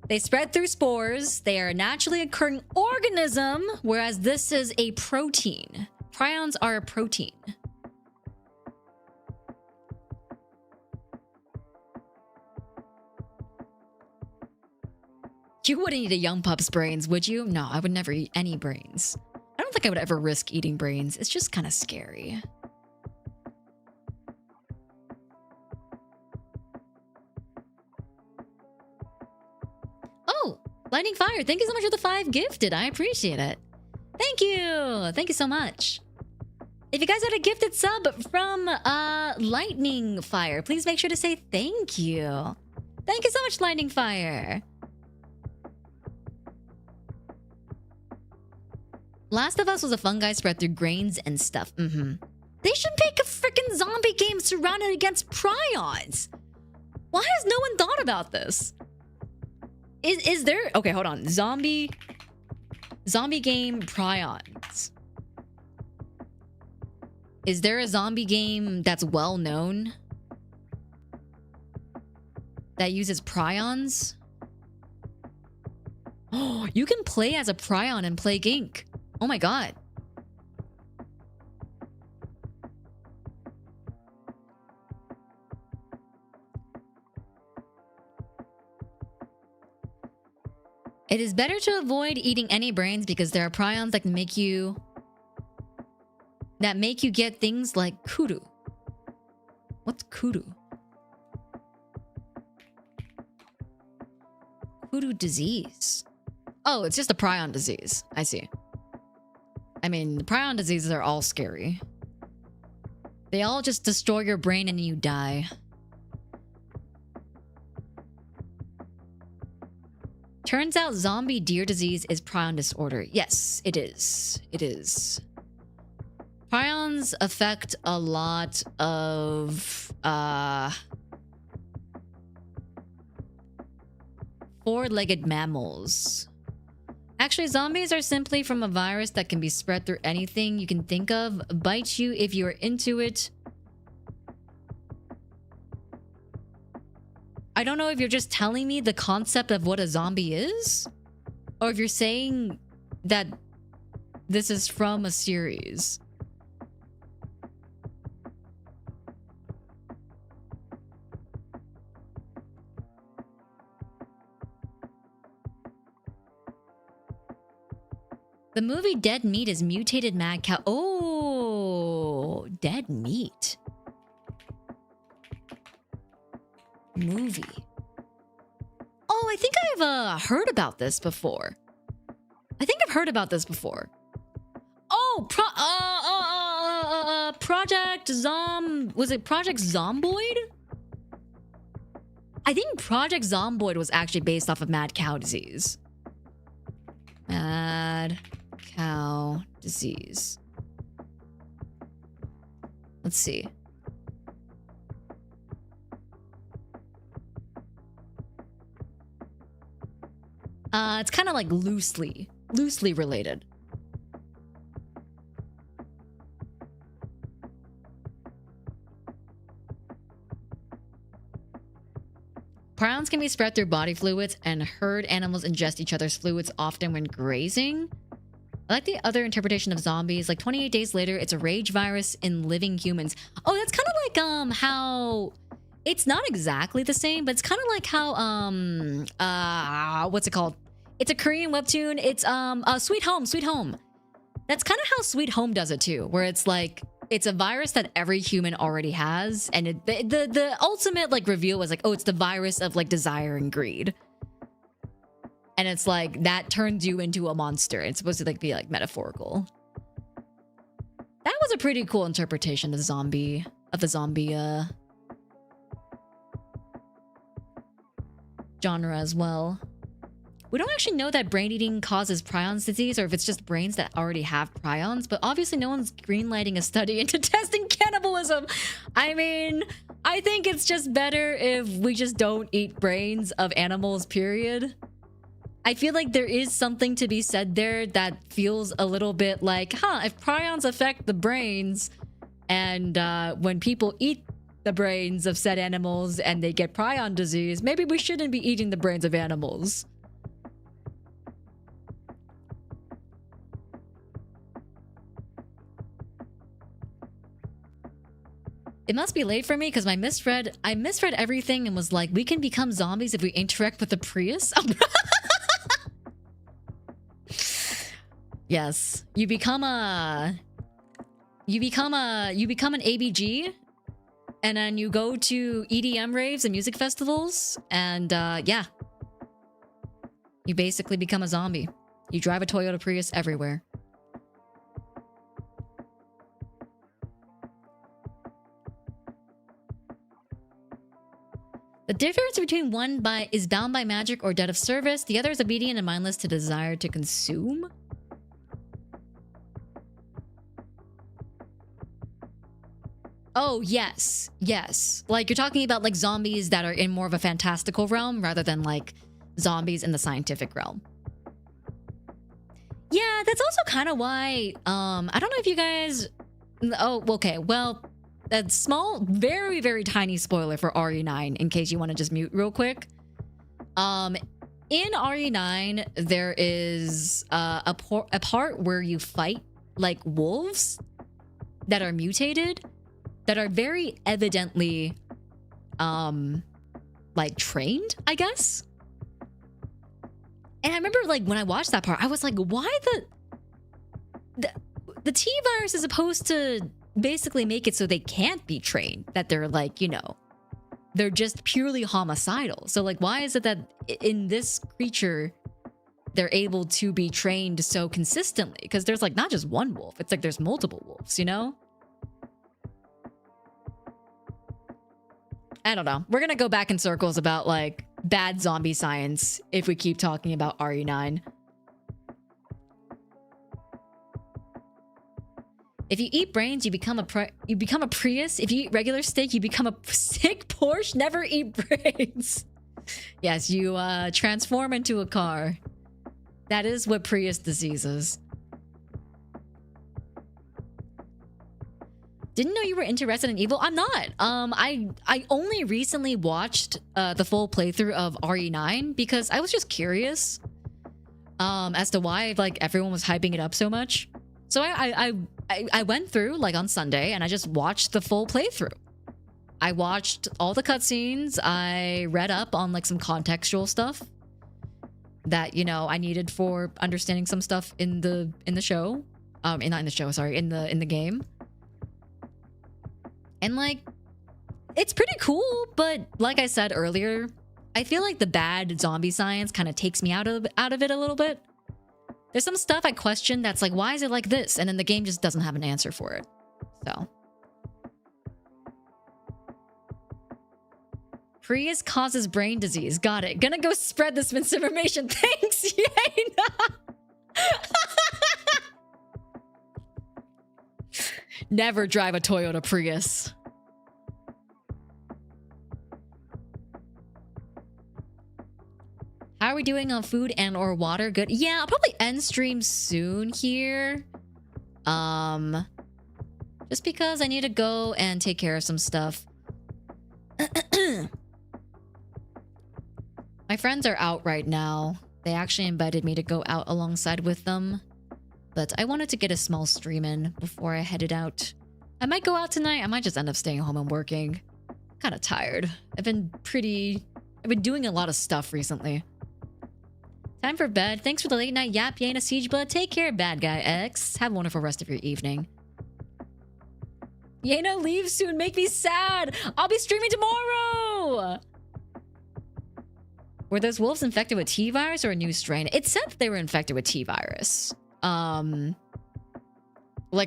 They spread through spores. They are a naturally occurring organism, whereas this is a protein. Prions are a protein. You wouldn't eat a young pup's brains, would you? No, I would never eat any brains. I don't think I would ever risk eating brains. It's just kind of scary. Oh, Lightning Fire, thank you so much for the 5 gifted. I appreciate it. Thank you. Thank you so much. If you guys had a gifted sub from Lightning Fire, please make sure to say thank you. Thank you so much, Lightning Fire. Last of Us was a fungi spread through grains and stuff. They should make a freaking zombie game surrounded against prions. Why has no one thought about this? Is there... Okay, hold on. Zombie game prions. Is there a zombie game that's well known that uses prions? Oh, you can play as a prion in Plague Inc. Oh my god. It is better to avoid eating any brains because there are prions that can make you get things like kudu. What's kudu? Hoodoo disease. Oh, it's just a prion disease. I see. I mean, the prion diseases are all scary. They all just destroy your brain and you die. Turns out zombie deer disease is prion disorder. Yes, it is. It is. Prions affect a lot of four-legged mammals. Actually, zombies are simply from a virus that can be spread through anything you can think of. Bite you if you are into it. I don't know if you're just telling me the concept of what a zombie is, or if you're saying that this is from a series. The movie Dead Meat is mutated mad cow. Oh, Dead Meat. Movie. Oh, I think I've heard about this before. Oh, Project was it Project Zomboid? I think Project Zomboid was actually based off of mad cow disease. Mad cow disease. Let's see. It's kind of like loosely related. Prions can be spread through body fluids, and herd animals ingest each other's fluids often when grazing. I like the other interpretation of zombies. Like 28 days later, it's a rage virus in living humans. Oh, that's kind of like how... It's not exactly the same, but it's kind of like how what's it called? It's a Korean webtoon. It's Sweet Home. That's kind of how Sweet Home does it too, where it's like it's a virus that every human already has, and the ultimate like reveal was like, oh, it's the virus of like desire and greed, and it's like that turns you into a monster. It's supposed to like be like metaphorical. That was a pretty cool interpretation of the zombie genre as well. We don't actually know that brain eating causes prions disease, or if it's just brains that already have prions, but obviously no one's greenlighting a study into testing cannibalism. I mean, I think it's just better if we just don't eat brains of animals, period. I feel like there is something to be said there that feels a little bit like, if prions affect the brains, and when people eat the brains of said animals and they get prion disease, maybe we shouldn't be eating the brains of animals. It must be late for me because I misread everything and was like, we can become zombies if we interact with the Prius. Yes, you become an ABG, and then you go to EDM raves and music festivals, and yeah, you basically become a zombie. You drive a Toyota Prius everywhere. The difference between one is bound by magic or dead of service. The other is obedient and mindless to desire to consume. Oh, yes. Yes. Like, you're talking about, like, zombies that are in more of a fantastical realm rather than, like, zombies in the scientific realm. Yeah, that's also kind of why, I don't know if you guys... Oh, okay. Well, a small, very, very tiny spoiler for RE9 in case you want to just mute real quick. In RE9, there is a part where you fight, like, wolves that are mutated, that are very evidently, like, trained, I guess. And I remember, like, when I watched that part, I was like, why the T virus is supposed to basically make it so they can't be trained, that they're, like, you know, they're just purely homicidal. So like, why is it that in this creature they're able to be trained so consistently? Because there's like not just one wolf, it's like there's multiple wolves, you know? I don't know. We're gonna go back in circles about like bad zombie science if we keep talking about RE9. If you eat brains, you become a Prius. If you eat regular steak, you become a sick Porsche. Never eat brains. Yes, you transform into a car. That is what Prius disease is. Didn't know you were into Resident Evil. I'm not. I only recently watched the full playthrough of RE9 because I was just curious as to why like everyone was hyping it up so much. So I went through like on Sunday and I just watched the full playthrough. I watched all the cutscenes. I read up on like some contextual stuff that, you know, I needed for understanding some stuff in the show. Not in the show, sorry, in the game. And like, it's pretty cool, but like I said earlier, I feel like the bad zombie science kind of takes me out of it a little bit. There's some stuff I question that's like, why is it like this? And then the game just doesn't have an answer for it. So. Prius causes brain disease. Got it. Gonna go spread this misinformation. Thanks, Yena. Never drive a Toyota Prius. How are we doing on food and or water? Good. Yeah, I'll probably end stream soon here. Just because I need to go and take care of some stuff. My friends are out right now. They actually invited me to go out alongside with them. But I wanted to get a small stream in before I headed out. I might go out tonight. I might just end up staying home and working. Kind of tired. I've been doing a lot of stuff recently. Time for bed. Thanks for the late night yap, Yena Siegeblood. Take care, bad guy X. Have a wonderful rest of your evening. Yena, leave soon. Make me sad. I'll be streaming tomorrow. Were those wolves infected with T-virus or a new strain? It said that they were infected with T-virus. Like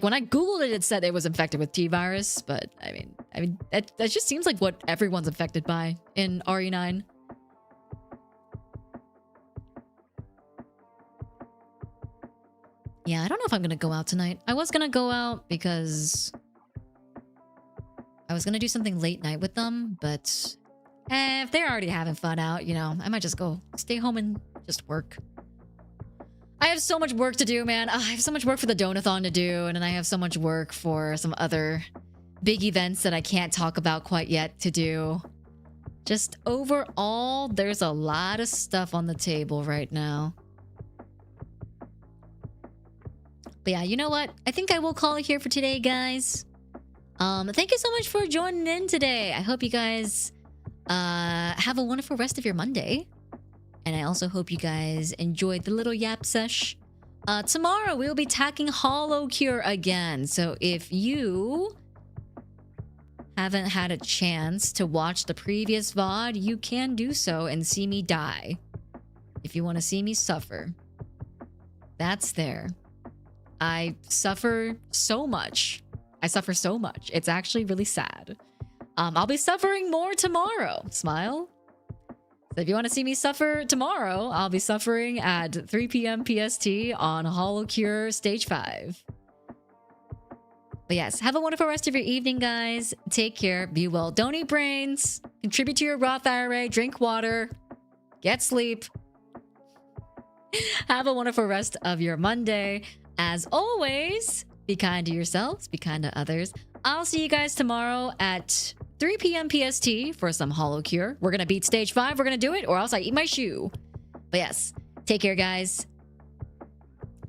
when I Googled it, it said it was infected with T-virus, but I mean, that just seems like what everyone's infected by in RE9. Yeah, I don't know if I'm gonna go out tonight. I was gonna go out because I was gonna do something late night with them, but if they're already having fun out, you know, I might just go stay home and just work. I have so much work to do, man. I have so much work for the Donathon to do, and then I have so much work for some other big events that I can't talk about quite yet to do. Just overall, there's a lot of stuff on the table right now. But yeah, you know what? I think I will call it here for today, guys. Thank you so much for joining in today. I hope you guys have a wonderful rest of your Monday. And I also hope you guys enjoyed the little yap sesh. Tomorrow, we'll be tackling Hollow Cure again. So if you haven't had a chance to watch the previous VOD, you can do so and see me die. If you want to see me suffer, that's there. I suffer so much. It's actually really sad. I'll be suffering more tomorrow. Smile. So if you want to see me suffer tomorrow, I'll be suffering at 3 p.m. PST on Hollow Cure Stage 5. But yes, have a wonderful rest of your evening, guys. Take care. Be well. Don't eat brains. Contribute to your Roth IRA. Drink water. Get sleep. Have a wonderful rest of your Monday. As always, be kind to yourselves, be kind to others. I'll see you guys tomorrow at 3 p.m. PST for some Hollow Cure. We're going to beat Stage 5. We're going to do it, or else I eat my shoe. But yes, take care, guys.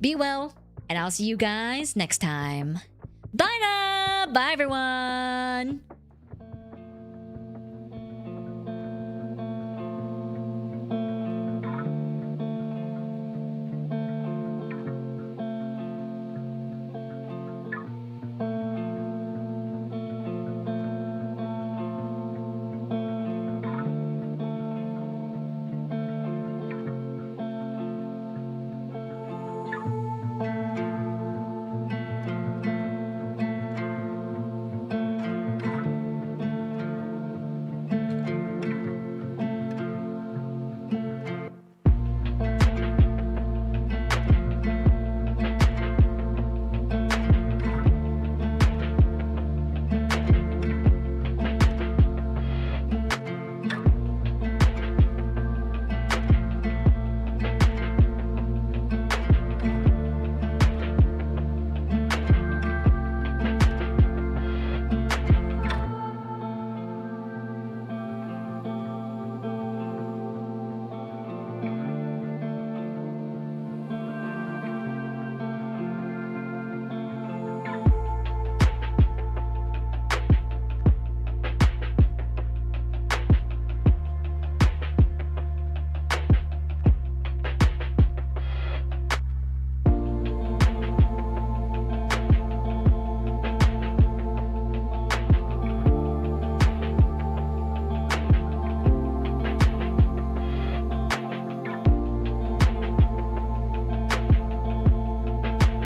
Be well, and I'll see you guys next time. Bye now! Bye, everyone!